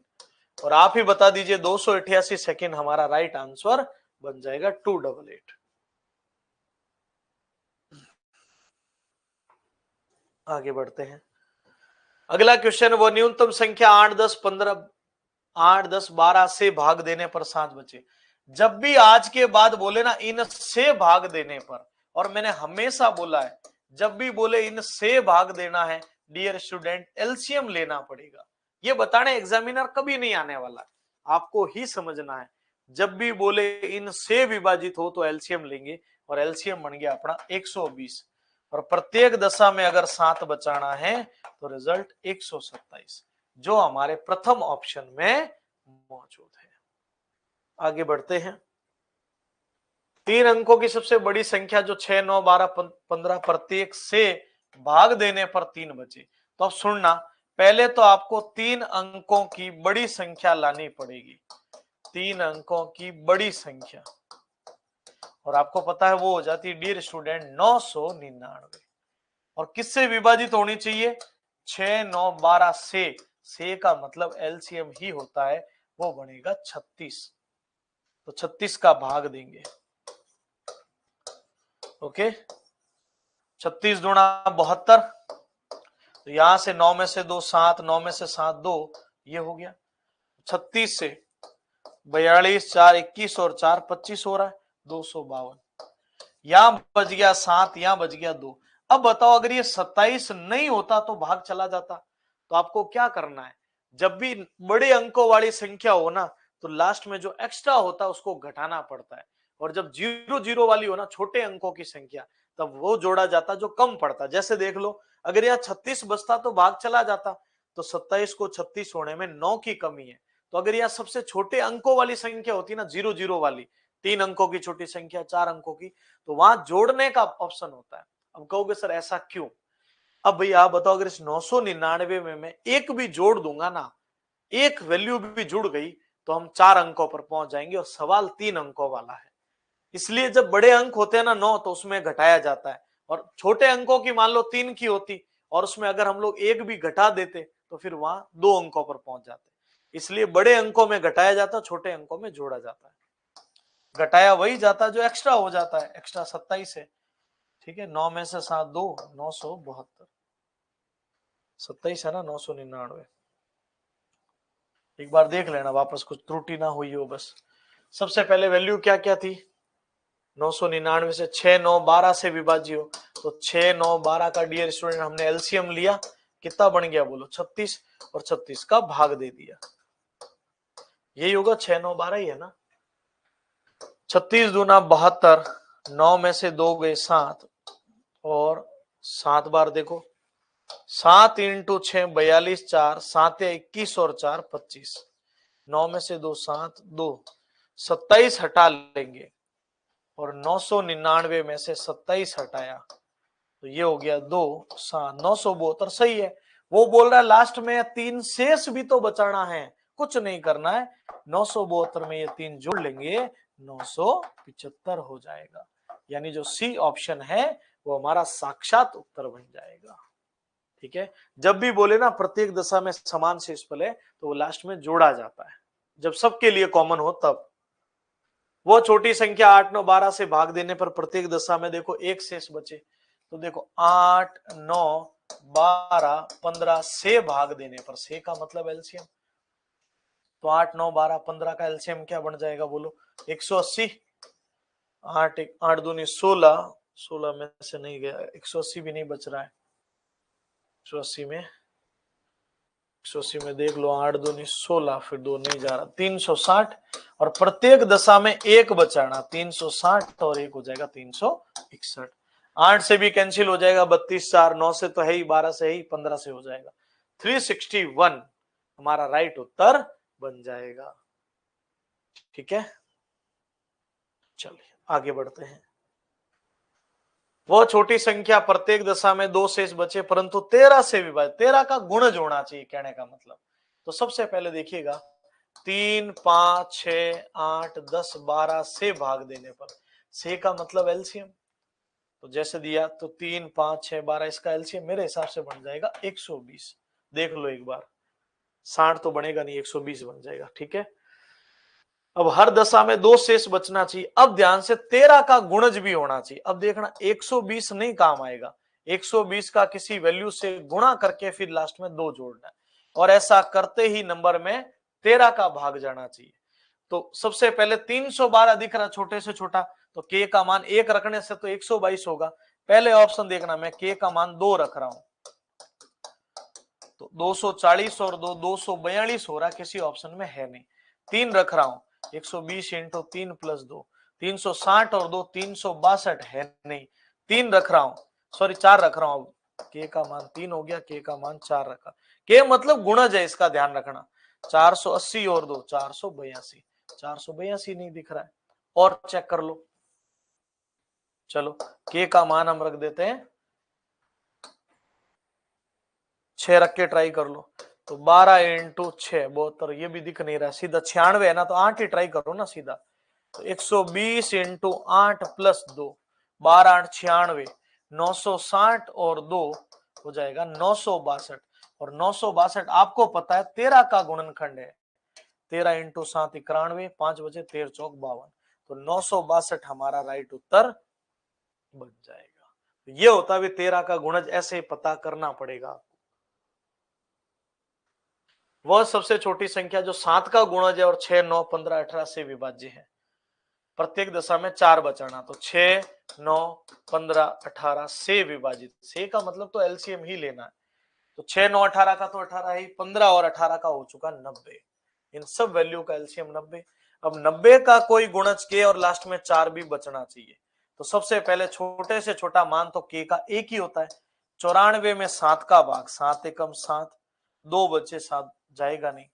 और आप ही बता दीजिए 288 सेकेंड हमारा राइट आंसर बन जाएगा 288। आगे बढ़ते हैं। अगला क्वेश्चन, वो न्यूनतम संख्या 8, 10, 15, 8, 10, 12 से भाग देने पर 7 बचे। जब भी आज के बाद बोले ना इन से भाग देने पर, और मैंने हमेशा बोला है जब भी बोले इन से भाग देना है, डियर स्टूडेंट, एलसीएम लेना पड़ेगा। ये बताने एग्जामिनर कभी नहीं आने वाला, आपको ही समझना है। जब भी बोले इन से विभाजित हो तो एलसीएम लेंगे, और एलसीएम बन गया अपना 120, और प्रत्येक दशा में अगर 7 बचाना है तो रिजल्ट 127, जो हमारे प्रथम ऑप्शन में मौजूद है। आगे बढ़ते हैं। 3 अंकों की सबसे बड़ी संख्या जो 6, 9, 12, 15 प्रत्येक से भाग देने पर 3 बचे। तो अब सुनना, पहले तो आपको 3 अंकों की बड़ी संख्या लानी पड़ेगी, 3 अंकों की बड़ी संख्या, और आपको पता है वो हो जाती है डियर स्टूडेंट 999, और किससे विभाजित होनी चाहिए? 6, 9, 12 से का मतलब एलसीएम ही होता है, वो बनेगा 36, तो 36 का भाग देंगे। ओके, 36 दूना 72, तो यहां से 9 में से 2 7, 9 में से 7 2, ये हो गया 36 से 42, 4 21 और 4 25 हो रहा है 252, यहां बच गया 7, यहां बच गया 2। अब बताओ, अगर ये 27 नहीं होता तो भाग चला जाता, तो आपको क्या करना है, जब भी बड़े अंकों वाली संख्या हो ना, तो लास्ट में जो एक्स्ट्रा होता है उसको घटाना पड़ता है, और जब 0 0 वाली हो ना, छोटे अंकों की संख्या, तब वो जोड़ा जाता जो कम पड़ता। जैसे देख लो, अगर यहाँ 36 बचता तो भाग चला जाता, तो 27 को 36 होने में 9 की कमी है। तो अगर यह सबसे छोटे अंकों वाली संख्या होती ना, 0 0 वाली, 3 अंकों की छोटी संख्या, 4 अंकों की, तो वहां जोड़ने का ऑप्शन होता है। अब कहोगे सर ऐसा क्यों? अब भैया आप बताओ, अगर इस 999 में मैं एक भी जोड़ दूंगा ना, एक वैल्यू भी जुड़ गई, तो हम 4 अंकों पर पहुंच जाएंगे, और सवाल 3 अंकों वाला है। इसलिए जब बड़े अंक होते हैं ना 9, तो उसमें घटाया जाता है, और छोटे अंकों की मान लो 3 की होती, और उसमें अगर हम लोग एक भी घटा देते, तो फिर वहां 2 अंकों पर पहुंच जाते। इसलिए बड़े अंकों में घटाया जाता, छोटे अंकों में जोड़ा जाता है। घटाया वही जाता जो एक्स्ट्रा हो जाता है, एक्स्ट्रा 27 है। ठीक है, 9 में से 7 2, 972, 27 है ना, 999। एक बार देख लेना वापस, कुछ त्रुटि ना हुई हो बस। सबसे पहले वैल्यू क्या क्या थी, 999 से 6 9 12 से विभाज्य हो, तो 6 9 12 का डियर स्टूडेंट हमने एलसीएम लिया, कितना बन गया बोलो, 36, और 36 का भाग दे दिया, यही होगा, 6 9 12 ही है ना। 36 दूना 72, 9 में से 2 गए 7, और 7 बार देखो, 7 इंटू 6 42, 4 7 21, और 4 25, 9 में से 2 7 2, 27 हटा लेंगे, और 999 में से 27 हटाया, तो ये हो गया 2 7 972, सही है। वो बोल रहा है लास्ट में 3 शेष भी तो बचाना है, कुछ नहीं करना है, 972 में ये 3 जोड़ लेंगे, 975 हो जाएगा। यानी जो सी ऑप्शन है वो हमारा साक्षात उत्तर बन जाएगा। ठीक है, जब भी बोले ना प्रत्येक दशा में समान शेषफल है, तो वो लास्ट में जोड़ा जाता है, जब सबके लिए कॉमन हो तब। वो छोटी संख्या 8 9 12 से भाग देने पर प्रत्येक दशा में देखो एक शेष बचे, तो देखो 8 9 12 15 से भाग देने पर, से का मतलब एलसीएम, तो 8 9 12 15 का एलसीएम क्या बन जाएगा बोलो, 180। 8 8 दूनी 16, 16 में से नहीं गया, 180 भी नहीं बच रहा है, 180 में 180 में देख लो, 8 दूनी 16, फिर 2 नहीं जा रहा, 360, और प्रत्येक दशा में एक बचाना, 360 और एक हो जाएगा 361। 8 से भी कैंसिल हो जाएगा, 32 4, 9 से तो है ही, 12 से है ही, 15 से हो जाएगा, 361 हमारा राइट उत्तर बन जाएगा। ठीक है, चलिए आगे बढ़ते हैं। वो छोटी संख्या प्रत्येक दशा में 2 शेष बचे परंतु 13 से विभाजित, 13 का गुणज होना चाहिए कहने का मतलब। तो सबसे पहले देखिएगा, 3 5 6 8 10 12 से भाग देने पर, से का मतलब एलसीएम, तो जैसे दिया तो 3 5 6 12, इसका एलसीएम मेरे हिसाब से बन जाएगा 120। देख लो एक बार, 60 तो बनेगा नहीं, 120 बन जाएगा। ठीक है, अब हर दशा में 2 शेष बचना चाहिए। अब ध्यान से 13 का गुणज भी होना चाहिए। अब देखना 120 नहीं काम आएगा, 120 का किसी वैल्यू से गुणा करके फिर लास्ट में 2 जोड़ना है, और ऐसा करते ही नंबर में 13 का भाग जाना चाहिए। तो सबसे पहले 312 दिख रहा छोटे से छोटा, तो के का मान 1 रखने से तो 122 होगा। पहले ऑप्शन देखना, मैं के का मान 2 रख रहा हूं, तो 240 और 2 242 हो रहा, किसी ऑप्शन में है नहीं। 3 रख रहा हूं, 120 इंटू 3 प्लस 2, 360 और 2 362 है नहीं। 3 रख रहा हूं, सॉरी 4 रख रहा हूं, के का मान 3 हो गया, के का मान 4 रखा, के मतलब गुणज है, इसका ध्यान रखना। 480 और 2 482, 482 नहीं दिख रहा है, और चेक कर लो। चलो के का मान हम रख देते हैं 6 रख के ट्राई कर लो, तो 12 इंटू 6 72, ये भी दिख नहीं रहा, सीधा 96 है ना, तो 8 ही ट्राई करो ना सीधा, तो 120 इंटू 8 प्लस 2, 12 8 96, 960 और 2 हो जाएगा 962, और 962 आपको पता है 13 का गुणनखंड है, 13 इंटू 7 91, 5 बचे 13 चौक 52, तो 962 हमारा राइट उत्तर बन जाएगा। तो ये होता है 13 का गुणज, ऐसे पता करना पड़ेगा। वह सबसे छोटी संख्या जो 7 का गुणज है और 6 9 15 18 से विभाज्य है। प्रत्येक दशा में 4 बचाना, तो 6 9 15 18 से विभाजित, से का मतलब तो एलसीएम ही लेना है, तो 6 9 18 का तो 18 ही, 15 और 18 का हो चुका 90। इन सब वैल्यू का एलसीएम 90। अब 90 का कोई गुणज के और लास्ट में 4 भी बचना चाहिए। तो सबसे पहले छोटे से छोटा मान तो के का एक ही होता है। 94 में 7 का भाग, 7 एकम 7, 2 बचे, 7 जाएगा नहीं,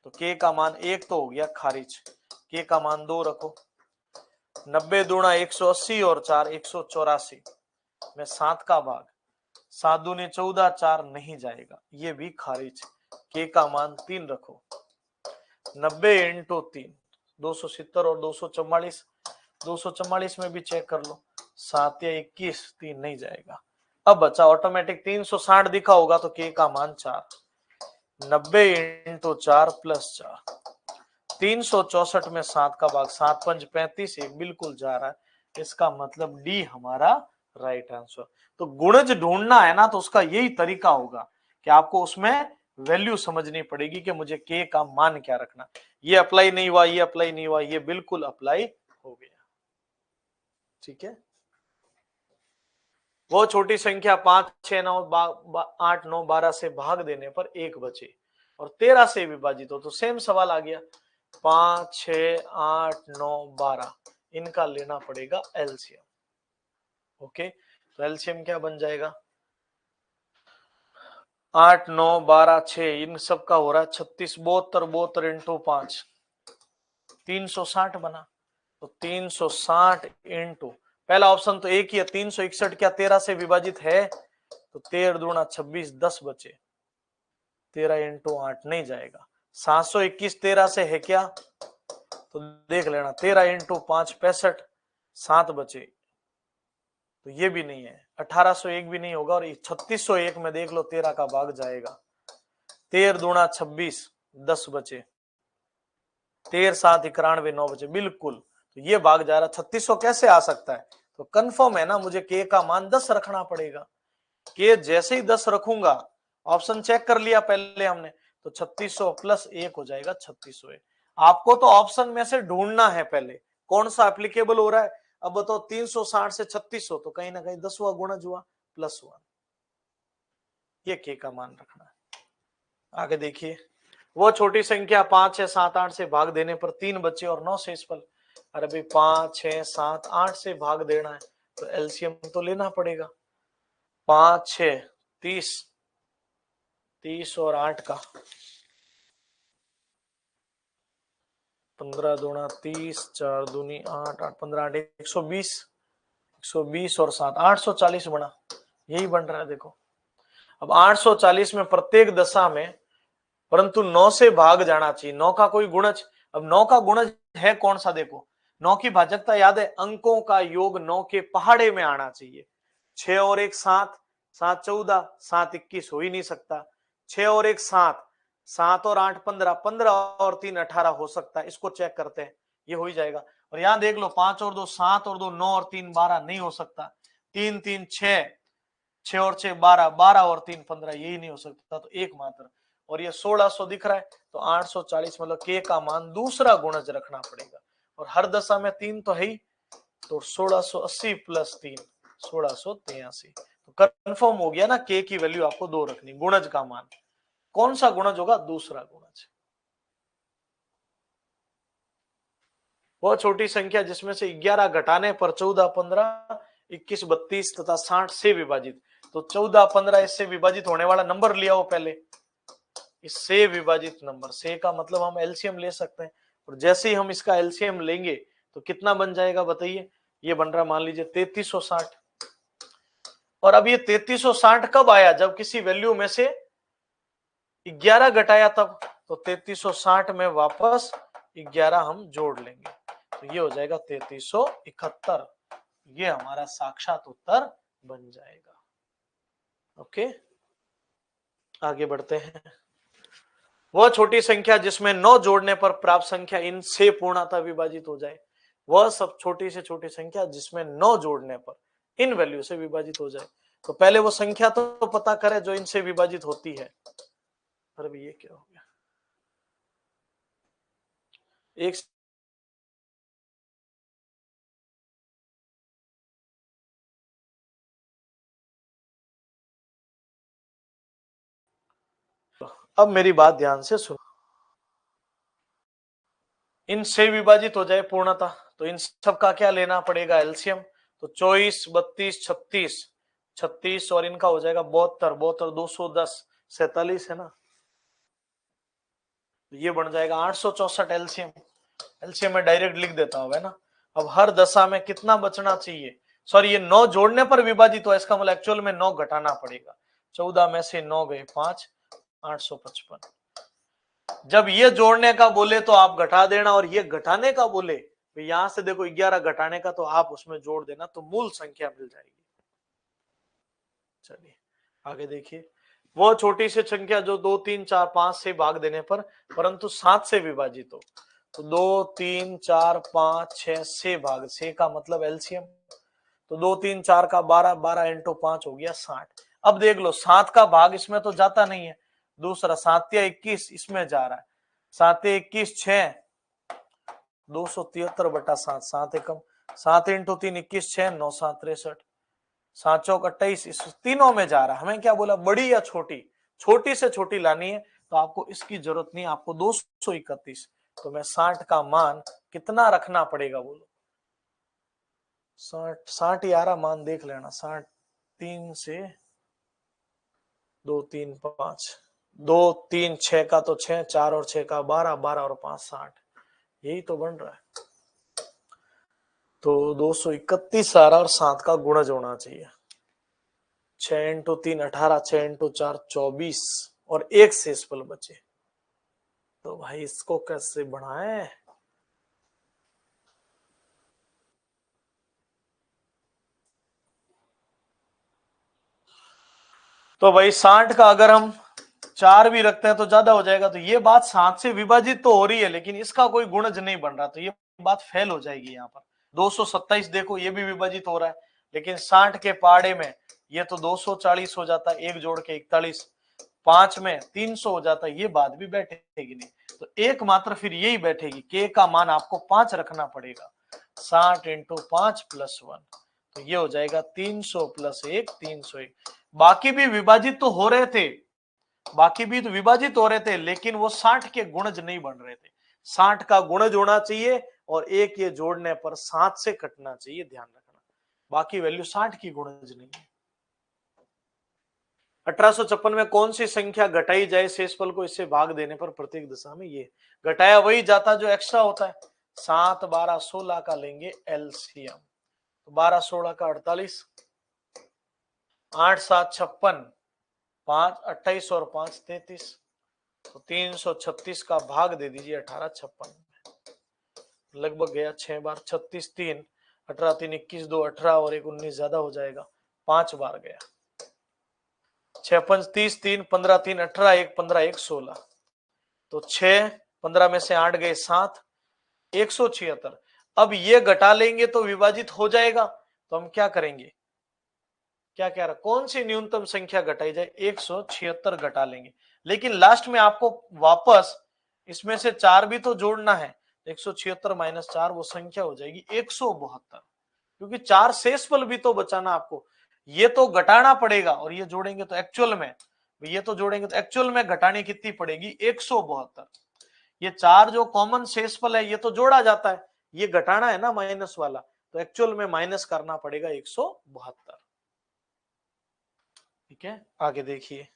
तो के का मान 1 तो हो गया खारिज। के का मान 2 रखो। 90 दूना 180 और 4 184 में 7 का भाग, 7 दूनी 14, 4 नहीं जाएगा, ये भी खारिज। के का मान 3 रखो। 90 इंटू 3 270 और 244, 244 में भी चेक कर लो, 7 या 21, 3 नहीं जाएगा। अब बचा ऑटोमेटिक 360 दिखा होगा, तो के का मान 4। 90 इंटू 4 प्लस 4, 364 में 7 का भाग, 7 पंच 35, एक बिल्कुल जा रहा है। इसका मतलब डी हमारा राइट आंसर। तो गुणज ढूंढना है ना, तो उसका यही तरीका होगा कि आपको उसमें वैल्यू समझनी पड़ेगी कि मुझे के का मान क्या रखना। ये अप्लाई नहीं हुआ, ये अप्लाई नहीं हुआ, ये बिल्कुल अप्लाई हो गया। ठीक है। वो छोटी संख्या 5 6 9 8 9 12 से भाग देने पर 1 बचे और 13 से विभाजित हो, तो सेम सवाल आ गया। 5 6 8 9 12 इनका लेना पड़ेगा एलसीएम। ओके, तो एलसीएम क्या बन जाएगा? 8 9 12 6, इन सब का हो रहा है 36, 72 72 इंटू 5 360 बना। तो 360 इंटू, पहला ऑप्शन तो एक ही है, 361 क्या 13 से विभाजित है? तो 13 दूना 26, 10 बचे। 13 इंटू 8 नहीं जाएगा। 721 13 से है क्या? तो देख लेना, 13 इंटू 5 65, 7 बचे, तो ये भी नहीं है। 1801 भी नहीं होगा, और 3601 में देख लो 13 का भाग जाएगा। 13 दूना 26, 10 बचे। 13 7 91, 9 बचे, बिल्कुल। तो ये भाग जा रहा, 3600 कैसे आ सकता है? तो कंफर्म है ना, मुझे के का मान 10 रखना पड़ेगा। के जैसे ही 10 रखूंगा, ऑप्शन चेक कर लिया पहले हमने, तो 3600 प्लस 1 हो जाएगा 3601। आपको तो ऑप्शन में से ढूंढना है पहले कौन सा एप्लीकेबल हो रहा है। अब बताओ 360 से 3600, तो कहीं ना कहीं 10वां गुणज हुआ, +1। ये के का मान रखना है। आगे देखिए, वो छोटी संख्या 5 6 7 8 से भाग देने पर 3 बच्चे और 9 शेष फल। अरे भाई 5 6 7 8 से भाग देना है, तो एलसीएम तो लेना पड़ेगा। 5 6 30, 30 और 8 का 15 दूना 30, 4 दूनी 8, 8 15 8 120, 120 और 7 840 बना। यही बन रहा है देखो। अब 840 में प्रत्येक दशा में परंतु 9 से भाग जाना चाहिए, 9 का कोई गुणज। अब 9 का गुणज है कौन सा? देखो 9 की भाजकता याद है, अंकों का योग 9 के पहाड़े में आना चाहिए। 6 और 1 7, 7 14, 7 21 हो ही नहीं सकता। 6 और 1 7, 7 और 8 15, 15 और 3 18 हो सकता है। इसको चेक करते हैं, ये हो ही जाएगा। और यहां देख लो 5 और 2 7 और 2 9 और 3 12 नहीं हो सकता। 3 3 6, 6 और 6 12, 12 और 3 15, यही नहीं हो सकता। तो एक मात्र, और ये 1600 दिख रहा है, तो 840 मतलब के का मान दूसरा गुणज रखना पड़ेगा। और हर दशा में 3 तो है ही, तो 1680 प्लस 3 1683। तो कंफर्म हो गया ना, के की वैल्यू आपको 2 रखनी। गुणज का मान कौन सा गुणज होगा? दूसरा गुणज। वो छोटी संख्या जिसमें से 11 घटाने पर 14 15 21 32 तथा 60 से विभाजित। तो 14 15 इससे विभाजित होने वाला नंबर लिया हो पहले, इससे विभाजित नंबर। से का मतलब हम एलसीएम ले सकते हैं, और जैसे ही हम इसका एलसीएम लेंगे तो कितना बन जाएगा बताइए? ये बन रहा मान लीजिए 3360। और अब ये 3360 कब आया? जब किसी वैल्यू में से 11 घटाया तब। तो 3360 में वापस 11 हम जोड़ लेंगे, तो ये हो जाएगा 3371। ये हमारा साक्षात उत्तर बन जाएगा। ओके, आगे बढ़ते हैं। वह छोटी संख्या जिसमें 9 जोड़ने पर प्राप्त संख्या इन से पूर्णतः विभाजित हो जाए। वह सब छोटी से छोटी संख्या जिसमें 9 जोड़ने पर इन वैल्यू से विभाजित हो जाए। तो पहले वो संख्या तो पता करें जो इनसे विभाजित होती है। अरे ये क्या हो गया? एक अब मेरी बात ध्यान से सुनो, इनसे विभाजित हो जाए पूर्णतः तो इन सब का क्या लेना पड़ेगा एलसीएम, तो 24, 32, 36, 36 और इनका हो जाएगा 72, 72, 210, 47 है ना, तो ये बन जाएगा 864 एलसीएम। एलसीएम में डायरेक्ट लिख देता हूं है ना। अब हर दशा में कितना बचना चाहिए, सॉरी ये 9 जोड़ने पर विभाजित हो, इसका मतलब एक्चुअल में 9 घटाना पड़ेगा। 14 में से 9 गए 5, 855। जब ये जोड़ने का बोले तो आप घटा देना, और ये घटाने का बोले तो यहां से देखो 11 घटाने का, तो आप उसमें जोड़ देना, तो मूल संख्या मिल जाएगी। चलिए आगे देखिए, वो छोटी सी संख्या जो 2, 3, 4, 5 से भाग देने पर परंतु 7 से विभाजित हो, तो 2, 3, 4, 5, 6 से भाग, 6 का मतलब एलसीएम, तो 2, 3, 4 का 12, 12 इंटू 5 हो गया 60। अब देख लो 7 का भाग इसमें तो जाता नहीं है, दूसरा 7 या 21 इसमें जा रहा है, 7 या 21 6, 273/7, 7 एकम 7 इंटू 3 21, 6 9 7 63, 7 चौक 28, इस तीनों में जा रहा है। हमें क्या बोला, बड़ी या छोटी, छोटी से छोटी लानी है, तो आपको इसकी जरूरत नहीं, आपको 231, तो मैं 60 का मान कितना रखना पड़ेगा बोलो, 60, 60 11 मान देख लेना, 60 3 से 2 3 5, 2 3 6 का तो 6, 4 और 6 का 12, 12 और 5 60, यही तो बन रहा है। तो 231 आ रहा और 7 का गुणज होना चाहिए, 6 इंटू 3 18, 6 इंटू 4 24 और एक शेषफल बचे, तो भाई इसको कैसे बढ़ाएं, तो भाई 60 का अगर हम 4 भी रखते हैं तो ज्यादा हो जाएगा, तो ये बात 7 से विभाजित तो हो रही है लेकिन इसका कोई गुणज नहीं बन रहा, तो ये बात फेल हो जाएगी यहाँ पर। 227 देखो ये भी विभाजित हो रहा है, लेकिन 60 के पाड़े में ये तो 240 हो जाता है, एक जोड़ के 41, 5 में 300 हो जाता है, ये बात भी बैठेगी नहीं, तो एकमात्र फिर यही बैठेगी, के का मान आपको 5 रखना पड़ेगा, 60 इंटू 5 प्लस 1, तो ये हो जाएगा 300 प्लस 1 301। बाकी भी विभाजित तो हो रहे थे, बाकी भी तो विभाजित हो रहे थे, लेकिन वो 60 के गुणज नहीं बन रहे थे, 60 का गुणज होना चाहिए और एक ये जोड़ने पर 7 से कटना चाहिए, ध्यान रखना, बाकी वैल्यू 60 की गुणज नहीं है। 1856 में कौन सी संख्या घटाई जाए शेषफल को इससे भाग देने पर प्रत्येक दशा में, ये घटाया वही जाता जो एक्स्ट्रा होता है, 7 12 16 का लेंगे एलसीएम, 12 16 का 48, 8 7 56, 5 28 और 5 33, तो 336 का भाग दे दीजिए 1856 में, लगभग गया 6 बार, 36 3, 18 3 21 2 18 और 1 19 ज्यादा हो जाएगा, 5 बार गया, 6 5 30 3 15 3 18 1 15 1 16, तो 6 15 में से 8 गए 7, 176। अब ये घटा लेंगे तो विभाजित हो जाएगा, तो हम क्या करेंगे, क्या कह रहा, कौन सी न्यूनतम संख्या घटाई जाए, 176 घटा लेंगे, लेकिन लास्ट में आपको वापस इसमें से 4 भी तो जोड़ना है, 176 माइनस 4 वो संख्या हो जाएगी 172, क्योंकि 4 शेषफल भी तो बचाना आपको, ये तो घटाना पड़ेगा और ये जोड़ेंगे तो एक्चुअल में, ये तो जोड़ेंगे तो एक्चुअल में घटानी कितनी पड़ेगी 172, ये 4 जो कॉमन शेषफल है ये तो जोड़ा जाता है, ये घटाना है ना माइनस वाला, तो एक्चुअल में माइनस करना पड़ेगा 172। ठीक है आगे देखिए,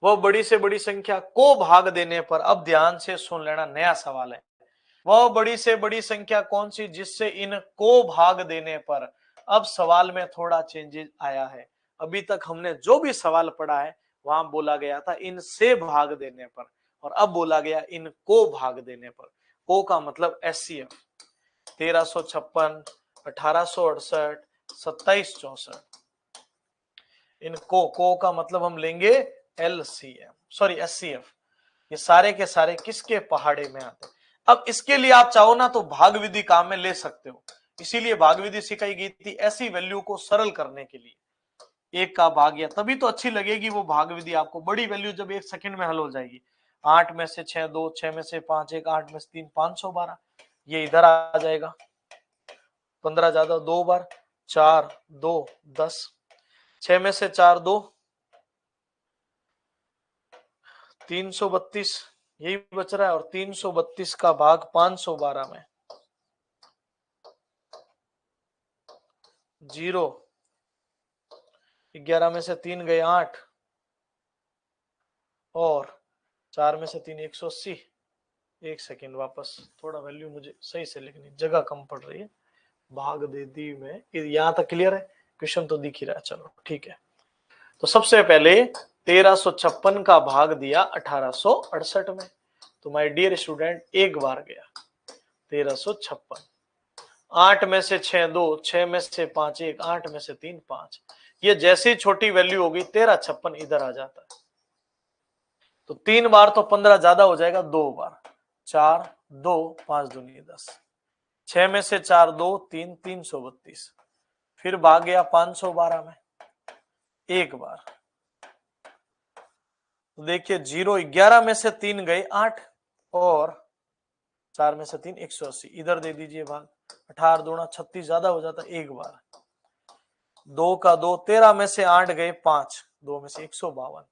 वह बड़ी से बड़ी संख्या को भाग देने पर, अब ध्यान से सुन लेना नया सवाल है, वह बड़ी से बड़ी संख्या कौन सी जिससे इन को भाग देने पर, अब सवाल में थोड़ा चेंजेस आया है, अभी तक हमने जो भी सवाल पढ़ा है वहां बोला गया था इनसे भाग देने पर, और अब बोला गया इन को भाग देने पर, को का मतलब एचसीएफ, 1356 1868 2764, इनको को का मतलब हम लेंगे एलसीएम, सॉरी एचसीएफ, ये सारे के सारे किसके पहाड़े में आते हैं। अब इसके लिए आप चाहो ना तो भाग विधि काम में ले सकते हो, इसीलिए भाग विधि सिखाई गई थी ऐसी वैल्यू को सरल करने के लिए, एक का भाग या तभी तो अच्छी लगेगी वो भाग विधि आपको, बड़ी वैल्यू जब 1 सेकंड में हल हो जाएगी, 8 में से 6 2, 6 में से 5 1, 8 में से 3 512, ये इधर आ जाएगा, 15 ज्यादा 2 बार, 4 2 10, 6 में से 4 2, 332 यही बच रहा है, और 332 का भाग 512 में 0, 11 में से 3 गए 8, और 4 में से 3 180। एक सेकेंड, वापस थोड़ा वैल्यू मुझे सही से लिखनी, जगह कम पड़ रही है। भाग दे दी में, यहां तक क्लियर है, क्वेश्चन तो दिख ही रहा है, चलो ठीक है। तो सबसे पहले 1356 का भाग दिया 1868 में, तो माय डियर स्टूडेंट एक बार गया 1356, 8 में से 6 2, 6 में से 5 1, 8 में से 3 5, ये जैसी छोटी वैल्यू होगी 1356 इधर आ जाता है। तो 3 बार तो 15 ज्यादा हो जाएगा, 2 बार 4 2 5 दूनी 10, 6 में से 4 2 3, 332, फिर भाग गया 512 में एक बार। तो देखिए 0, 11 में से 3 गए 8, और 4 में से 3 180, इधर दे दीजिए भाग, 18 दूना 36 ज्यादा हो जाता एक बार। 2 का 2, 13 में से 8 गए 5, 2 में से 152,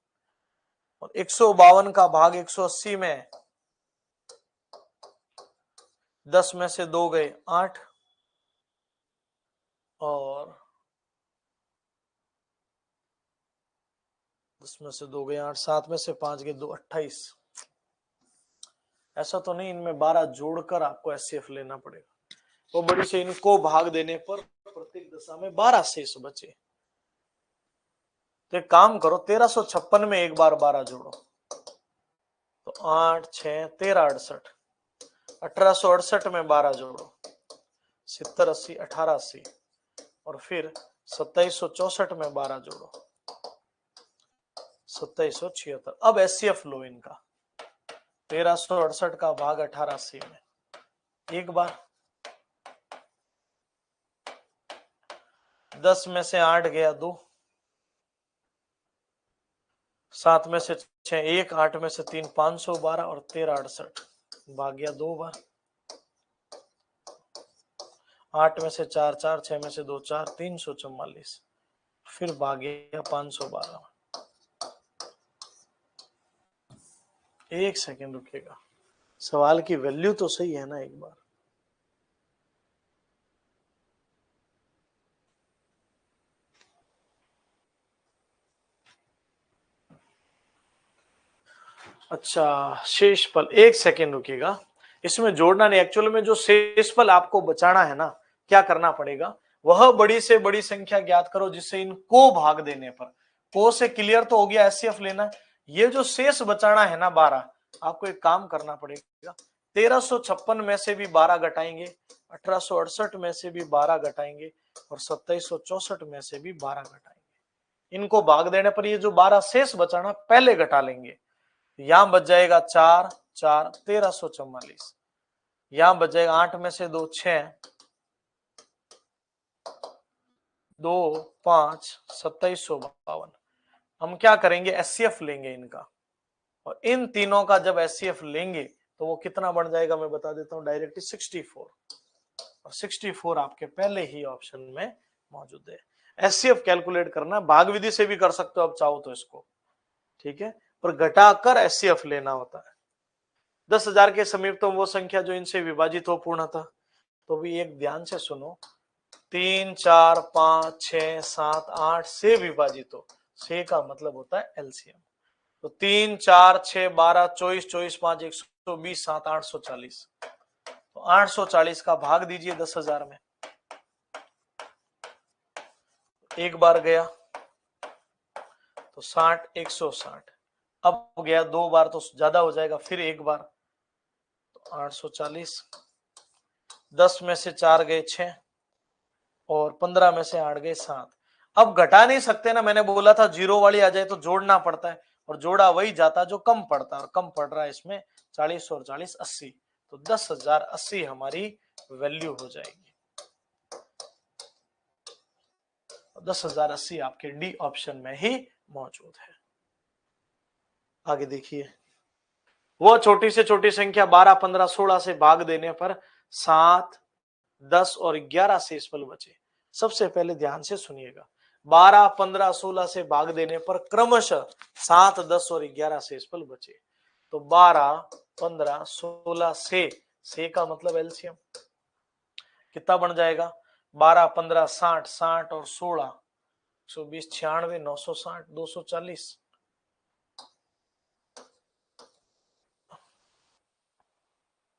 और 152 का भाग 180 में 10 में से 2 गए 8, और 10 में से 2 गए 8, 7 में से 5 गए 2, 28। ऐसा तो नहीं, इनमें 12 जोड़कर आपको एचसीएफ लेना पड़ेगा। तो बड़ी से इनको भाग देने पर प्रत्येक दशा में 12 शेष बचे। तो एक काम करो, 1356 में एक बार 12 जोड़ो, तो 8 6 13 68, 1868 में 12 जोड़ो, 70 80 18 80, और फिर 2764 में 12 जोड़ो, 2776। अब एचसीएफ लो इनका, 1368 का भाग 1880 में एक बार, 10 में से 8 गया 2, 7 में से 6 1, 8 में से 3 512, और 13 68 भाग गया 2 बार, 8 में से 4 4, 6 में से 2 4, 344, फिर भाग गया 512। एक सेकेंड रुकिएगा, सवाल की वैल्यू तो सही है ना एक बार। अच्छा, शेषफल, एक सेकेंड रुकिएगा, इसमें जोड़ना नहीं, एक्चुअल में जो शेषफल आपको बचाना है ना, क्या करना पड़ेगा, वह बड़ी से बड़ी संख्या ज्ञात करो जिससे इनको भाग देने पर, को से क्लियर तो हो गया, एचसीएफ लेना। ये जो शेष बचाना है ना 12, आपको एक काम करना पड़ेगा, 1356 में से भी 12 घटाएंगे, 1868 में से भी 12 घटाएंगे, और 2764 में से भी 12 घटाएंगे। इनको भाग देने पर ये जो 12 शेष बचाना पहले घटा लेंगे, यहां बच जाएगा 4 4 1344, यहां बच जाएगा 8 में से 2 6 2 5 2752। हम क्या करेंगे, एचसीएफ लेंगे इनका, और इन तीनों का जब एचसीएफ लेंगे तो वो कितना बन जाएगा मैं बता देता हूं डायरेक्टली, 64, और 64 आपके पहले ही ऑप्शन में मौजूद है। एचसीएफ कैलकुलेट करना भाग विधि से भी कर सकते हो आप चाहो तो इसको, ठीक है, पर घटाकर एचसीएफ लेना होता है। 10,000 के समीप तो वो संख्या जो इनसे विभाजित हो पूर्णतः, तो भी एक ध्यान से सुनो, 3 4 5 6 7 8 से विभाजित हो, से का मतलब होता है एलसीएम, तो 3 4 6 12 24 24 5 120 7 840, तो 840 का भाग दीजिए 10,000 में, एक बार गया तो 60 160, अब गया 2 बार तो ज्यादा हो जाएगा, फिर एक बार तो 840, 10 में से 4 गए 6, और 15 में से 8 गए 7। अब घटा नहीं सकते ना, मैंने बोला था जीरो वाली आ जाए तो जोड़ना पड़ता है, और जोड़ा वही जाता जो कम पड़ता है, और कम पड़ रहा है इसमें 40 और 40 80, तो 10,080 हमारी वैल्यू हो जाएगी। 10,080 आपके डी ऑप्शन में ही मौजूद है। आगे देखिए, वो छोटी से छोटी संख्या 12 15 16 से भाग देने पर 7 10 और 11 शेषफल बचे। सबसे पहले ध्यान से सुनिएगा, 12, 15, 16 से भाग देने पर क्रमशः 7, 10 और 11 शेषफल बचे। तो 12, 15, 16 से का मतलब एलसीएम कितना बन जाएगा? 12, 15, 60, 60 और 16, 120, 96, 960, 240।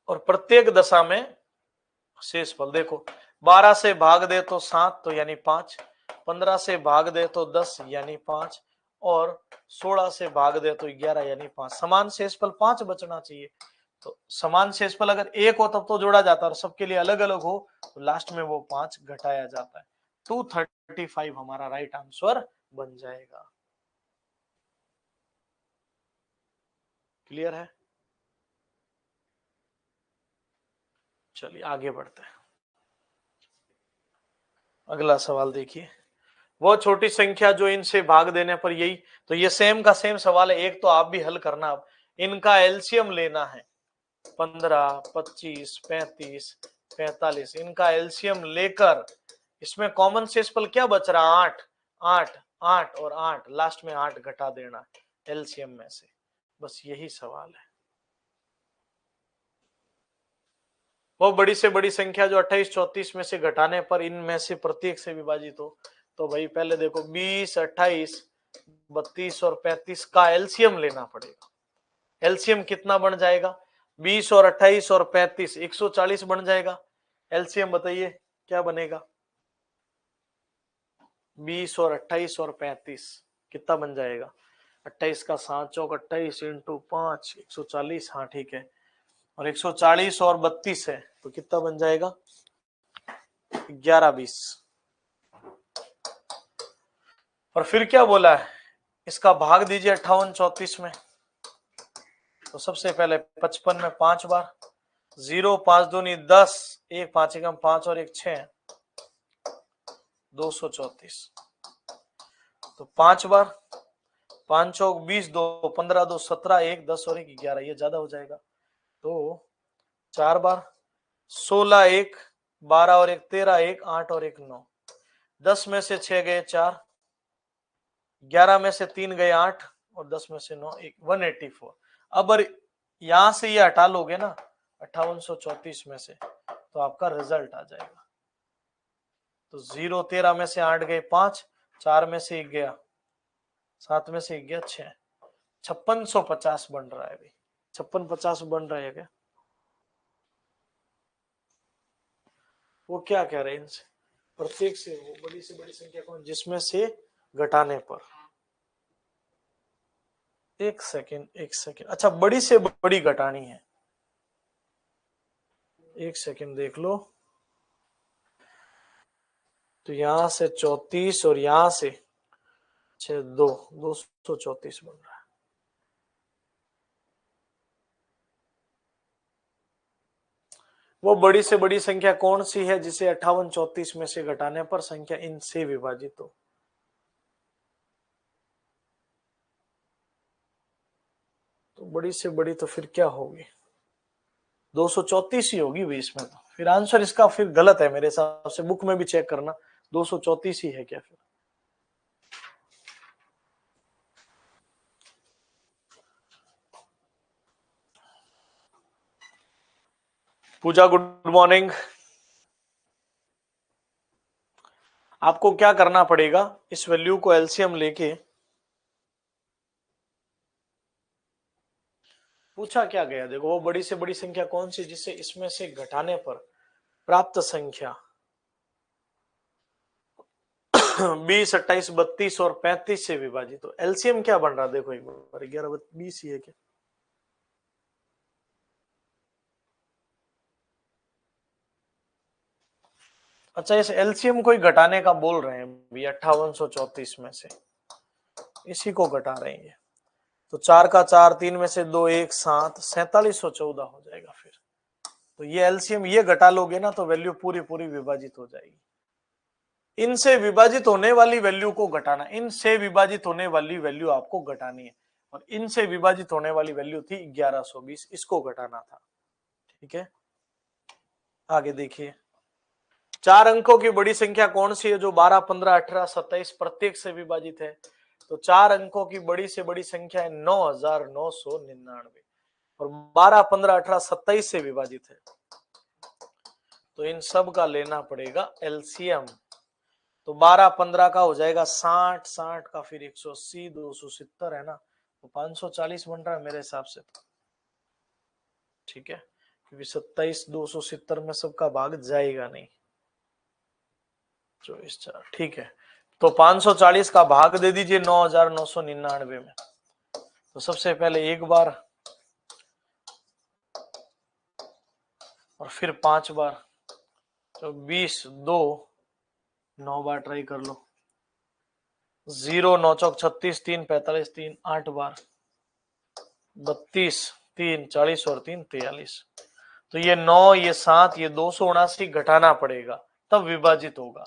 और प्रत्येक दशा में शेषफल देखो, 12 से भाग दे तो 7 तो यानी 5, 15 से भाग दे तो 10 यानी 5 और 16 से भाग दे तो 11 यानी 5। समान शेषफल 5 बचना चाहिए। तो समान शेषफल अगर एक हो तब तो जोड़ा जाता है और सबके लिए अलग अलग हो तो लास्ट में वो 5 घटाया जाता है। 235 हमारा राइट आंसर बन जाएगा। क्लियर है? चलिए आगे बढ़ते हैं। अगला सवाल देखिए, वो छोटी संख्या जो इनसे भाग देने पर यही, तो ये सेम का सेम सवाल है, एक तो आप भी हल करना। अब इनका एलसीएम लेना है, 15, 25, 35, 45, इनका एलसीएम लेकर इसमें कॉमन शेषफल क्या बच रहा? 8, 8, 8 और 8, लास्ट में 8 घटा देना एलसीएम में से। बस यही सवाल है। वो बड़ी से बड़ी संख्या जो 28, 34 में से घटाने पर इनमें से प्रत्येक से विभाजित हो। तो भाई पहले देखो 20, 28, 32 और 35 का एलसीएम लेना पड़ेगा। एलसीएम कितना बन जाएगा? 20 और 28 और 35, 140 बन जाएगा। एलसीएम बताइए क्या बनेगा? 20 और 28 और 35 कितना बन जाएगा? 28 का 7 चौक 28 इंटू 5, 140। हाँ ठीक है। और 140 और 32 है तो कितना बन जाएगा? 11, 20। और फिर क्या बोला है? इसका भाग दीजिए 58, 34 में। तो सबसे पहले 55 में 5 बार, 0, 5 दूनी 10, 1 5 एकम 5 और 1 6, 234। तो 5 बार, 5 चौक 20, 2 15, 2 17, 1 10 और 1 11, ये ज्यादा हो जाएगा। तो 4 बार, 16, 1 12 और 1 13, 1 8 और 1 9, 10 में से 6 गए 4, 11 में से 3 गए 8 और 10 में से 9 1 184। अब यहां से ये हटा लोगे ना 5834 में से तो आपका रिजल्ट आ जाएगा। तो 0, 13 में से 8 गए 5, 4 में से 1 गया, 7 में से 1 गया 6, 5650 बन रहा है भाई। 5650 बन रहा है क्या? वो क्या कह रहे हैं इनसे? प्रत्येक से वो बड़ी से बड़ी संख्या कौन जिसमें से घटाने पर। एक सेकेंड, एक सेकेंड। अच्छा, बड़ी से बड़ी घटानी है, एक सेकेंड देख लो। तो यहां से 34 और यहां से 6 234 बन रहा है। वो बड़ी से बड़ी संख्या कौन सी है जिसे 58, 34 में से घटाने पर संख्या इनसे विभाजित हो? तो बड़ी से बड़ी तो फिर क्या होगी? 234 ही होगी भाई इसमें। तो फिर आंसर इसका फिर गलत है मेरे हिसाब से। बुक में भी चेक करना, 234 ही है क्या फिर? पूजा गुड मॉर्निंग। आपको क्या करना पड़ेगा, इस वैल्यू को एलसीएम लेके, पूछा क्या गया देखो, वो बड़ी से बड़ी संख्या कौन सी जिसे इसमें से घटाने पर प्राप्त संख्या 20, 28, 32 और 35 से विभाजित। तो एलसीएम क्या बन रहा देखो एक बार, 11, 20 ही है क्या? अच्छा, इस एलसीएम को ही घटाने का बोल रहे हैं भी, 5834 में से इसी को घटा रहे हैं। तो 4 का 4, 3 में से 2 1 7, 4714 हो जाएगा फिर। तो ये एलसीएम ये घटा लोगे ना तो वैल्यू पूरी पूरी विभाजित हो जाएगी। इनसे विभाजित होने वाली वैल्यू को घटाना, इनसे विभाजित होने वाली वैल्यू आपको घटानी है। और इनसे विभाजित होने वाली वैल्यू थी 1120, इसको घटाना था। ठीक है, आगे देखिए। 4 अंकों की बड़ी संख्या कौन सी है जो 12, 15, 18, 27 प्रत्येक से विभाजित है? तो 4 अंकों की बड़ी से बड़ी संख्या है 9999 और 12, 15, 18, 27 से विभाजित है। तो इन सब का लेना पड़ेगा एलसीएम। तो 12, 15 का हो जाएगा 60, 60 का फिर 180, 270 है ना, तो 540 बन रहा है मेरे हिसाब से। ठीक है, क्योंकि 27, 270 में सबका भाग जाएगा नहीं। 24, 4, ठीक है। तो 540 का भाग दे दीजिए 9999 में। तो सबसे पहले एक बार और फिर 5 बार, तो 20, 2, 9 बार ट्राई कर लो। 0, 9 चौक 36, 3, 45, 3, 8 बार, 32, 3, 40 और 3, 43। तो ये 9, ये 7, ये 279 घटाना पड़ेगा, तब विभाजित होगा।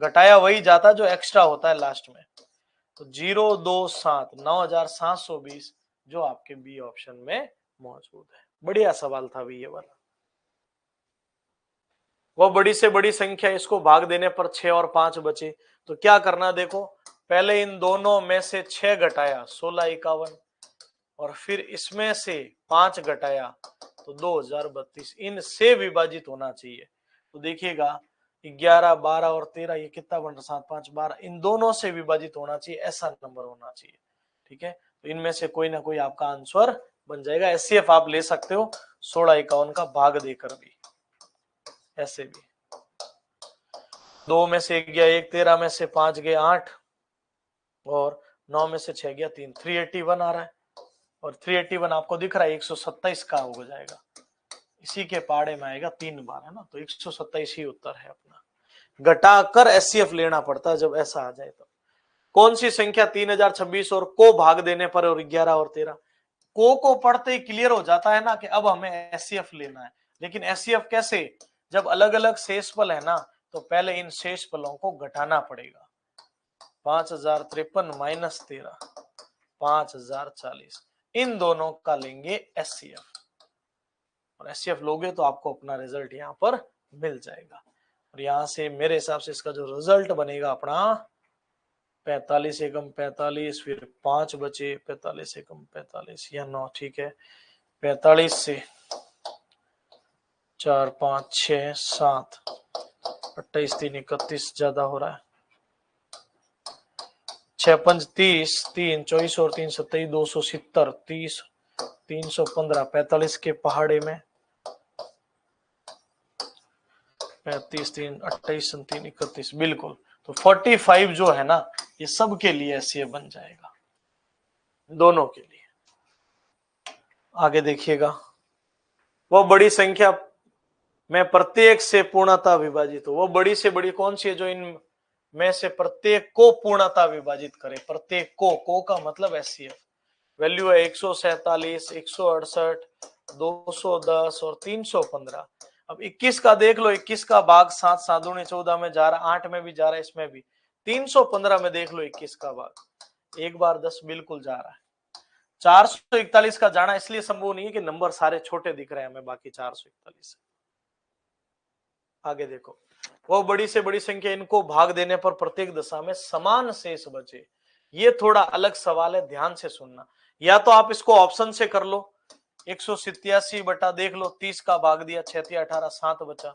घटाया वही जाता जो एक्स्ट्रा होता है लास्ट में। तो 027, 9720 जो आपके बी ऑप्शन में मौजूद है। बढ़िया सवाल था भी ये वाला। वो बड़ी से बड़ी संख्या, इसको भाग देने पर 6 और 5 बचे। तो क्या करना, देखो पहले इन दोनों में से 6 घटाया 1651 और फिर इसमें से 5 घटाया तो 2032, इनसे विभाजित होना चाहिए। तो देखिएगा 11, 12 और 13, ये कितना बन रहा, 7, 5, 12, इन दोनों से विभाजित होना चाहिए, ऐसा नंबर होना चाहिए। ठीक है, तो इनमें से कोई ना कोई आपका आंसर बन जाएगा। एचसीएफ आप ले सकते हो 1651 का भाग देकर भी, ऐसे भी। 2 में से 1 गया 1, 13 में से 5 गए 8 और 9 में से 6 गया 3, 381 आ रहा है। और 381 आपको दिख रहा है 127 का हो जाएगा, इसी के पाड़े में आएगा 3 बार, है ना। तो 127 ही उत्तर है अपना। घटाकर एचसीएफ लेना पड़ता है जब ऐसा आ जाए तो। कौन सी संख्या 3026 और को भाग देने पर और 11 और 13? को पढ़ते ही क्लियर हो जाता है ना कि अब हमें एचसीएफ लेना है। लेकिन एचसीएफ कैसे, जब अलग अलग शेषफल है ना, तो पहले इन शेषफलों को घटाना पड़ेगा। 5053 माइनस 13, 5040, इन दोनों का लेंगे एचसीएफ। और एचसीएफ लोगे तो आपको अपना रिजल्ट यहाँ पर मिल जाएगा। और यहाँ से मेरे हिसाब से इसका जो रिजल्ट बनेगा अपना 45 एकम 45, फिर 5 बचे 45 एकम 45 या 9, ठीक है। 45 से 4, 5, 6, 7, 28, 3, 31 ज्यादा हो रहा है। 6, 5, 30, 3, 24 और 3, 27, 270, 30, 315, 45 के पहाड़े में 35, 3, 28, 3, 31, बिल्कुल। तो 45 जो है ना, ये सब के लिए ऐसे बन जाएगा, दोनों के लिए। आगे देखिएगा, वो बड़ी संख्या में प्रत्येक से पूर्णता विभाजित हो। वो बड़ी से बड़ी कौन सी है जो इन में से प्रत्येक को पूर्णता विभाजित करे? प्रत्येक को का मतलब एचसीएफ। वैल्यू है 147, 168, 210 और 315। अब 21 का देख लो, 21 का भाग 7, 7 दूनी 14 में जा रहा, 8 में भी जा रहा है, इसमें भी 315 में देख लो 21 का भाग 1 बार 10 बिल्कुल जा रहा है। 441 का जाना इसलिए संभव नहीं है कि नंबर सारे छोटे दिख रहे हैं हमें, बाकी 441। आगे देखो, वो बड़ी से बड़ी संख्या, इनको भाग देने पर प्रत्येक दशा में समान शेष बचे। ये थोड़ा अलग सवाल है, ध्यान से सुनना। या तो आप इसको ऑप्शन से कर लो, 187 बटा देख लो 30 का भाग दिया, 6, 18, 7 बचा।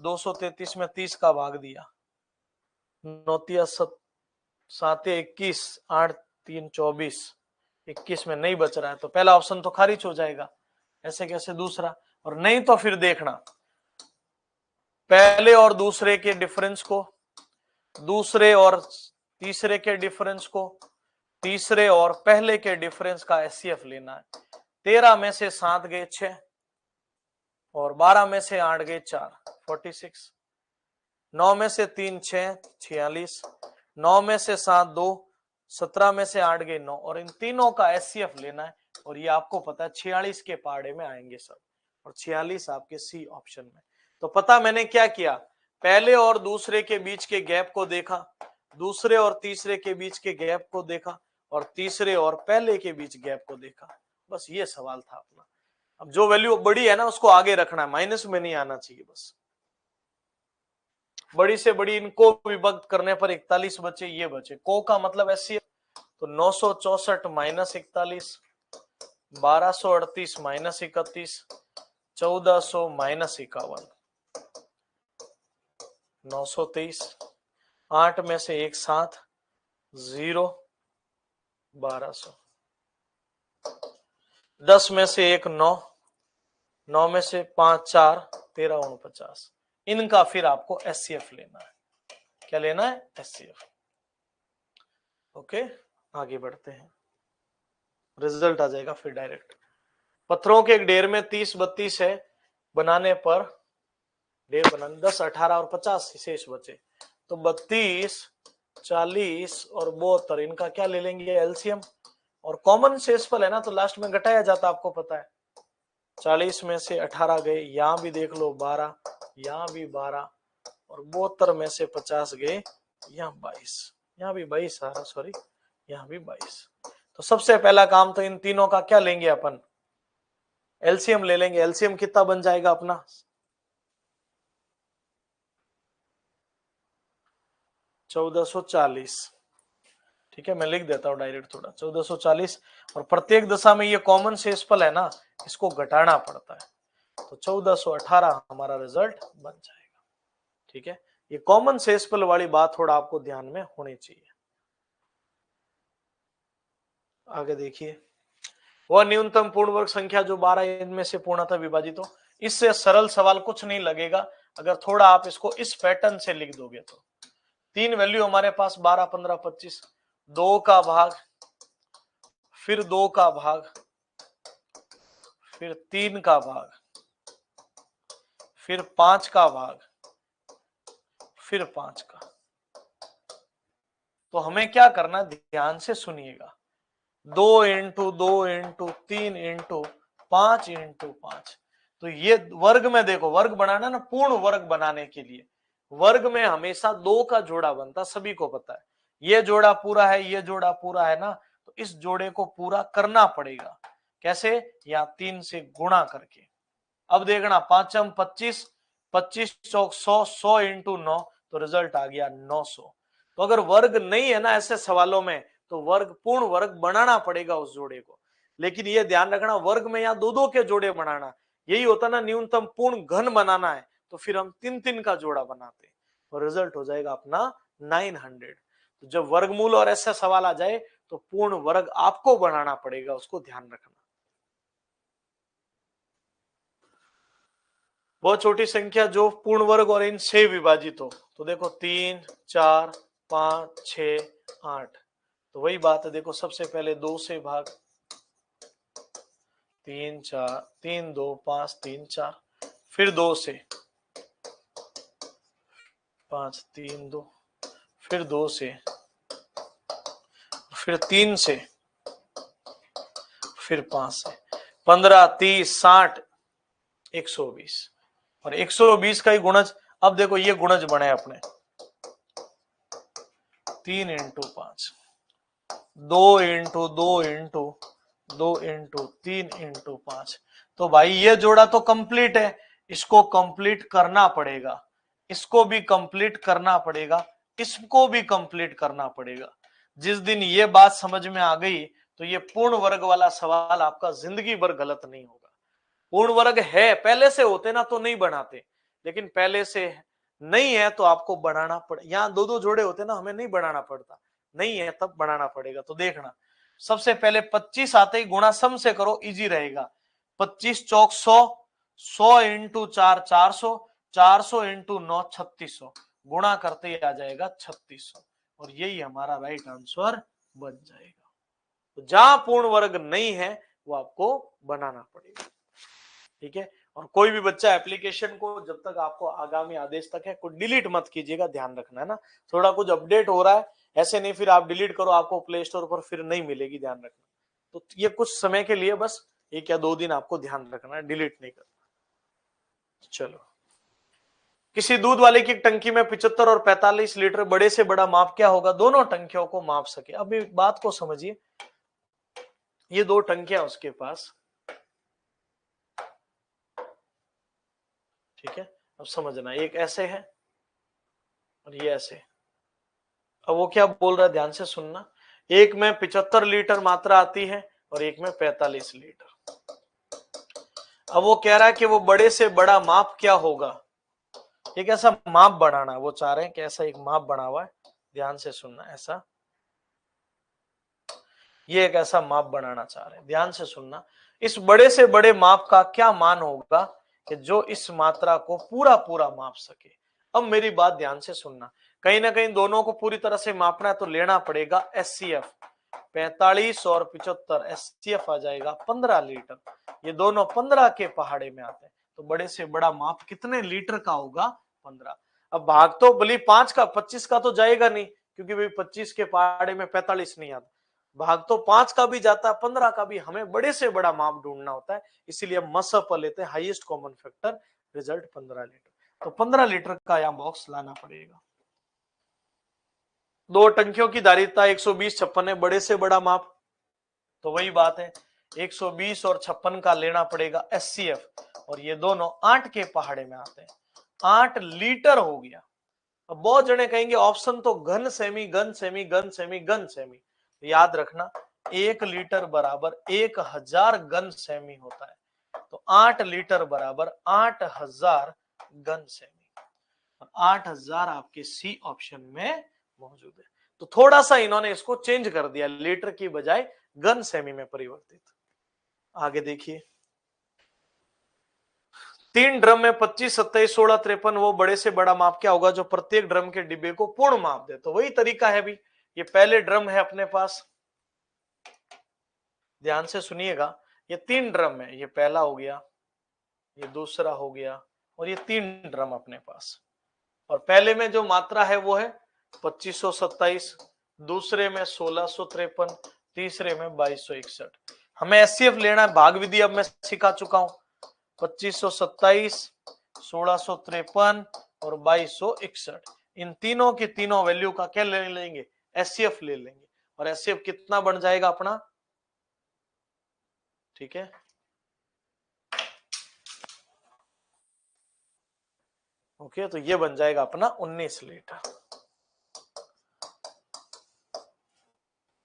233 में 30 का भाग दिया, 9, 7, 21, 8, 3, 24, 21 में नहीं बच रहा है तो पहला ऑप्शन तो खारिज हो जाएगा। ऐसे कैसे दूसरा? और नहीं तो फिर देखना, पहले और दूसरे के डिफरेंस को, दूसरे और तीसरे के डिफरेंस को, तीसरे और पहले के डिफरेंस का एचसीएफ लेना है। 13 में से 7 गए 6 और 12 में से 8 गए 4, 46। 9 में से 3 6, 46। 9 में से 7 2, 17 में से 8 गए 9 और इन तीनों का एचसीएफ लेना है। और ये आपको पता है 46 के पाड़े में आएंगे सब, और 46 आपके सी ऑप्शन में। तो पता मैंने क्या किया, पहले और दूसरे के बीच के गैप को देखा, दूसरे और तीसरे के बीच के गैप को देखा, और तीसरे और पहले के बीच गैप को देखा। बस ये सवाल था अपना। अब जो वैल्यू बड़ी है ना उसको आगे रखना है, माइनस में नहीं आना चाहिए बस। बड़ी से बड़ी इनको विभक्त करने पर 41 बचे, ये बचे। को का मतलब एचसीएफ, तो 964 माइनस 41, 1238 माइनस 31, 1400 माइनस 51, 923, 8 में से एक 7, 0, 1200, 10 में से एक 9, 9 में से 5 4, 13 49। इनका फिर आपको एचसीएफ लेना है। क्या लेना है? एचसीएफ। ओके, आगे बढ़ते हैं, रिजल्ट आ जाएगा फिर डायरेक्ट। पत्थरों के एक ढेर में 30 32 है, बनाने पर ढेर बनाने 10 18 और 50 शेष बचे, तो 32 40 और 72, इनका क्या ले लेंगे? एलसीएम। और कॉमन शेषफल है ना, तो लास्ट में घटाया जाता, आपको पता है। 40 में से 18 गए, यहां भी देख लो 12, यहां भी 12, और 72 में से 50 गए, यहाँ 22, यहाँ भी 22 आ रहा, सॉरी, यहाँ भी 22। तो सबसे पहला काम तो इन तीनों का क्या लेंगे अपन? एलसीएम ले लेंगे। एलसीएम कितना बन जाएगा अपना? 1440। ठीक है, मैं लिख देता हूं डायरेक्ट थोड़ा, 1440। और प्रत्येक दशा में ये कॉमन शेषफल है ना, इसको घटाना पड़ता है, तो 1418 हमारा रिजल्ट बन जाएगा। ठीक है, ये कॉमन शेषफल वाली बात थोड़ा आपको ध्यान में होनी चाहिए। आगे देखिए, वह न्यूनतम पूर्ण वर्ग संख्या जो 12 इनमें से पूर्णतः विभाजित हो। इससे सरल सवाल कुछ नहीं लगेगा अगर थोड़ा आप इसको इस पैटर्न से लिख दोगे तो। तीन वैल्यू हमारे पास 12 15 25, 2 का भाग, फिर 2 का भाग, फिर 3 का भाग, फिर 5 का भाग, फिर 5 का। तो हमें क्या करना, ध्यान से सुनिएगा। 2 इंटू 2 इंटू 3 इंटू 5 इंटू 5। तो ये वर्ग में देखो, वर्ग बनाना ना, पूर्ण वर्ग बनाने के लिए वर्ग में हमेशा 2 का जोड़ा बनता, सभी को पता है। ये जोड़ा पूरा है, ये जोड़ा पूरा है ना, तो इस जोड़े को पूरा करना पड़ेगा। कैसे? या 3 से गुणा करके। अब देखना, 5 25, 25 चौक 100, 100 इंटू 9, तो रिजल्ट आ गया 900। तो अगर वर्ग नहीं है ना ऐसे सवालों में, तो वर्ग, पूर्ण वर्ग बनाना पड़ेगा उस जोड़े को। लेकिन ये ध्यान रखना, वर्ग में यहाँ 2-2 के जोड़े बनाना, यही होता ना न्यूनतम पूर्ण घन बनाना है, तो फिर हम 3-3 का जोड़ा बनाते, और रिजल्ट हो जाएगा अपना 900। तो जब वर्गमूल और ऐसा सवाल आ जाए तो पूर्ण वर्ग आपको बनाना पड़ेगा, उसको ध्यान रखना। बहुत छोटी संख्या जो पूर्ण वर्ग और इन से विभाजित हो, तो देखो 3 4 5 6 8, तो वही बात है। देखो सबसे पहले 2 से भाग, 3 4 3 2 5 3 4, फिर 2 से 5 3 2, फिर 2 से, फिर 3 से, फिर 5 से, 15 30 60 120, और 120 का ही गुणज। अब देखो ये गुणज बने अपने 3 into 5, 2 into 2 into 2 into 3 into 5। तो भाई ये जोड़ा तो कंप्लीट है, इसको कंप्लीट करना पड़ेगा, इसको भी कंप्लीट करना पड़ेगा, इसको भी कंप्लीट करना पड़ेगा। जिस दिन ये बात समझ में आ गई, तो ये पूर्ण वर्ग वाला सवाल आपका जिंदगी भर गलत नहीं होगा। पूर्ण वर्ग है, पहले से होते ना तो नहीं बनाते, लेकिन पहले से नहीं है तो आपको बनाना पड़े। यहाँ 2-2 जोड़े होते ना, हमें नहीं बनाना पड़ता, नहीं है तब बनाना पड़ेगा। तो देखना, सबसे पहले 25 आते ही गुणा सम से करो, इजी रहेगा। 25 चौक 100, 100 इंटू 4 400, 400 इंटू 9 3600, गुणा करते ही आ जाएगा 3600, और यही हमारा राइट आंसर बन जाएगा। तो जहां पूर्ण वर्ग नहीं है वो आपको बनाना पड़ेगा। ठीक है, और कोई भी बच्चा एप्लीकेशन को जब तक आपको आगामी आदेश तक है को डिलीट मत कीजिएगा, ध्यान रखना है ना, थोड़ा कुछ अपडेट हो रहा है, ऐसे नहीं फिर आप डिलीट करो, आपको प्ले स्टोर पर फिर नहीं मिलेगी, ध्यान रखना। तो ये कुछ समय के लिए बस 1 या 2 दिन आपको ध्यान रखना है, डिलीट नहीं करना। चलो, किसी दूध वाले की टंकी में 75 और 45 लीटर, बड़े से बड़ा माप क्या होगा? दोनों टंकियों को माप सके। अब बात को समझिए, ये 2 टंकियां उसके पास, ठीक है, अब समझना, एक ऐसे है और ये ऐसे। अब वो क्या बोल रहा है, ध्यान से सुनना। एक में 75 लीटर मात्रा आती है और एक में 45 लीटर। अब वो कह रहा है कि वो बड़े से बड़ा माप क्या होगा। एक ऐसा माप बनाना वो चाह रहे हैं कि ऐसा एक माप बना हुआ है, ध्यान से सुनना। ऐसा ये एक ऐसा माप बनाना चाह रहे हैं, ध्यान से सुनना। इस बड़े से बड़े माप का क्या मान होगा कि जो इस मात्रा को पूरा पूरा माप सके। अब मेरी बात ध्यान से सुनना, कहीं ना कहीं दोनों को पूरी तरह से मापना है तो लेना पड़ेगा एससीएफ। 45 और 75 एससीएफ आ जाएगा 15 लीटर। ये दोनों 15 के पहाड़े में आते हैं, तो बड़े से बड़ा माप कितने लीटर का होगा, 15। अब भाग तो भली 5 का 25 का तो जाएगा नहीं, क्योंकि भाई 25 के पहाड़े में 45 नहीं आता। भाग तो 5 का भी जाता है, 15 का भी। हमें बड़े से बड़ा माप ढूंढना होता है, इसीलिए हम मसअप लेते हैं, highest common factor, result 15 litre. तो 15 लीटर का यहां बॉक्स लाना पड़ेगा। दो टंकियों की धारिता 120 56 है, बड़े से बड़ा माप, तो वही बात है 120 और 56 का लेना पड़ेगा एससीएफ, और ये दोनों 8 के पहाड़े में आते हैं। 8 लीटर हो गया। अब बहुत जने कहेंगे ऑप्शन तो घन सेमी घन सेमी घन सेमी घन सेमी, याद रखना 1 लीटर बराबर 1000 घन सेमी होता है। तो 8 लीटर बराबर 8000 घन सेमी, 8000 आपके सी ऑप्शन में मौजूद है। तो थोड़ा सा इन्होंने इसको चेंज कर दिया, लीटर की बजाय घन सेमी में परिवर्तित। आगे देखिए, 3 ड्रम में 25 27 16 53, वो बड़े से बड़ा माप क्या होगा जो प्रत्येक ड्रम के डिब्बे को पूर्ण माप दे। तो वही तरीका है भी, ये पहले ड्रम है अपने पास, ध्यान से सुनिएगा। ये 3 ड्रम है, ये पहला हो गया, ये दूसरा हो गया, और ये 3 ड्रम अपने पास। और पहले में जो मात्रा है वो है 2527, दूसरे में 1653, तीसरे में 2261। हमें एससीएफ लेना है, भाग विधि अब मैं सिखा चुका हूं। 2527, 1653 और 2261, इन तीनों की तीनों वैल्यू का क्या ले लेंगे, एससीएफ ले लेंगे। और एससीएफ कितना बन जाएगा अपना, ठीक है, ओके, तो ये बन जाएगा अपना 19 लीटर।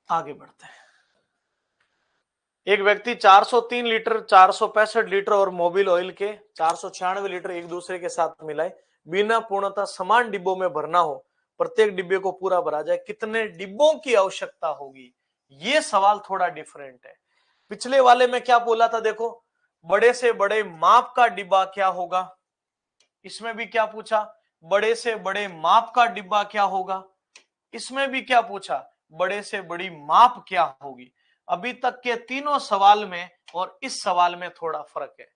आगे बढ़ते हैं। एक व्यक्ति 403 लीटर, 465 लीटर और मोबिल ऑयल के 496 लीटर एक दूसरे के साथ मिलाए, बिना पूर्णतः समान डिब्बों में भरना हो, प्रत्येक डिब्बे को पूरा भरा जाए, कितने डिब्बों की आवश्यकता होगी। ये सवाल थोड़ा डिफरेंट है। पिछले वाले में क्या बोला था, देखो बड़े से बड़े माप का डिब्बा क्या होगा, इसमें भी क्या पूछा, बड़े से बड़े माप का डिब्बा क्या होगा, इसमें भी क्या पूछा, बड़े से बड़ी माप क्या होगी। अभी तक के तीनों सवाल में और इस सवाल में थोड़ा फर्क है।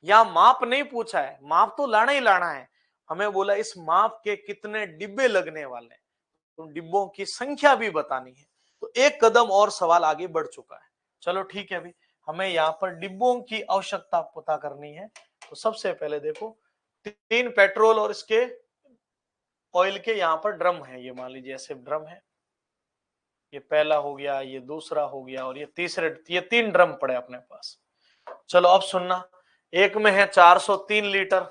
यहां माप नहीं पूछा है, माप तो लाना ही लाना है, हमें बोला इस माप के कितने डिब्बे लगने वाले हैं, तो डिब्बों की संख्या भी बतानी है। तो एक कदम और सवाल आगे बढ़ चुका है। चलो ठीक है, अभी हमें यहाँ पर डिब्बों की आवश्यकता पता करनी है। तो सबसे पहले देखो 3 पेट्रोल और इसके ऑयल के यहाँ पर ड्रम है, ये मान लीजिए ऐसे ड्रम है, ये पहला हो गया, ये दूसरा हो गया, और ये तीसरे, ये 3 ड्रम पड़े अपने पास। चलो अब सुनना, एक में है 403 लीटर,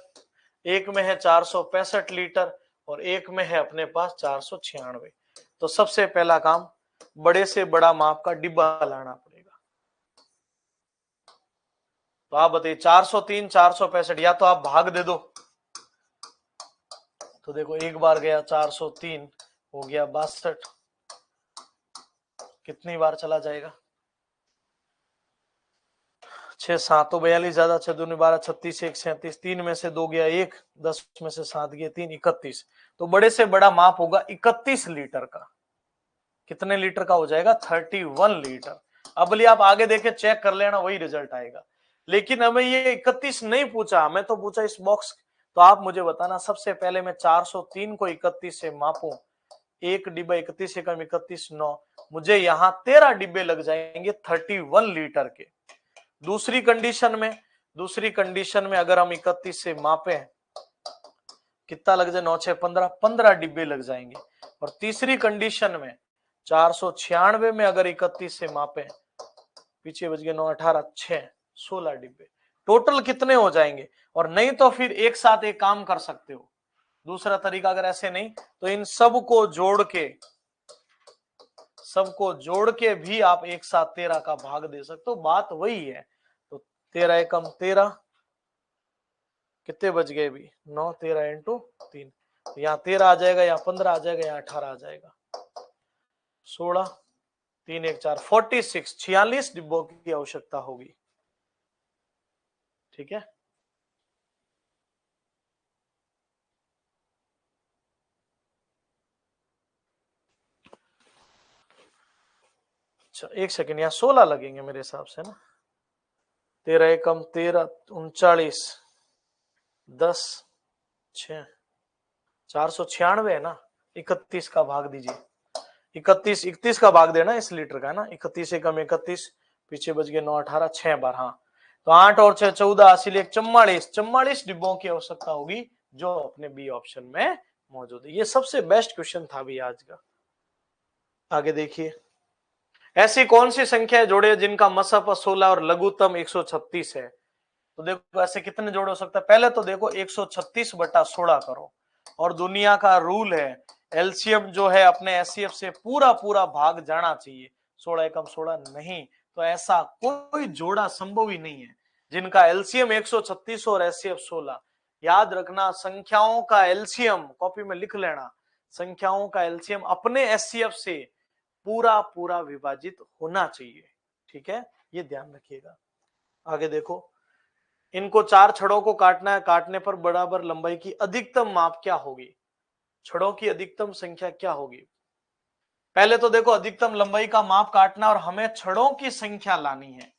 एक में है 465 लीटर, और एक में है अपने पास 496। तो सबसे पहला काम, बड़े से बड़ा माप का डिब्बा लाना पड़ेगा। तो आप बताइए 403 465, या तो आप भाग दे दो, तो देखो एक बार गया 403, हो गया 62, कितनी बार चला जाएगा, 6 7 तो 42 ज्यादा, 6 दूनी 12, 36 1 37, 3 में से 2 गया 1, 10 में से 7 गया 3, 31। तो बड़े से बड़ा माप होगा 31 लीटर का। कितने लीटर का हो जाएगा, 31 लीटर। अब लिए आप आगे देखे चेक कर लेना, वही रिजल्ट आएगा। लेकिन हमें ये 31 नहीं पूछा, हमें तो पूछा इस बॉक्स। तो आप मुझे बताना, सबसे पहले मैं 403 को 31 से मापूं, एक डिब्बा 31 एकम 31 9, मुझे यहाँ 13 डिब्बे लग जाएंगे 31 लीटर के। दूसरी कंडीशन में अगर हम 31 से मापे, कितना लग जाए, 9 6 15 डिब्बे लग जाएंगे। और तीसरी कंडीशन में 496 में अगर 31 से मापे, पीछे बच गए 9 18 6 16 डिब्बे, टोटल कितने हो जाएंगे। और नहीं तो फिर एक साथ एक काम कर सकते हो, दूसरा तरीका अगर ऐसे नहीं तो इन सबको जोड़ के भी आप एक साथ 13 का भाग दे सकते हो, बात वही है। तो 13 एकम 13, कितने बच गए भी 9, 13 इंटू 3, तो यहाँ 13 आ जाएगा, यहाँ 15 आ जाएगा, यहाँ 18 आ जाएगा, 16, 3 1 4 46, 46 डिब्बों की आवश्यकता होगी। ठीक है, अच्छा एक सेकेंड, यहाँ 16 लगेंगे मेरे हिसाब से ना, 13 एकम 13, 39, 10, 6, 496 है ना, 31 का भाग दीजिए, 31 का भाग देना इस लीटर का है ना, 31 एकम 31, पीछे बच गए 9 18, 6 बार, हाँ तो 8 और 6 14, इसीलिए 44 डिब्बों की आवश्यकता होगी, जो अपने बी ऑप्शन में मौजूद है। ये सबसे बेस्ट क्वेश्चन था भी आज का। आगे देखिए, ऐसी कौन सी संख्या जोड़े जिनका मसफ 16 और लघुत्तम 136 है? तो देखो ऐसे कितने जोड़ हो सकता है, पहले तो देखो 136/16 करो, और दुनिया का रूल है एलसीएम जो है अपने एचसीएफ से पूरा पूरा भाग जाना चाहिए, 16 एकम 16 नहीं, तो ऐसा कोई जोड़ा संभव ही नहीं है जिनका एलसीएम 136 और एचसीएफ 16। याद रखना, संख्याओं का एलसीएम कॉपी में लिख लेना, संख्याओं का एलसीएम अपने एचसीएफ से पूरा पूरा विभाजित होना चाहिए। ठीक है, ये ध्यान रखिएगा। आगे देखो, इनको 4 छड़ों को काटना है, काटने पर बराबर लंबाई की अधिकतम माप क्या होगी? छड़ों की अधिकतम संख्या क्या होगी? पहले तो देखो अधिकतम लंबाई का माप काटना और हमें छड़ों की संख्या लानी है,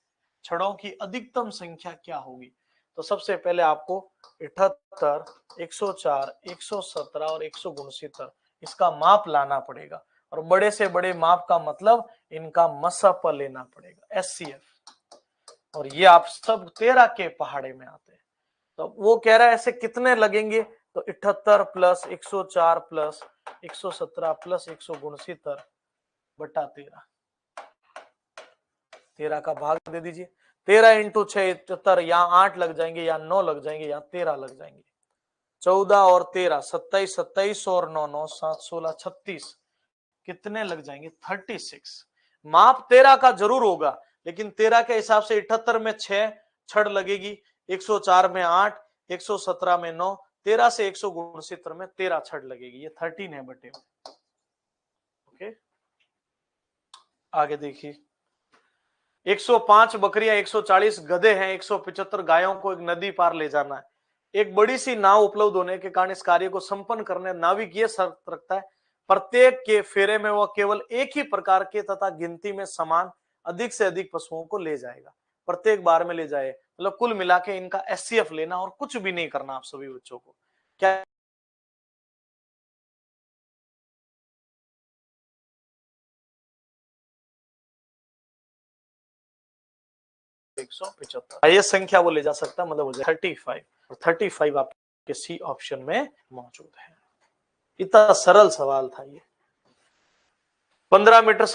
छड़ों की अधिकतम संख्या क्या होगी? तो सबसे पहले आपको 78, 104, 117 और 169 इसका माप लाना पड़ेगा, और बड़े से बड़े माप का मतलब इनका मसफ लेना पड़ेगा, एचसीएफ, और ये आप सब 13 के पहाड़े में आते हैं। तो वो कह रहा है ऐसे कितने लगेंगे, तो 78 प्लस 104 प्लस 117 प्लस 169 बटा 13, 13 का भाग दे दीजिए, 13 इंटू 6 78, यहाँ 8 लग जाएंगे, यहाँ 9 लग जाएंगे, यहाँ 13 लग जाएंगे, 14 और 13 27, 27 और 9 9 7 16 36, कितने लग जाएंगे 36। माप 13 का जरूर होगा, लेकिन 13 के हिसाब से 78 में 6 छड़ लगेगी, 104 में 8, 117 में 9, 13 से 169 में 13 छड़ लगेगी, ये 13 है बटे। ओके, आगे देखिए, 105 बकरियां, 140 गधे हैं, 175 गायों को एक नदी पार ले जाना है। एक बड़ी सी नाव उपलब्ध होने के कारण इस कार्य को संपन्न करने नाविक ये शर्त रखता है, प्रत्येक के फेरे में वह केवल एक ही प्रकार के तथा गिनती में समान अधिक से अधिक पशुओं को ले जाएगा, प्रत्येक बार में ले जाए, मतलब कुल मिला के इनका एचसीएफ लेना और कुछ भी नहीं करना आप सभी बच्चों को। क्या 175 ये संख्या वो ले जा सकता, मतलब हो जाए 35, और 35 आपके सी ऑप्शन में मौजूद है। इतना सरल सवाल था ये। 15 मीटर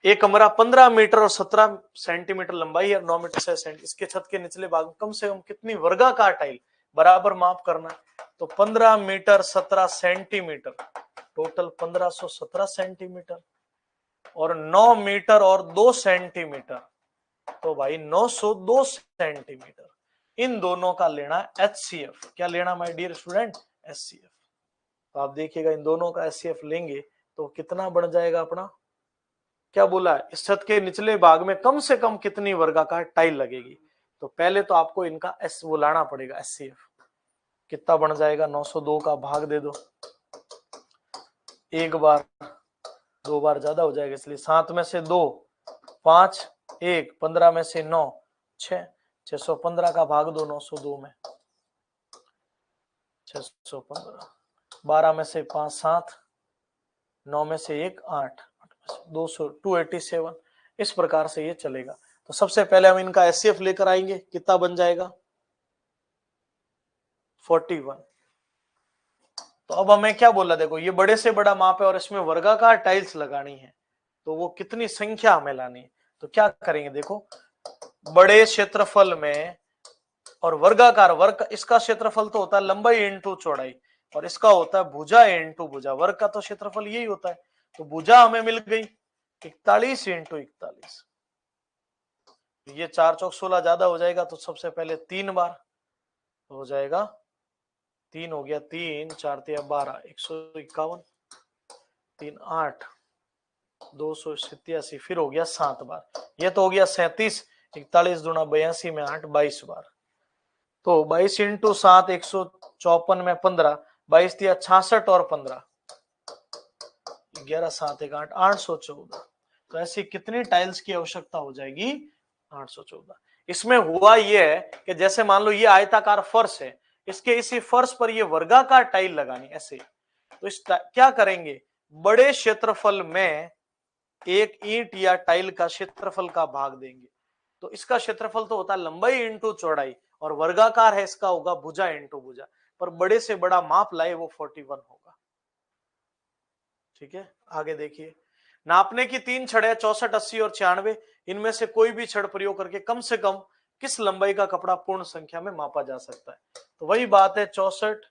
एक कमरा 15 मीटर और 17 सेंटीमीटर लंबाई है, 9 मीटर 6 सेंटीमीटर, इसके छत के निचले भाग में कम से कम कितनी वर्गाकार टाइल बराबर माप करना है? तो 15 मीटर 17 सेंटीमीटर, टोटल 1517 सेंटीमीटर, और 9 मीटर और 2 सेंटीमीटर, तो भाई 902 सेंटीमीटर, इन दोनों का लेना है एचसीएफ। क्या लेना माय डियर स्टूडेंट? एचसीएफ। तो आप देखिएगा इन दोनों का एचसीएफ लेंगे तो कितना बन जाएगा अपना, क्या बोला है, इस छत के निचले भाग में कम से कम कितनी वर्गाकार टाइल लगेगी? तो पहले तो आपको इनका एस वो लाना पड़ेगा एचसीएफ, कितना बन जाएगा, 902 का भाग दे दो, एक बार 2 बार ज्यादा हो जाएगा, इसलिए 7 में से 2 5 1, 15 में से 9 6, 615 का भाग दो 902 में, 615, 12 में से 5 7, 9 में से 1 8, 200 287, इस प्रकार से ये चलेगा। तो सबसे पहले हम इनका एचसीएफ लेकर आएंगे, कितना बन जाएगा 41। तो अब हमें क्या बोला, देखो ये बड़े से बड़ा माप है और इसमें वर्गाकार टाइल्स लगानी है, तो वो कितनी संख्या हमें लानी है? तो क्या करेंगे, देखो बड़े क्षेत्रफल में और वर्गाकार, वर्ग इसका क्षेत्रफल तो होता है लंबाई इंटू चौड़ाई, और इसका होता है भुजा इंटू भुजा, वर्ग का तो क्षेत्रफल यही होता है। तो भुजा हमें मिल गई 41 इंटू 41, ये 4 चौक 16 ज्यादा हो जाएगा, तो सबसे पहले 3 बार हो जाएगा, 3 हो गया, 3 4 तिया 12, 151, 3 8, 287, फिर हो गया 7 बार, ये तो हो गया 37, 41 दूना 82 में 8, 22 बार। तो 22 इंटू 7, 154 में 15, 22 तिया 66 और 15, 11 7 1 8, 814। तो ऐसी कितनी टाइल्स की आवश्यकता हो जाएगी? 814। इसमें हुआ यह है कि जैसे मान लो ये आयताकार फर्श है, इसके इसी फर्श पर ये वर्गाकार टाइल लगानी ऐसे, तो इस क्या करेंगे, बड़े क्षेत्रफल में एक ईंट या टाइल का क्षेत्रफल का भाग देंगे। तो इसका क्षेत्रफल तो होता है लंबाई इंटू चौड़ाई, और वर्गाकार है, इसका होगा भुजा इंटू भुजा, पर बड़े से बड़ा माप लाए वो 41 होगा। ठीक है, आगे देखिए, नापने की 3 छड़ है, 64 80 और 96, इनमें से कोई भी छड़ प्रयोग करके कम से कम किस लंबाई का कपड़ा पूर्ण संख्या में मापा जा सकता है? तो वही बात है, 64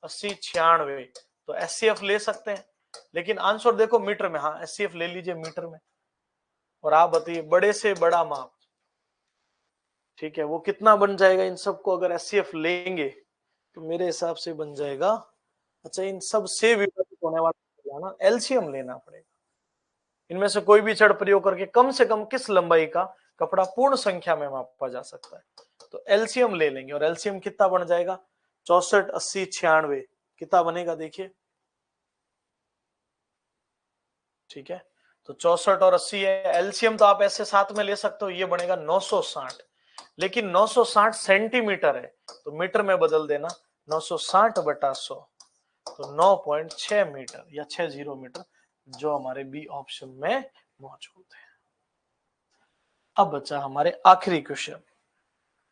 80 96, तो एससीएफ ले सकते हैं, लेकिन आंसर देखो मीटर में। हाँ, एससीएफ ले लीजिए मीटर में, और आप बताइए बड़े से बड़ा माप, ठीक है, वो कितना बन जाएगा? इन सबको अगर एससीएफ लेंगे तो मेरे हिसाब से बन जाएगा, अच्छा इन सब से विभाजित होने वाला ना एलसीएम लेना पड़ेगा। इनमें से कोई भी छड़ प्रयोग करके कम से कम किस लंबाई का कपड़ा पूर्ण संख्या में मापा जा सकता है? तो एलसीएम ले लेंगे, और एलसीएम कितना बन जाएगा? 64 80 96 कितना बनेगा देखिए, ठीक है, तो 64 और 80 है, एलसीएम तो आप ऐसे साथ में ले सकते हो, ये बनेगा 960, लेकिन 960 सेंटीमीटर है, तो मीटर में बदल देना, 960 बटा 100, तो 9.6 मीटर या 60 मीटर, जो हमारे बी ऑप्शन में मौजूद है। अब बचा हमारे आखिरी क्वेश्चन,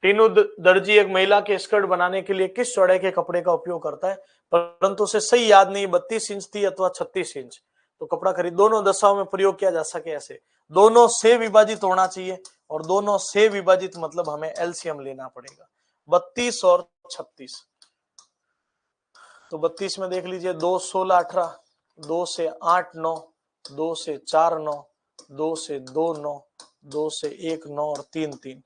टीनू दर्जी एक महिला के स्कर्ट बनाने के लिए किस चौड़ाई के कपड़े का उपयोग करता है, परंतु उसे सही याद नहीं 32 इंच थी अथवा 36 इंच, तो कपड़ा खरीद दोनों दशाओं में प्रयोग किया जा सके ऐसे, दोनों से विभाजित होना चाहिए, और दोनों से विभाजित मतलब हमें एलसीएम लेना पड़ेगा, 32 और 36। तो 32 में देख लीजिए, 2 16 18, 2 से 8 9, 2 से 4 9, 2 से 2 9, 2 से 1 9 और 3 3,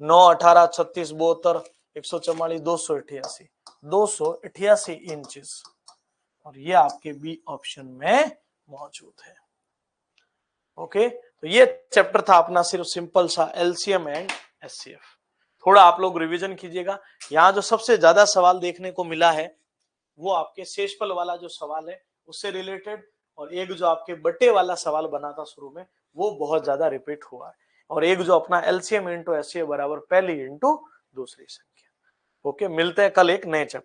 9 18 36 72 144 288, 288 इंचेस, और ये आपके बी ऑप्शन में मौजूद है। ओके, तो ये चैप्टर था अपना सिर्फ सिंपल सा एलसीएम एंड एचसीएफ। थोड़ा आप लोग रिवीजन कीजिएगा, यहाँ जो सबसे ज्यादा सवाल देखने को मिला है वो आपके शेषफल वाला जो सवाल है उससे रिलेटेड, और एक जो आपके बटे वाला सवाल बना था शुरू में वो बहुत ज्यादा रिपीट हुआ है, और एक जो अपना एलसीएम इंटू एचसीएफ बराबर पहली इंटू दूसरी संख्या। ओके, मिलते हैं कल एक नए चैप्टर।